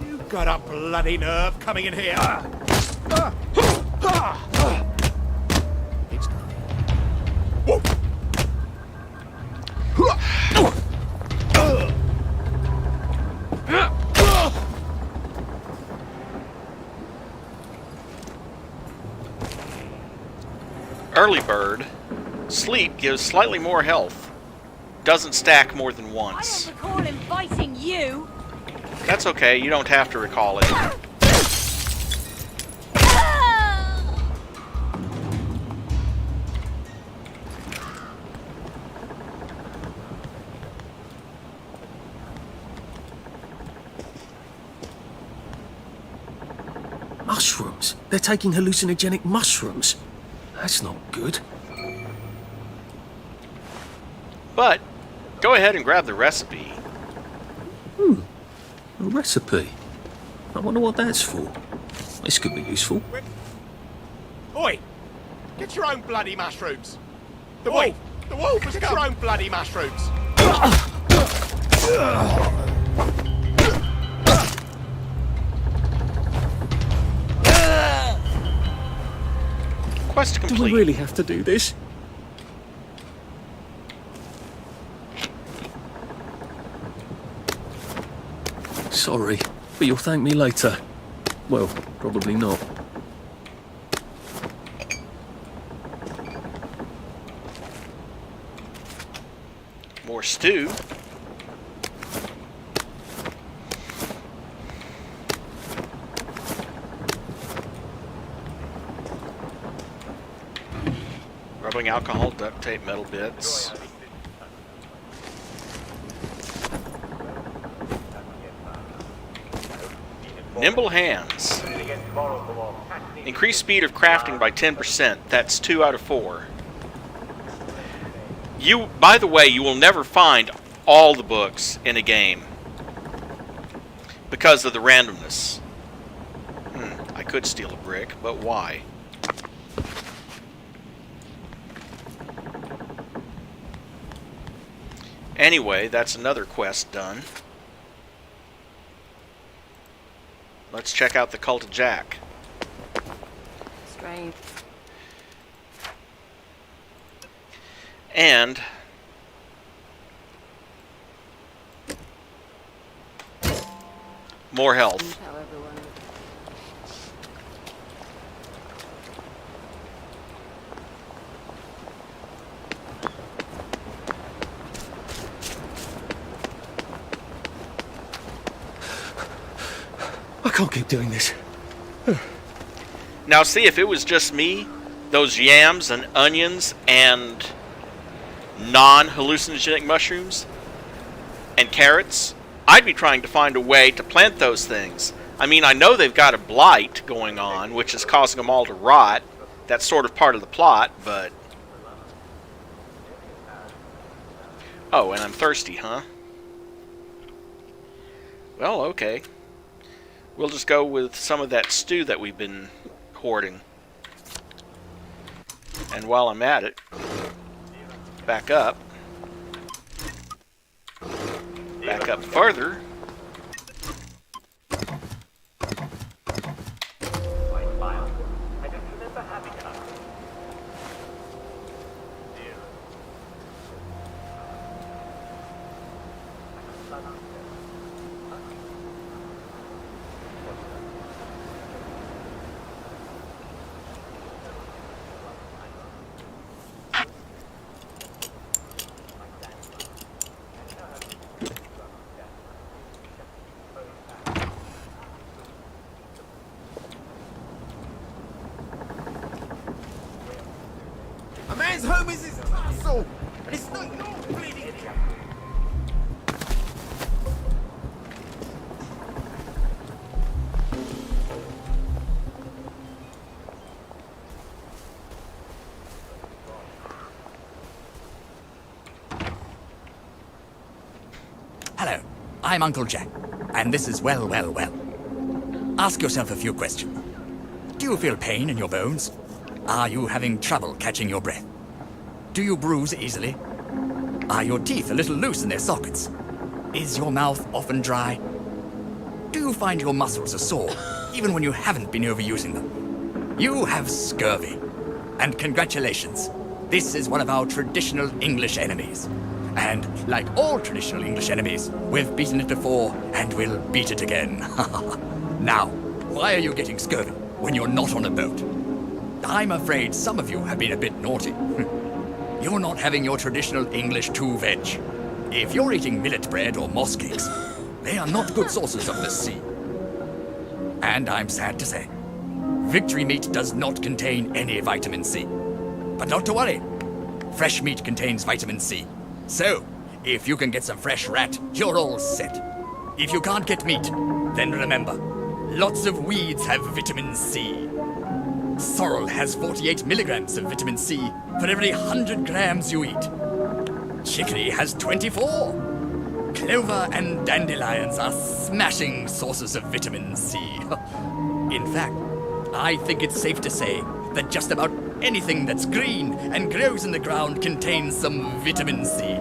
You've got a bloody nerve coming in here. early bird, sleep gives slightly more health. Doesn't stack more than once. I don't recall inviting you. That's okay, you don't have to recall it. Mushrooms. They're taking hallucinogenic mushrooms. That's not good. But, go ahead and grab the recipe. A recipe. I wonder what that's for. This could be useful. Oi! Get your own bloody mushrooms! The wolf! The wolf has got your own bloody mushrooms! Quest complete. Do we really have to do this? Sorry, but you'll thank me later. Well, probably not. More stew. Rubbing alcohol, duct tape, metal bits. Nimble hands. Increase speed of crafting by 10%. That's 2 out of 4. By the way, you will never find all the books in a game because of the randomness. I could steal a brick, but why? Anyway, that's another quest done. Let's check out the Cult of Jack. Strange. And more health. I can't keep doing this. Now see, if it was just me, those yams and onions and non-hallucinogenic mushrooms and carrots, I'd be trying to find a way to plant those things. I mean, I know they've got a blight going on, which is causing them all to rot. That's sort of part of the plot, but... Oh, and I'm thirsty, huh? Well, okay. We'll just go with some of that stew that we've been hoarding. And while I'm at it, back up further. A man's home is his castle, and it's not your bleeding idiot. Hello, I'm Uncle Jack, and this is Well. Ask yourself a few questions. Do you feel pain in your bones? Are you having trouble catching your breath? Do you bruise easily? Are your teeth a little loose in their sockets? Is your mouth often dry? Do you find your muscles are sore, even when you haven't been overusing them? You have scurvy. And congratulations, this is one of our traditional English enemies. And like all traditional English enemies, we've beaten it before, and we'll beat it again. Now, why are you getting scurvy when you're not on a boat? I'm afraid some of you have been a bit naughty. You're not having your traditional English 2-veg. If you're eating millet bread or moss cakes, they are not good sources of the sea. And I'm sad to say, victory meat does not contain any vitamin C. But not to worry, fresh meat contains vitamin C. So, if you can get some fresh rat, you're all set. If you can't get meat, then remember, lots of weeds have vitamin C. Sorrel has 48 milligrams of vitamin C for every 100 grams you eat. Chicory has 24. Clover and dandelions are smashing sources of vitamin C. In fact, I think it's safe to say that just about anything that's green and grows in the ground contains some vitamin C.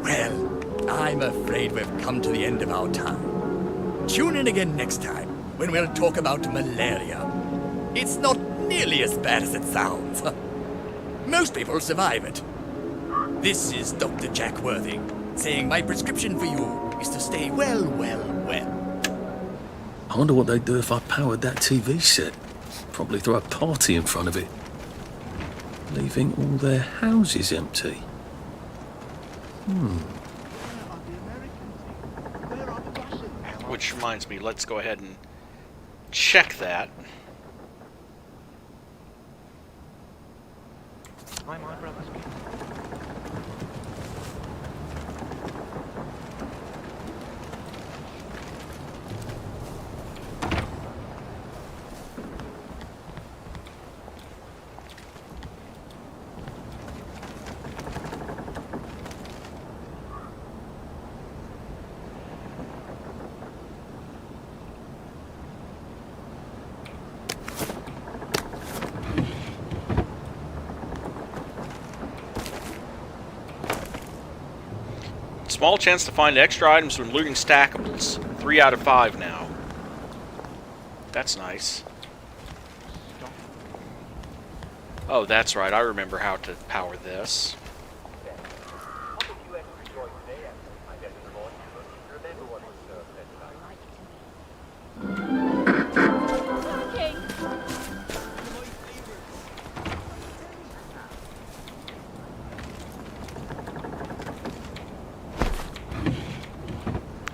Well, I'm afraid we've come to the end of our time. Tune in again next time when we'll talk about malaria. It's not nearly as bad as it sounds. Most people survive it. This is Dr. Jack Worthing, saying my prescription for you is to stay well. I wonder what they'd do if I powered that TV set. Probably throw a party in front of it. Leaving all their houses empty. Which reminds me, let's go ahead and check that. My brother's Small chance to find extra items when looting stackables. 3 out of 5 now. That's nice. Oh, that's right. I remember how to power this.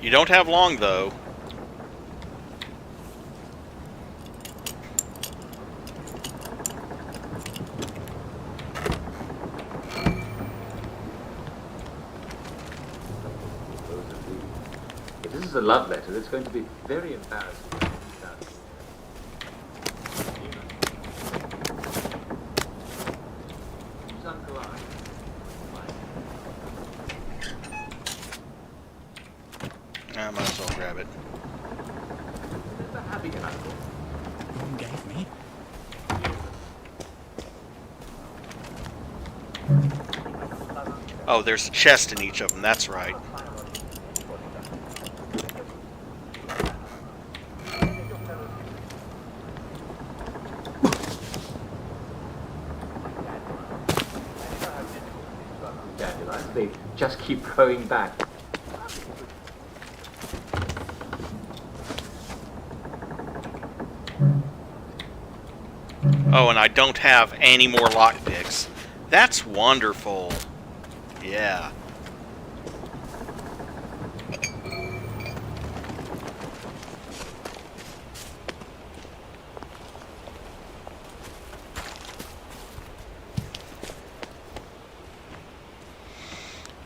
You don't have long, though. If this is a love letter, it's going to be very embarrassing. Who's Uncle Ollie? I might as well grab it. Remember having an uncle? Who gave me? Oh, there's a chest in each of them. That's right. They just keep growing back. Oh, and I don't have any more lockpicks. That's wonderful. Yeah.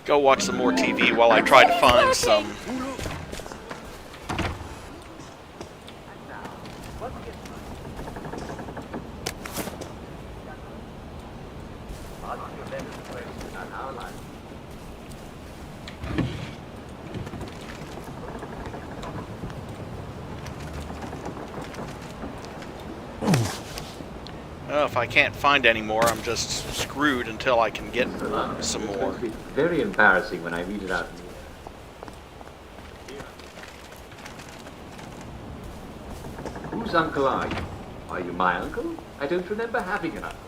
Go watch some more TV while I try to find some. Well, if I can't find any more, I'm just screwed until I can get some more. It's very embarrassing when I read it out. Who's Uncle Ollie? Are you my uncle? I don't remember having an uncle.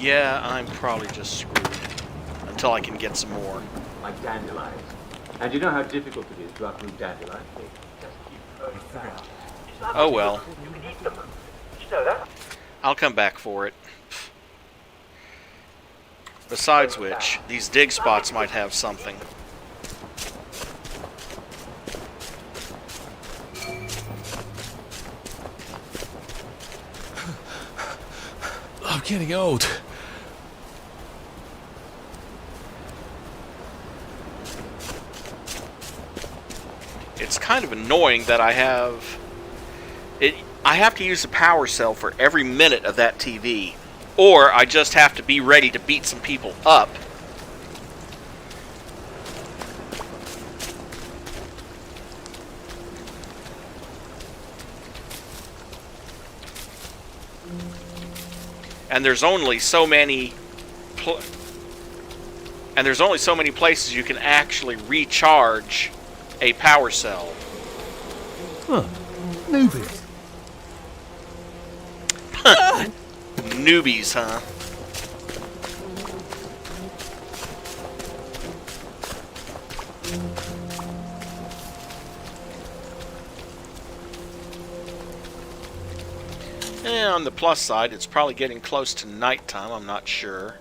Yeah, I'm probably just screwed. Until I can get some more. Like dandelions. And you know how difficult it is to uproot dandelions? They just keep growing back. Oh well. You can eat them. Did you know that? I'll come back for it. Besides which, these dig spots might have something. I'm getting old. It's kind of annoying that I have to use a power cell for every minute of that TV, or I just have to be ready to beat some people up. And there's only so many places you can actually recharge a power cell. Huh. Newbies. Newbies, huh? And on the plus side, it's probably getting close to nighttime, I'm not sure.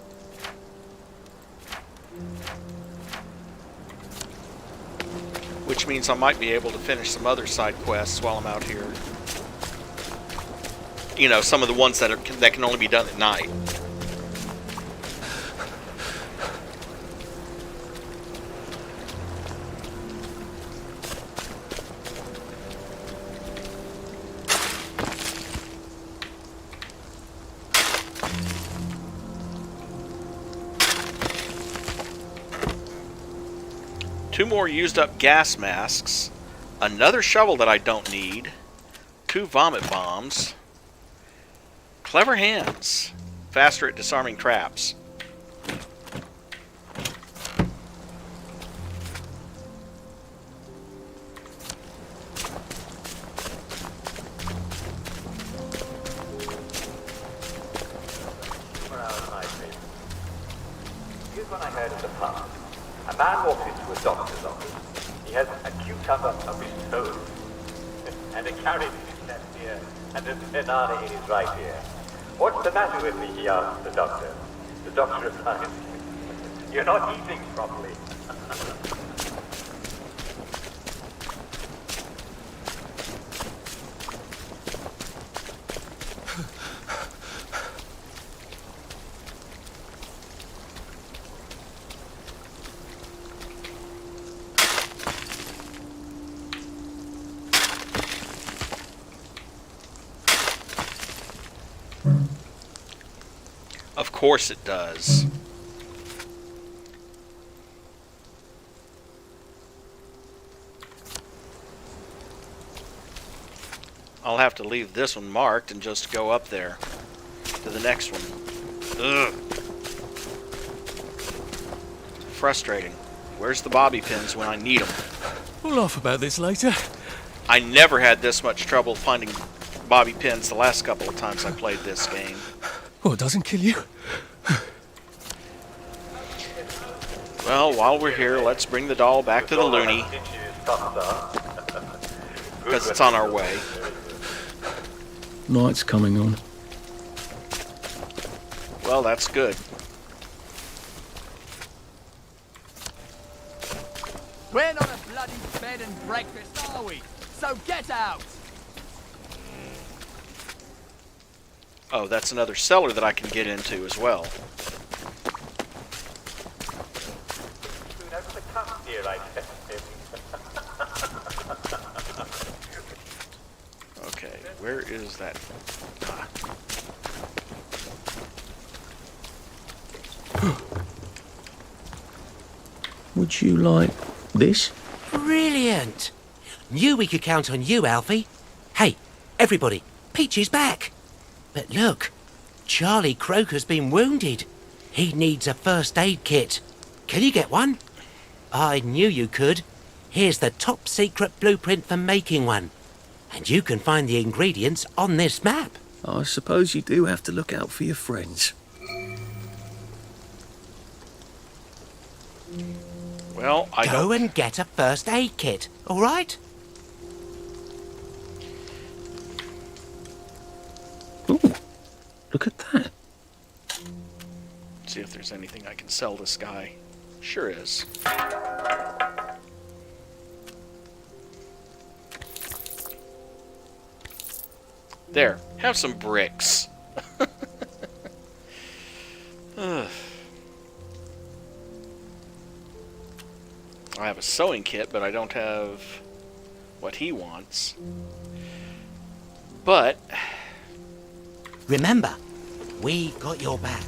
Which means I might be able to finish some other side quests while I'm out here. You know, some of the ones that can only be done at night. Two more used up gas masks, another shovel that I don't need, 2 vomit bombs, clever hands, faster at disarming traps. Here's what I heard in the pub. A man walks into a doctor's office. He has a cucumber up his nose, and a carrot in his left ear, and a banana in his right ear. What's the matter with me, he asks the doctor. The doctor replies, you're not eating properly. Of course it does. I'll have to leave this one marked and just go up there to the next one. Ugh. Frustrating. Where's the bobby pins when I need them? We'll laugh about this later. I never had this much trouble finding bobby pins the last couple of times I played this game. Well, it doesn't kill you. Well, while we're here, let's bring the doll back to the loony. Because it's on our way. Night's coming on. Well, that's good. We're not a bloody bed and breakfast, are we? So get out! Oh, that's another cellar that I can get into as well. Okay, where is that? Ah. Would you like this? Brilliant! Knew we could count on you, Alfie. Hey, everybody, Peach is back. But look, Charlie Croker's been wounded. He needs a first aid kit. Can you get one? I knew you could. Here's the top secret blueprint for making one. And you can find the ingredients on this map. I suppose you do have to look out for your friends. Well, Go and get a first aid kit, all right? Ooh, look at that. See if there's anything I can sell this guy. Sure is. There, have some bricks. I have a sewing kit, but I don't have what he wants. But remember, we got your back.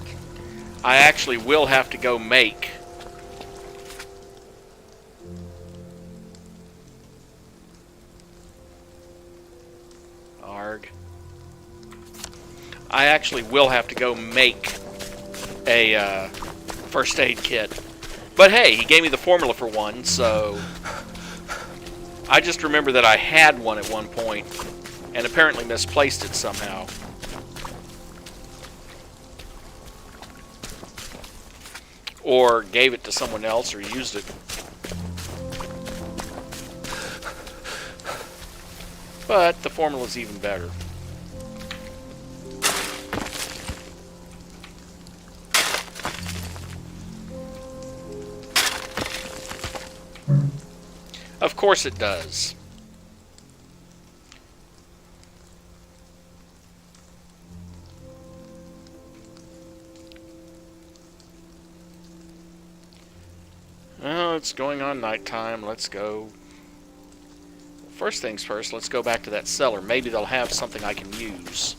I actually will have to go make I actually will have to go make a first aid kit. But hey, he gave me the formula for one, so I just remember that I had one at one point and apparently misplaced it somehow. Or gave it to someone else or used it. But the formula's even better. Of course it does. Well, it's going on nighttime. Let's go. First things first, let's go back to that cellar. Maybe they'll have something I can use.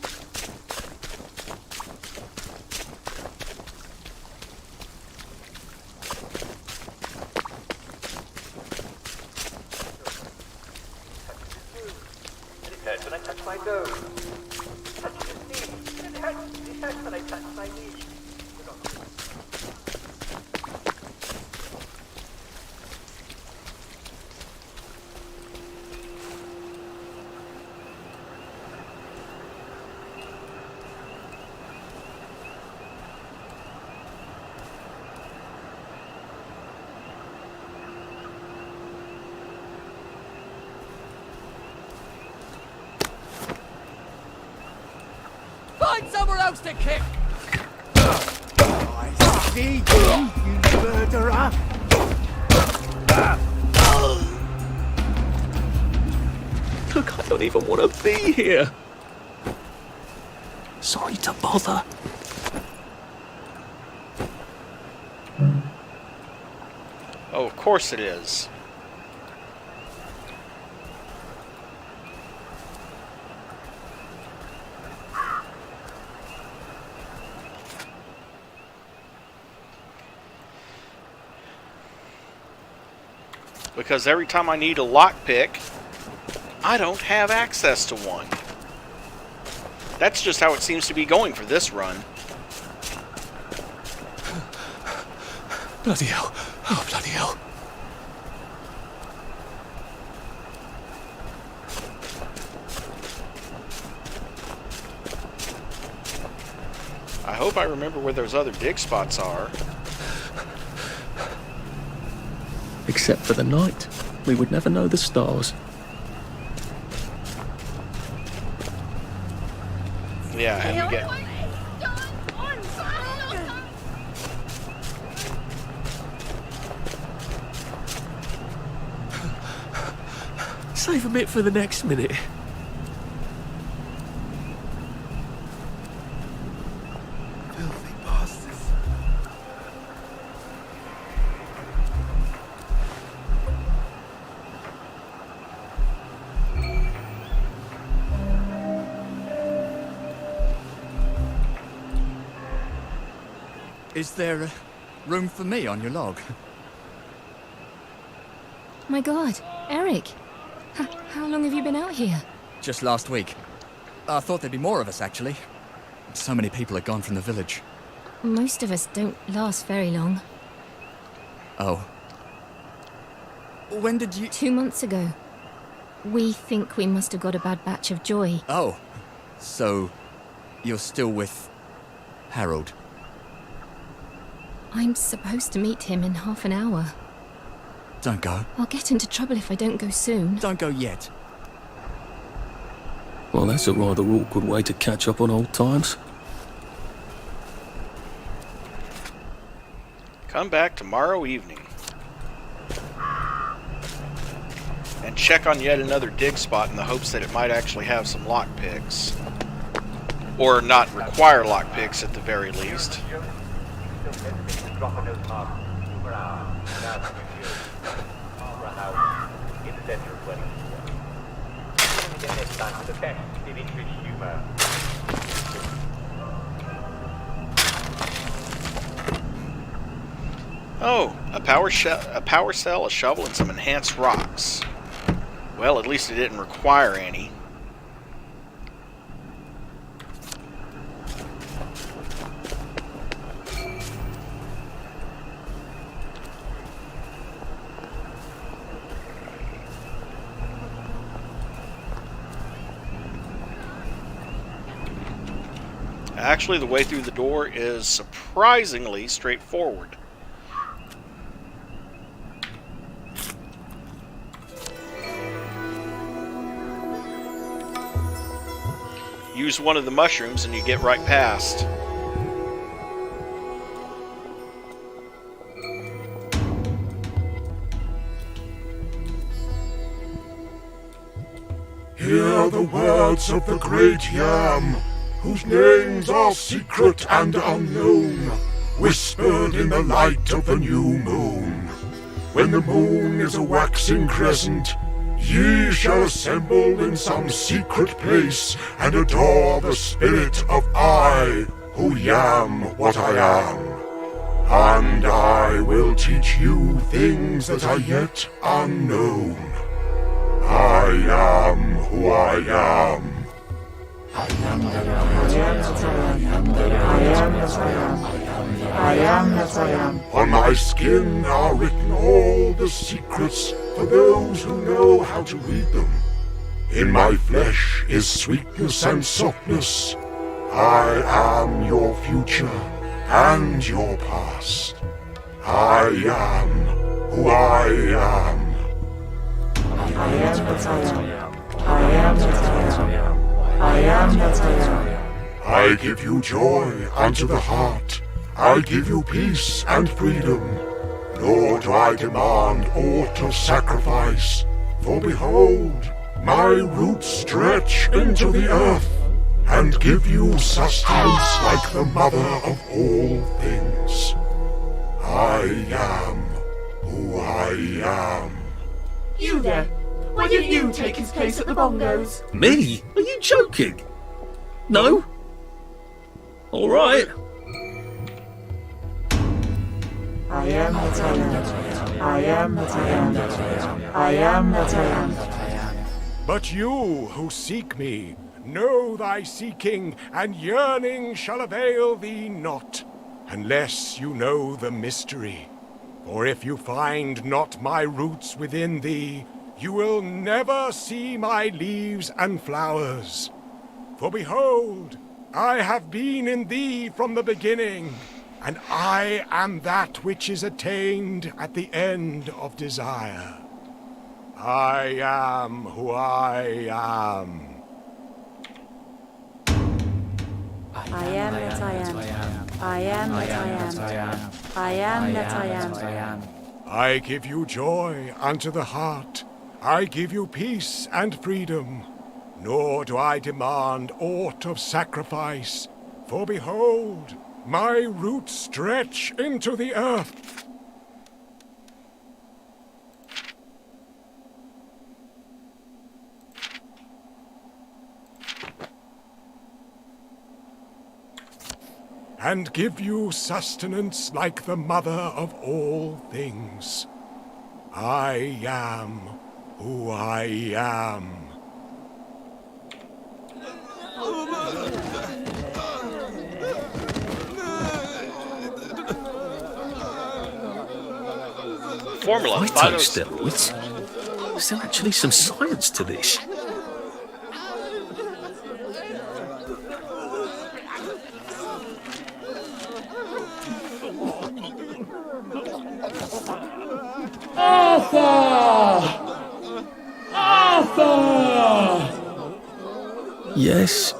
It hurts when I touch my nose. Touch the knee. It hurts when I touch my knee. Find somewhere else to kick! I see you murderer! Look, I don't even want to be here. Sorry to bother. Oh, of course it is. Because every time I need a lockpick, I don't have access to one. That's just how it seems to be going for this run. Bloody hell. Oh, bloody hell. I hope I remember where those other dig spots are. Except for the night. We would never know the stars. Yeah, and we get... Save a bit for the next minute. Filthy bastards. Is there room for me on your log? My God, Eric. How long have you been out here? Just last week. I thought there'd be more of us, actually. So many people are gone from the village. Most of us don't last very long. Oh. When did you... 2 months ago. We think we must have got a bad batch of joy. Oh. So, you're still with... Harold? I'm supposed to meet him in half an hour. Don't go. I'll get into trouble if I don't go soon. Don't go yet. Well, that's a rather awkward way to catch up on old times. Come back tomorrow evening. And check on yet another dig spot in the hopes that it might actually have some lockpicks. Or not require lockpicks at the very least. Oh, a power cell, a shovel, and some enhanced rocks. Well, at least it didn't require any. Actually, the way through the door is surprisingly straightforward. Use one of the mushrooms and you get right past. Hear the words of the great Yam, whose names are secret and unknown, whispered in the light of the new moon. When the moon is a waxing crescent, ye shall assemble in some secret place and adore the spirit of I, who am what I am. And I will teach you things that are yet unknown. I am who I am. I am that I am. I am that I am. I am that I am. On my skin are written all the secrets for those who know how to read them. In my flesh is sweetness and softness. I am your future and your past. I am who I am. I am that I am. I am that I am. I am that I am. I give you joy unto the heart. I give you peace and freedom. Nor do I demand aught of sacrifice. For behold, my roots stretch into the earth and give you sustenance like the mother of all things. I am who I am. You there? Why don't you take his place at the bongos? Me? Are you joking? No? All right. I am that I am. I am that I am. I am that I am. But you who seek me, know thy seeking, and yearning shall avail thee not, unless you know the mystery. For if you find not my roots within thee, you will never see my leaves and flowers. For behold, I have been in thee from the beginning, and I am that which is attained at the end of desire. I am who I am. I am that I am. I am that I am. I am that I am. I give you joy unto the heart. I give you peace and freedom. Nor do I demand aught of sacrifice. For behold, my roots stretch into the earth. And give you sustenance like the mother of all things. I am who I am. Formula Phytosteroids? Is there actually some science to this? Yes.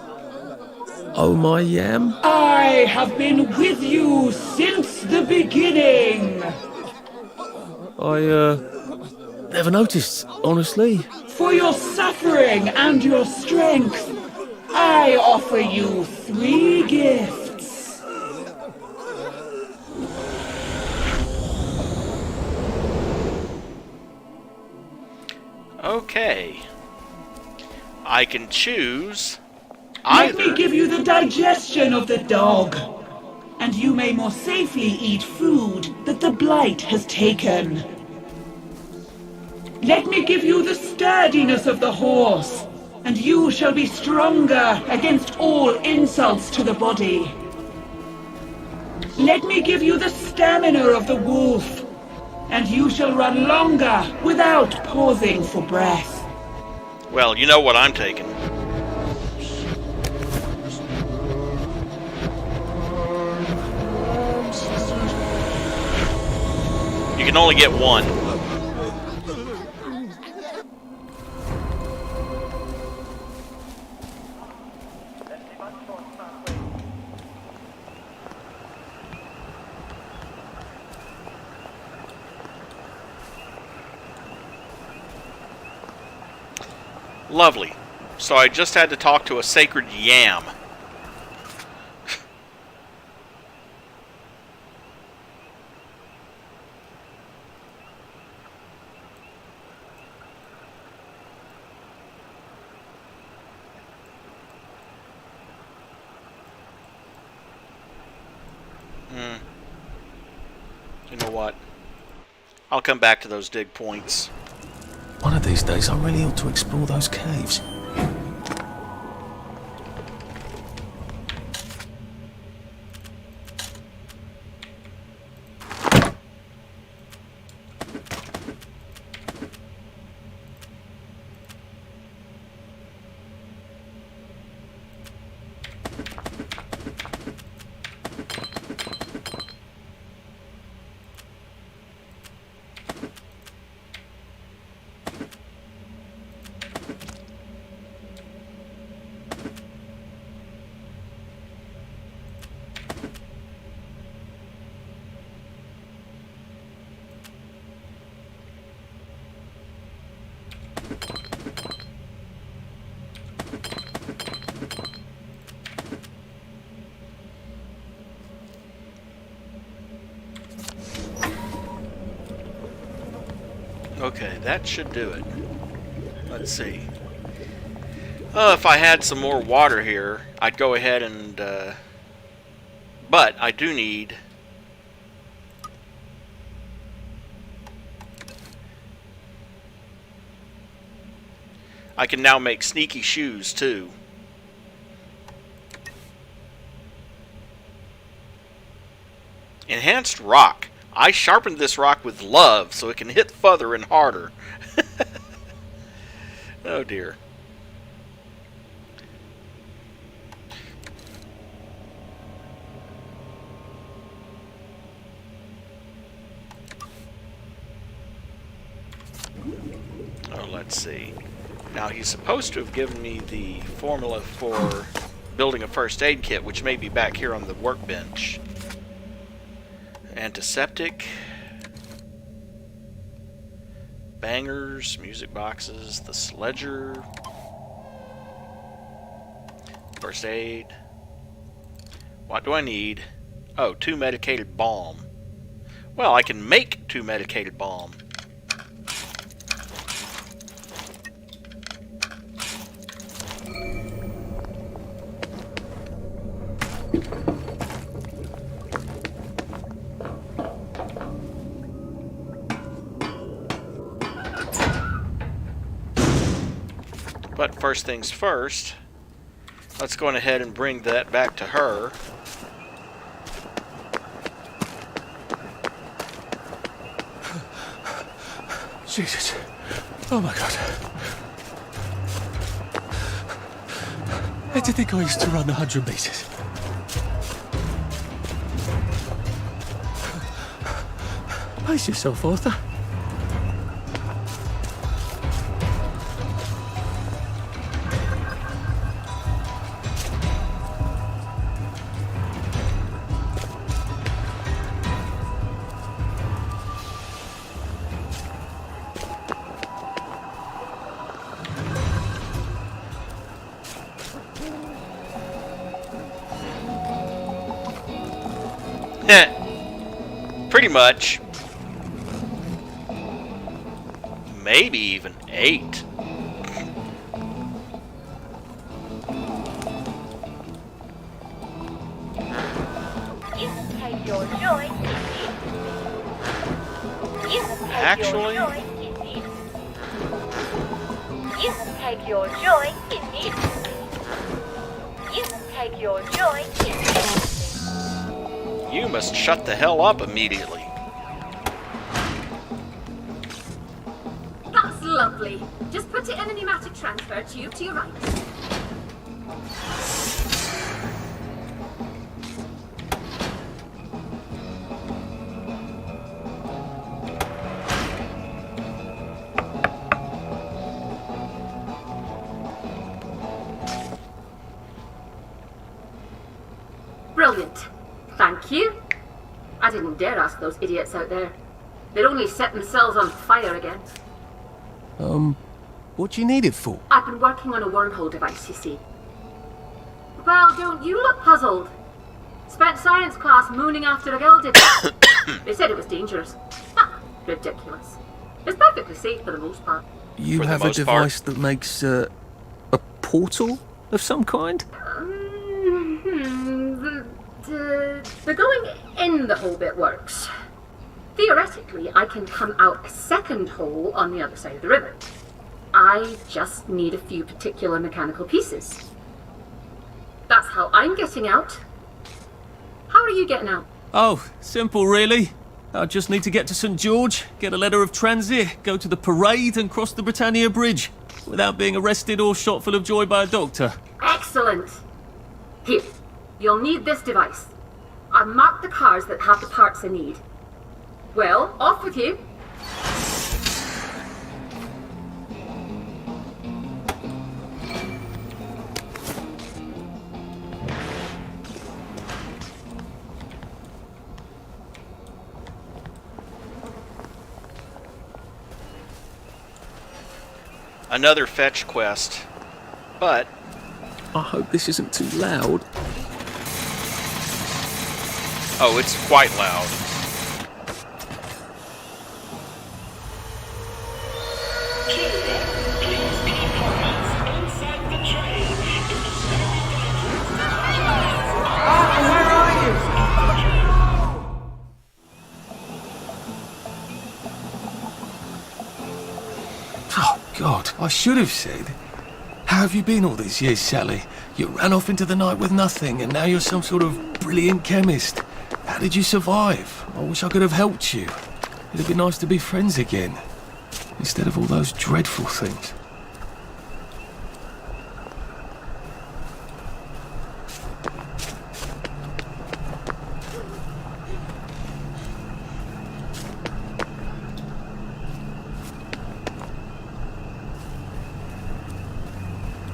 Oh, my yam? I have been with you since the beginning. I, never noticed, honestly. For your suffering and your strength, I offer you 3 gifts. Okay. I can choose Let me either. give you the digestion of the dog, and you may more safely eat food that the blight has taken. Let me give you the sturdiness of the horse, and you shall be stronger against all insults to the body. Let me give you the stamina of the wolf, and you shall run longer without pausing for breath. Well, you know what I'm taking. You can only get one. Lovely. So I just had to talk to a sacred yam. You know what? I'll come back to those dig points. One of these days, I really ought to explore those caves. Okay, that should do it. Let's see. If I had some more water here, I'd go ahead and... but I do need... I can now make sneaky shoes, too. Enhanced rock. I sharpened this rock with love so it can hit further and harder. Oh dear. Oh, let's see. Now he's supposed to have given me the formula for building a first aid kit, which may be back here on the workbench. Antiseptic, bangers, music boxes, the sledger, first aid. What do I need? Oh, 2 medicated balm. Well, I can make 2 medicated balm. But first things first, let's go ahead and bring that back to her. Jesus. Oh my God. How do you think I used to run 100 meters? Pace yourself, Arthur. Pretty much. Maybe even 8. You can take your joy. You can take Actually, your joy in it. You can take your joy in it. You can take your joy in it. you must shut the hell up immediately. That's lovely. Just put it in a pneumatic transfer tube to your right. Brilliant. Thank you. I didn't dare ask those idiots out there. They'd only set themselves on fire again. What do you need it for? I've been working on a wormhole device, you see. Well, don't you look puzzled? Spent science class mooning after a girl did that. They said it was dangerous. Ah, ridiculous. It's perfectly safe for the most part. You have a device that makes a portal of some kind? The going in the hole bit works. Theoretically, I can come out a second hole on the other side of the river. I just need a few particular mechanical pieces. That's how I'm getting out. How are you getting out? Oh, simple really. I just need to get to St. George, get a letter of transit, go to the parade and cross the Britannia Bridge without being arrested or shot full of joy by a doctor. Excellent. Here, you'll need this device. I've marked the cars that have the parts I need. Well, off with you. Another fetch quest. But I hope this isn't too loud. oh, it's quite loud. Oh, God, I should have said. How have you been all these years, Sally? You ran off into the night with nothing, and now you're some sort of brilliant chemist. How did you survive? I wish I could have helped you. It'd be nice to be friends again, instead of all those dreadful things.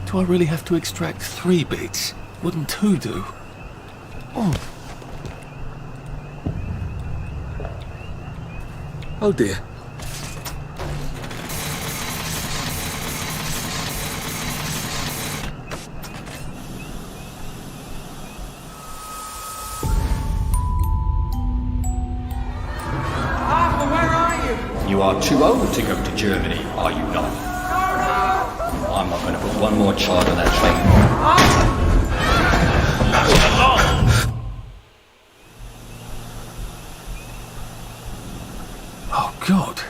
Do I really have to extract 3 bits? Wouldn't 2 do? Oh. Oh dear. Arthur, where are you? You are too old to go to Germany, are you not? I'm not going to put one more child on that train. Oh God.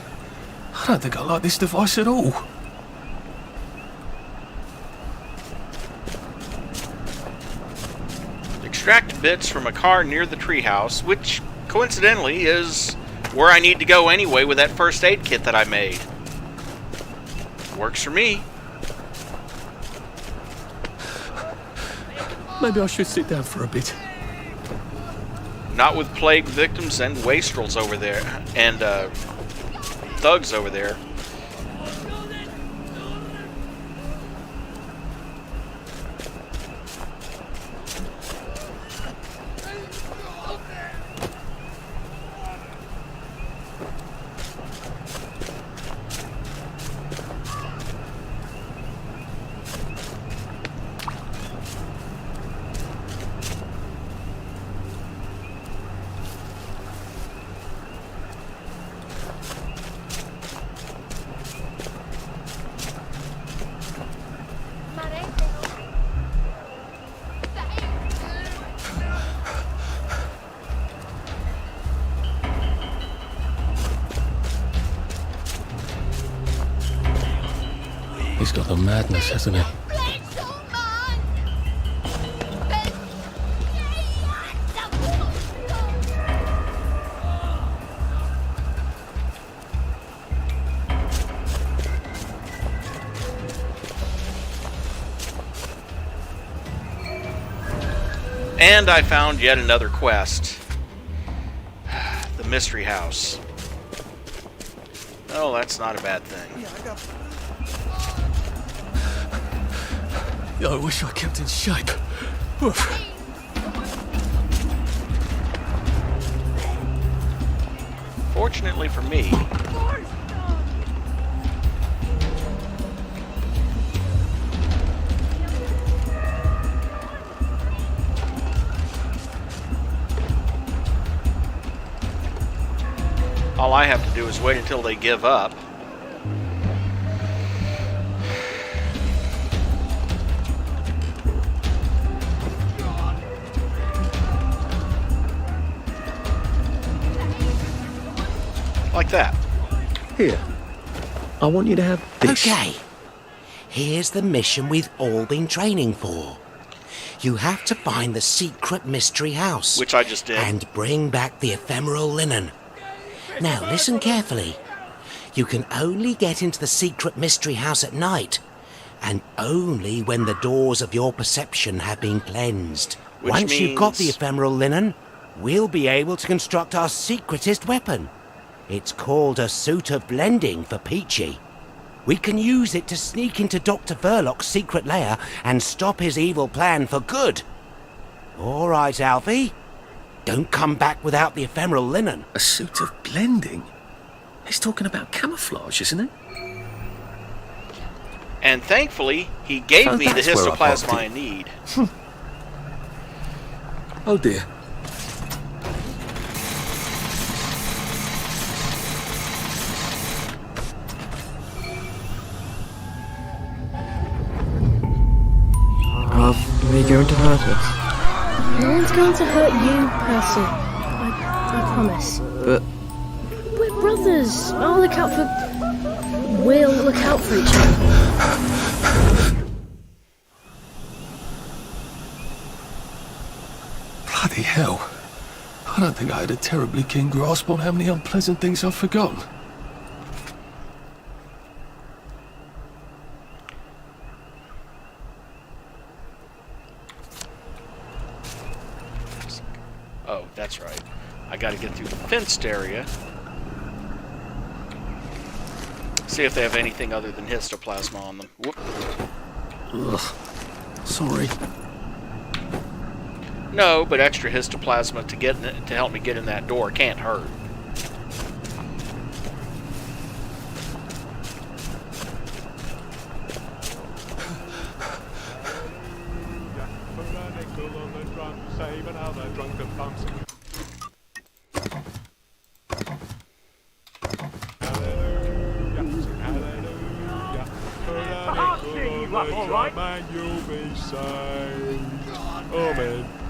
I don't think I like this device at all. Extract bits from a car near the treehouse, which coincidentally is where I need to go anyway with that first aid kit that I made. Works for me. Maybe I should sit down for a bit. Not with plague victims and wastrels over there, and thugs over there. He's got the madness, hasn't he? And I found yet another quest. The Mystery House. Oh, that's not a bad thing. I wish I kept in shape. Oof. Fortunately for me, all I have to do is wait until they give up. Like that. Here. I want you to have this. Okay. Here's the mission we've all been training for. You have to find the secret mystery house. Which I just did. And bring back the ephemeral linen. Now, listen carefully. You can only get into the secret mystery house at night, and only when the doors of your perception have been cleansed. Which Once means... you've got the ephemeral linen, we'll be able to construct our secretest weapon. It's called a suit of blending for Peachy. We can use it to sneak into Dr. Verloc's secret lair and stop his evil plan for good. All right, Alfie. Don't come back without the ephemeral linen. A suit of blending? He's talking about camouflage, isn't he? And thankfully, he gave me the histoplasma I need. Oh dear. Are they going to hurt us? No one's going to hurt you, Percy. I promise. We're brothers. I'll look out for... We'll look out for each other. Bloody hell. I don't think I had a terribly keen grasp on how many unpleasant things I've forgotten. Oh, that's right. I gotta get through the fenced area. See if they have anything other than histoplasma on them. Whoop. Ugh. Sorry. No, but extra histoplasma to help me get in that door can't hurt.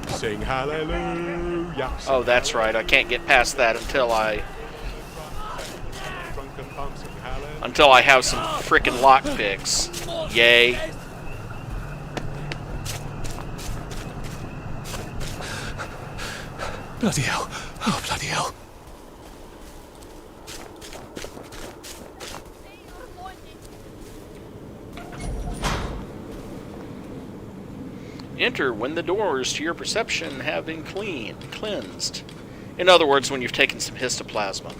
Sing hallelujah. Oh, that's right. I can't get past that until I have some frickin' lockpicks. Yay. Bloody hell. Oh, bloody hell. Enter when the doors to your perception have been cleansed. In other words, when you've taken some histoplasma.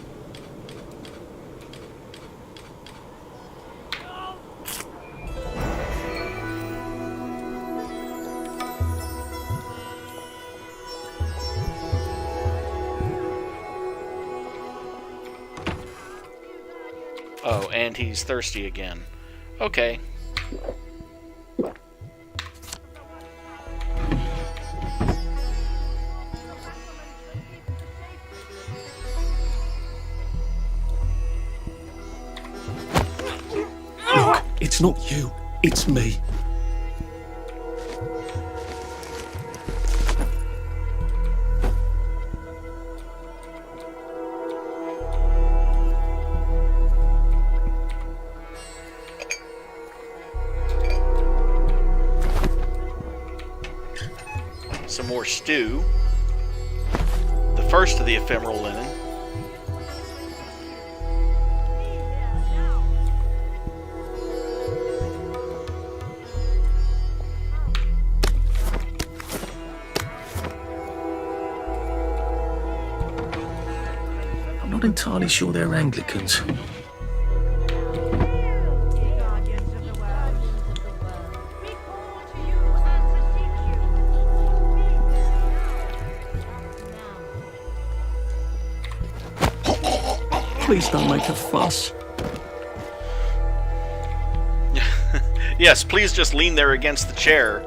Oh, and he's thirsty again. Okay. It's not you, it's me. some more stew. The first of the ephemeral linen. I'm not entirely sure they're Anglicans. Please don't make a fuss. Yes, please just lean there against the chair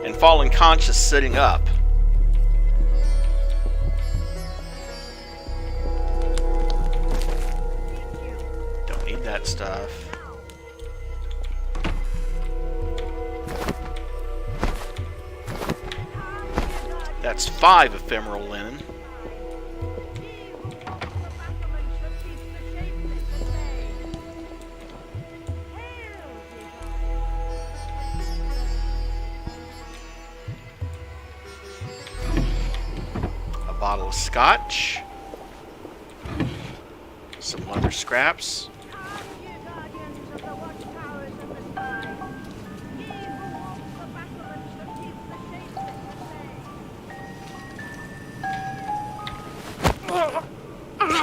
and fall unconscious sitting up. Don't need that stuff. That's 5 ephemeral linen. Bottle of scotch, some leather scraps,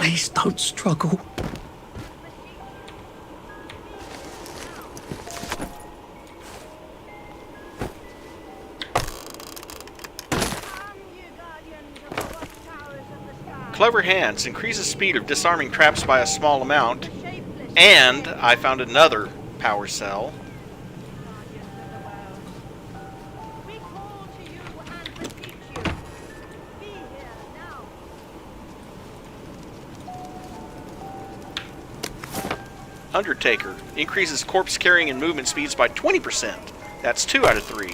Please don't struggle. Clever hands increases speed of disarming traps by a small amount, and I found another power cell. Undertaker increases corpse carrying and movement speeds by 20%. That's 2 out of 3.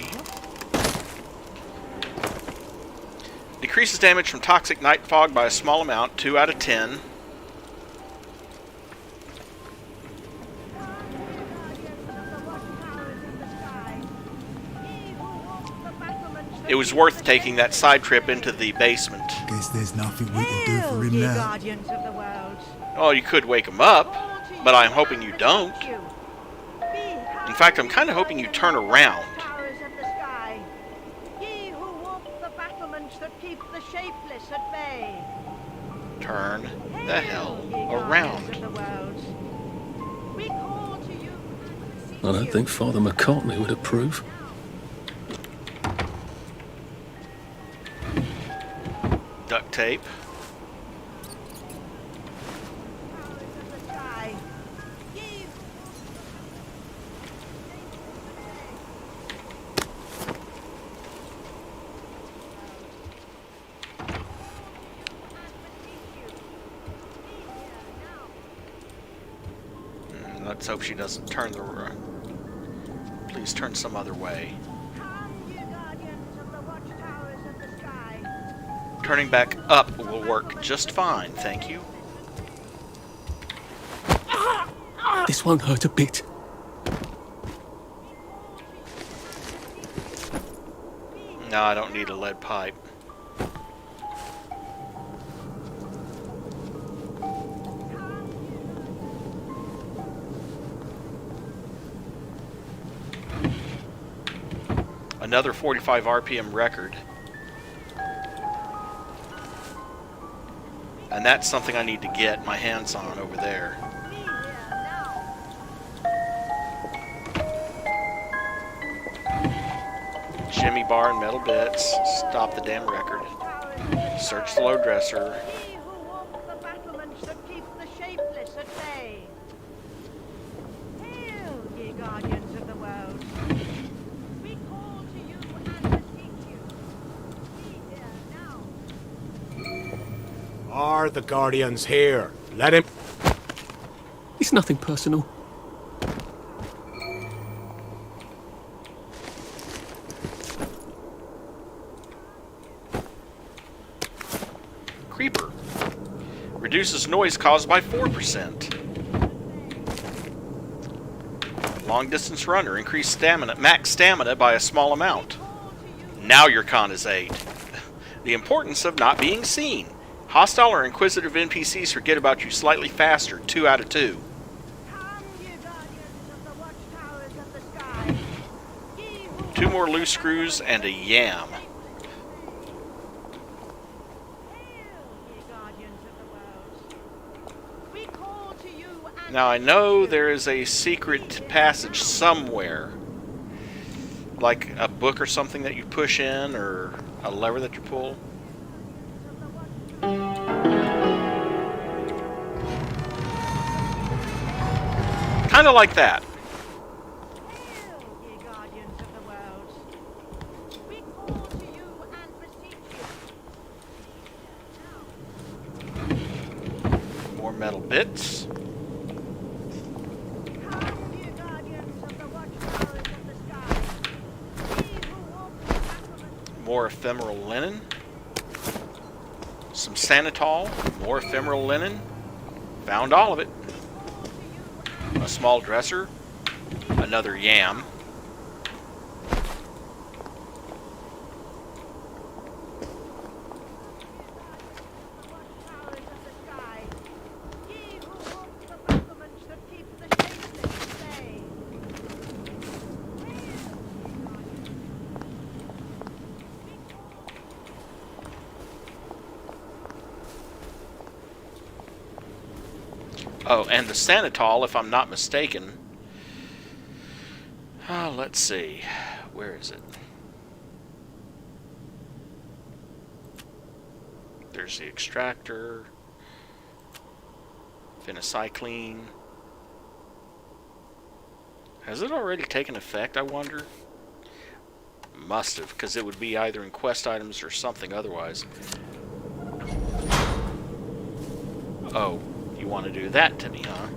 Decreases damage from toxic night fog by a small amount, 2 out of 10. It was worth taking that side trip into the basement. Guess there's nothing we can do for him now. Guardians of the world. Oh, you could wake him up, but I'm hoping you don't. In fact, I'm kind of hoping you turn around. Turn the hell around. I don't think Father McCartney would approve. Duct tape. Let's hope she doesn't turn the... Please turn some other way. Turning back up will work just fine, thank you. This won't hurt a bit. No, I don't need a lead pipe. Another 45 RPM record. And that's something I need to get my hands on over there. Jimmy bar and metal bits. Stop the damn record. Search the load dresser. Are the Guardians here? Let him... It's nothing personal. Creeper. Reduces noise caused by 4%. Long distance runner. Increase stamina, max stamina by a small amount. Now your con is 8. The importance of not being seen. Hostile or inquisitive NPCs forget about you slightly faster. 2 out of 2. Two more loose screws and a yam. Now I know there is a secret passage somewhere. Like a book or something that you push in, or a lever that you pull. Kind of like that. More metal bits. More ephemeral linen. Some sanitol. More ephemeral linen. Found all of it. A small dresser. Another yam. Oh, and the sanitol, if I'm not mistaken. Let's see. Where is it? There's the extractor. Phenycycline. Has it already taken effect, I wonder? Must have, because it would be either in quest items or something otherwise. Oh. You want to do that to me, huh?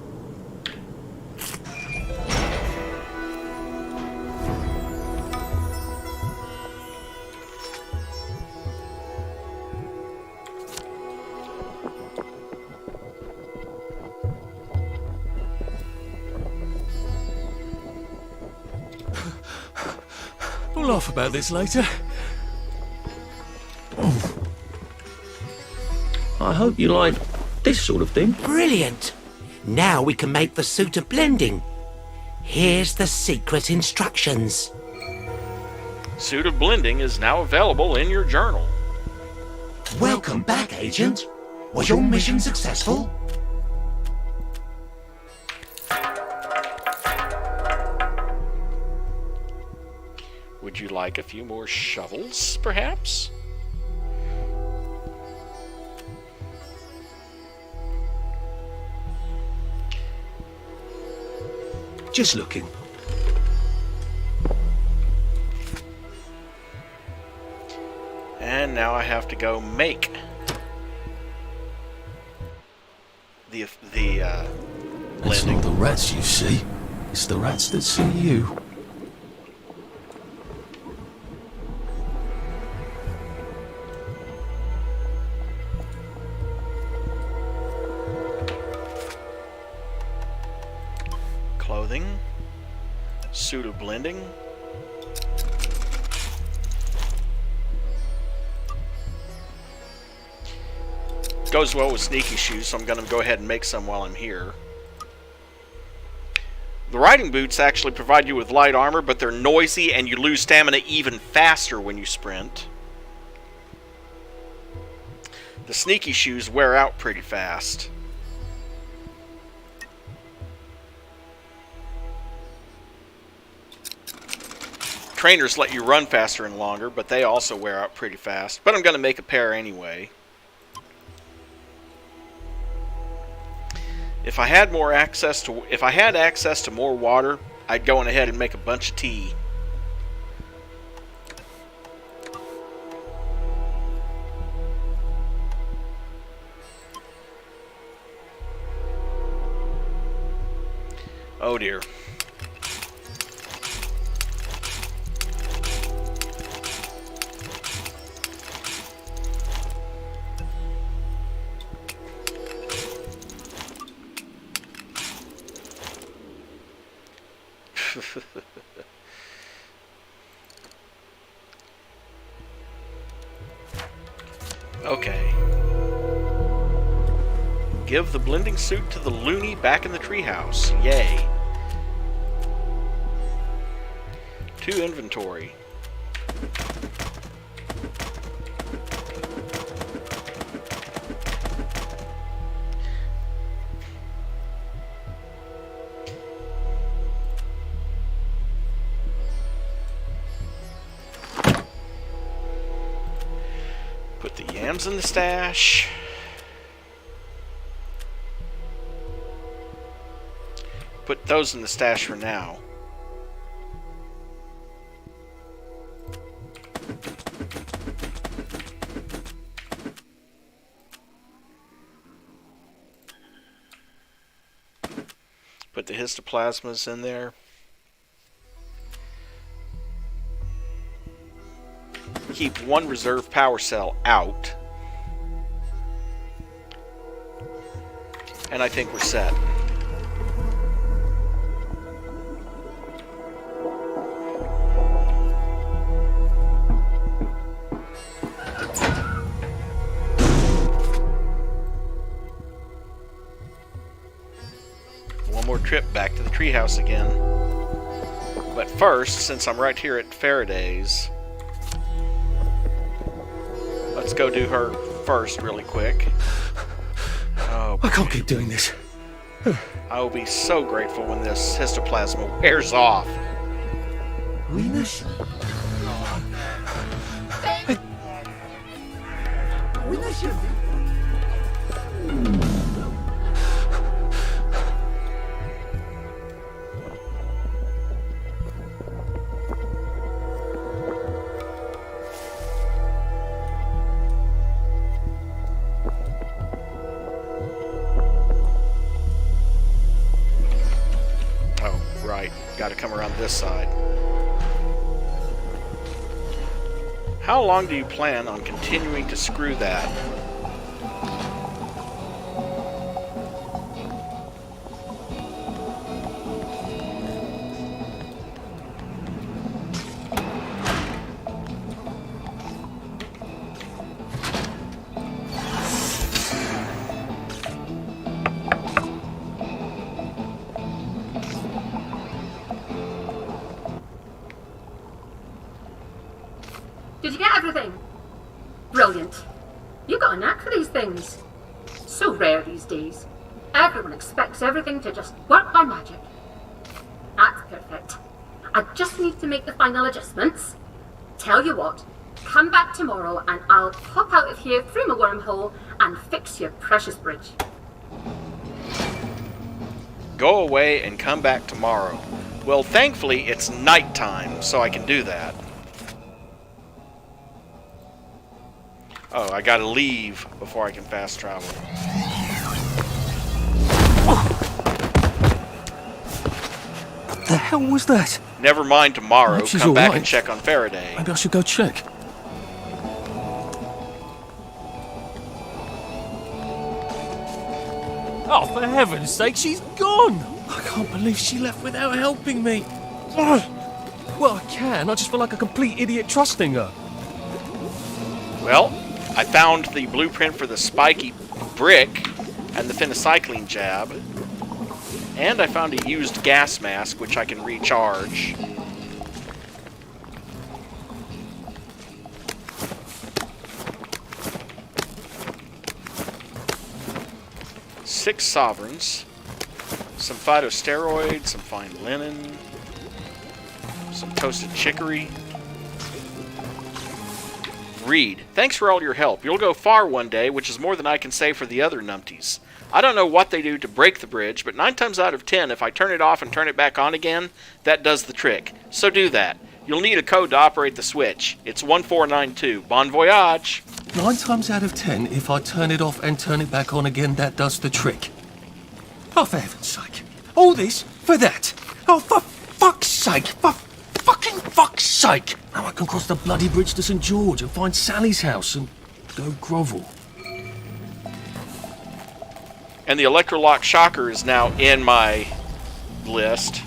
We'll laugh about this later. I hope you like this sort of thing. Brilliant! Now we can make the suit of blending. Here's the secret instructions. Suit of blending is now available in your journal. Welcome back, Agent. Was your mission successful? Would you like a few more shovels, perhaps? Just looking. And now I have to go make the blending. It's not the rats you see, it's the rats that see you. Clothing, suit of blending, goes well with sneaky shoes, so I'm going to go ahead and make some while I'm here. The riding boots actually provide you with light armor, but they're noisy and you lose stamina even faster when you sprint. The sneaky shoes wear out pretty fast. Trainers let you run faster and longer, but they also wear out pretty fast. But I'm going to make a pair anyway. If I had access to more water, I'd go on ahead and make a bunch of tea. Oh dear. Okay. Give the blending suit to the loony back in the treehouse. Yay. To inventory. Put the yams in the stash. Put those in the stash for now. Put the histoplasmas in there. Keep one reserve power cell out. And I think we're set. One more trip back to the treehouse again. But first, since I'm right here at Faraday's, let's go do her first really quick. Oh, I can't keep doing this. I will be so grateful when this histoplasma wears off. Venus? Gotta come around this side. How long do you plan on continuing to screw that? Did you get everything? Brilliant. You got a knack for these things. So rare these days. Everyone expects everything to just work by magic. That's perfect. I just need to make the final adjustments. Tell you what, come back tomorrow and I'll pop out of here through my wormhole and fix your precious bridge. Go away and come back tomorrow. Well, thankfully it's nighttime, so I can do that. Oh, I gotta leave before I can fast travel. What the hell was that? Never mind tomorrow. She's Come back right. and check on Faraday. Maybe I should go check. Oh, for heaven's sake, she's gone! I can't believe she left without helping me. Well, I can. I just feel like a complete idiot trusting her. Well, I found the blueprint for the spiky brick and the phencycline jab. And I found a used gas mask, which I can recharge. Six sovereigns. Some phytosteroids, some fine linen. Some toasted chicory. Reed, thanks for all your help. You'll go far one day, which is more than I can say for the other numpties. I don't know what they do to break the bridge, but 9 times out of 10, if I turn it off and turn it back on again, that does the trick. So do that. You'll need a code to operate the switch. It's 1492. Bon voyage! 9 times out of 10, if I turn it off and turn it back on again, that does the trick. Oh, for heaven's sake. All this for that. Oh, for fuck's sake. For fucking fuck's sake. Now I can cross the bloody bridge to St. George and find Sally's house and go grovel. And the Electrolock Shocker is now in my list.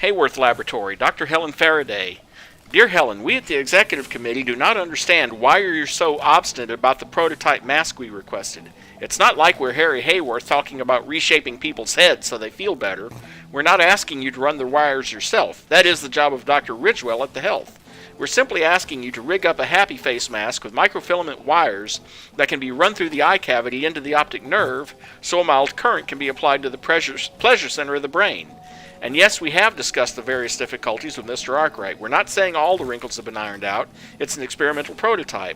Hayworth Laboratory, Dr. Helen Faraday. Dear Helen, we at the Executive Committee do not understand why you're so obstinate about the prototype mask we requested. It's not like we're Harry Hayworth talking about reshaping people's heads so they feel better. We're not asking you to run the wires yourself. That is the job of Dr. Ridgewell at the Health. We're simply asking you to rig up a happy face mask with microfilament wires that can be run through the eye cavity into the optic nerve so a mild current can be applied to the pleasure center of the brain. And yes, we have discussed the various difficulties with Mr. Arkwright. We're not saying all the wrinkles have been ironed out. It's an experimental prototype.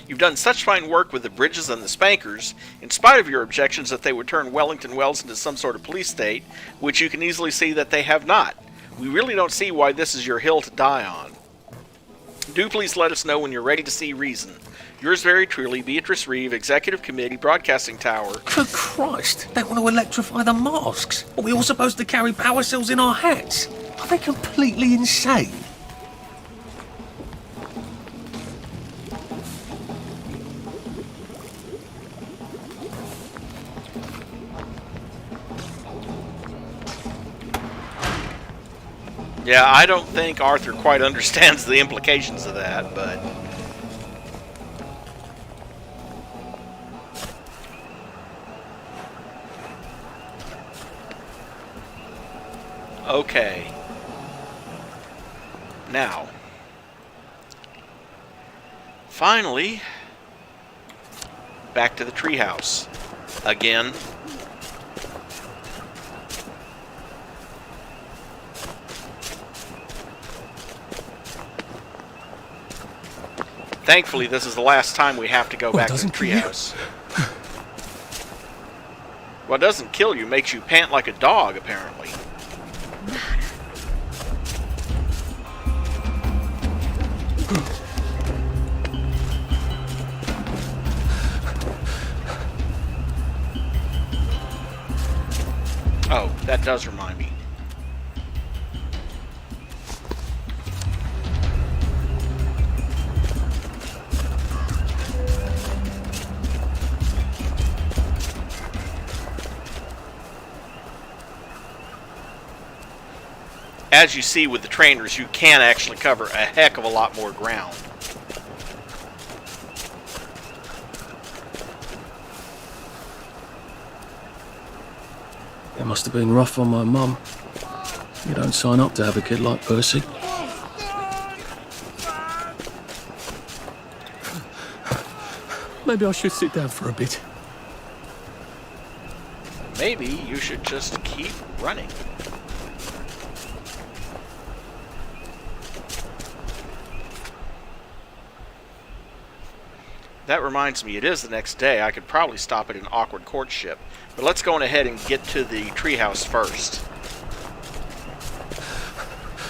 You've done such fine work with the Bridges and the Spankers, in spite of your objections that they would turn Wellington Wells into some sort of police state, which you can easily see that they have not. We really don't see why this is your hill to die on. Do please let us know when you're ready to see reason. Yours very truly, Beatrice Reeve, Executive Committee, Broadcasting Tower. For Christ, they want to electrify the masks. Are we all supposed to carry power cells in our hats? Are they completely insane? Yeah, I don't think Arthur quite understands the implications of that, but... Okay. Now. Finally, back to the treehouse. Again. Thankfully, this is the last time we have to go back to the treehouse. What doesn't kill you makes you pant like a dog, apparently. Oh, that does remind me. As you see with the trainers, you can actually cover a heck of a lot more ground. It must have been rough on my mum. You don't sign up to have a kid like Percy. Maybe I should sit down for a bit. Maybe you should just keep running. That reminds me, it is the next day. I could probably stop at an awkward courtship. But let's go on ahead and get to the treehouse first.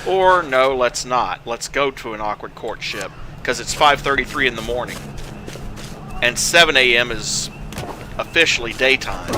Or, no, let's not. Let's go to an awkward courtship. Because it's 5:33 in the morning. And 7 a.m. is officially daytime.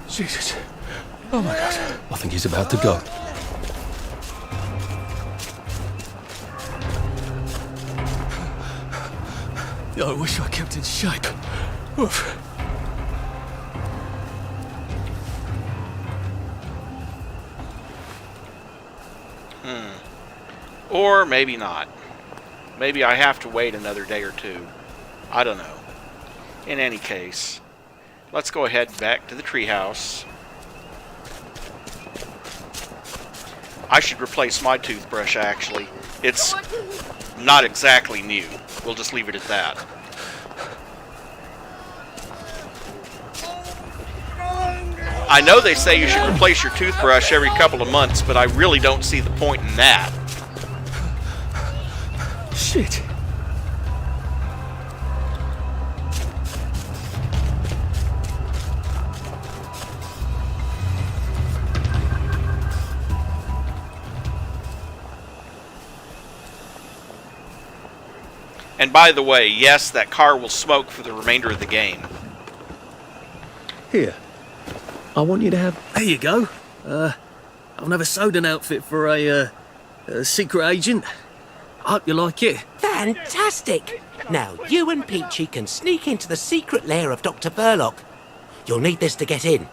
Jesus. Oh my God. I think he's about to go. I wish I kept in shape. Oof. Or maybe not. Maybe I have to wait another day or two. I don't know. In any case, let's go ahead back to the treehouse. I should replace my toothbrush, actually. It's not exactly new. We'll just leave it at that. I know they say you should replace your toothbrush every couple of months, but I really don't see the point in that. Shit. And by the way, yes, that car will smoke for the remainder of the game. Here. I want you to have... There you go. I'll never sewed an outfit for a secret agent. I hope you like it. Fantastic! Now, you and Peachy can sneak into the secret lair of Dr. Verloc. You'll need this to get in.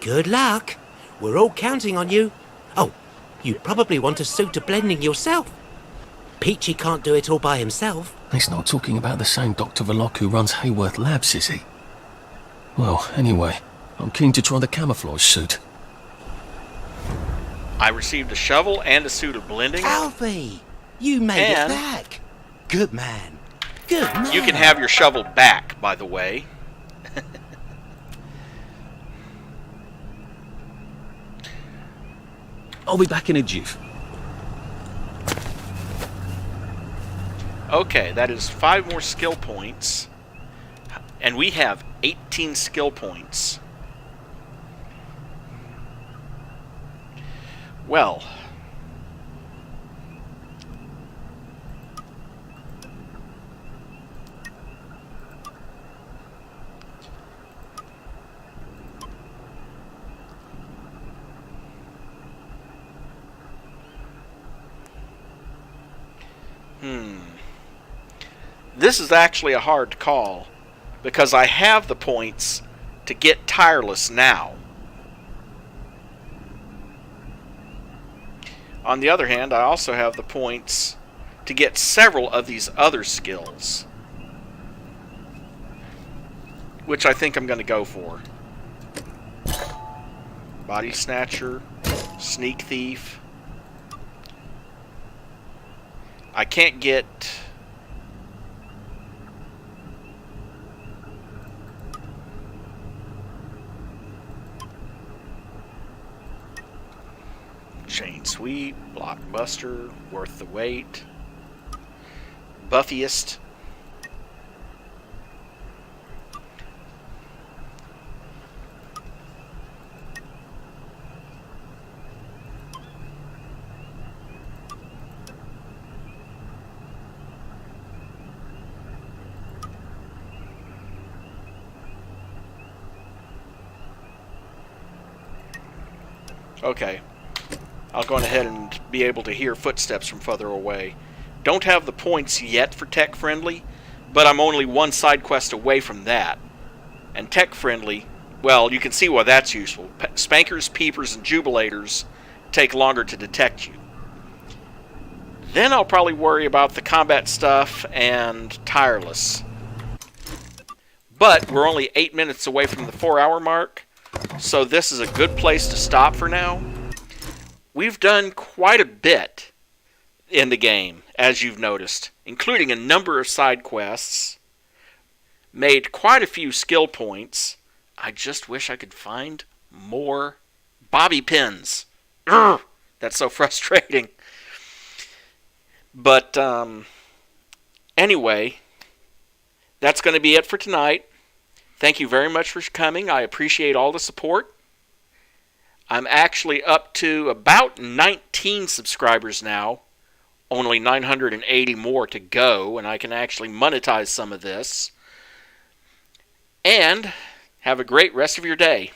Good luck. We're all counting on you. Oh, you probably want a suit of blending yourself. Peachy can't do it all by himself. He's not talking about the same Dr. Verloc who runs Hayworth Labs, is he? Well, anyway, I'm keen to try the camouflage suit. I received a shovel and a suit of blending. Alfie! You made it back. Good man. Good man. You can have your shovel back, by the way. I'll be back in a jiff. Okay, that is 5 more skill points. And we have 18 skill points. Well. This is actually a hard call, because I have the points to get tireless now. On the other hand, I also have the points to get several of these other skills, which I think I'm going to go for. Body Snatcher, Sneak Thief. I can't get... Chain Sweep, Blockbuster, Worth the Wait, Buffiest. Okay. I'll go ahead and be able to hear footsteps from further away. Don't have the points yet for Tech Friendly, but I'm only one side quest away from that. And Tech Friendly, well, you can see why that's useful. Spankers, Peepers, and Jubilators take longer to detect you. Then I'll probably worry about the combat stuff and Tireless. But we're only 8 minutes away from the 4-hour mark, so this is a good place to stop for now. We've done quite a bit in the game, as you've noticed, including a number of side quests, made quite a few skill points. I just wish I could find more bobby pins. Urgh, that's so frustrating. But anyway, that's going to be it for tonight. Thank you very much for coming. I appreciate all the support. I'm actually up to about 19 subscribers now. Only 980 more to go, and I can actually monetize some of this. And have a great rest of your day.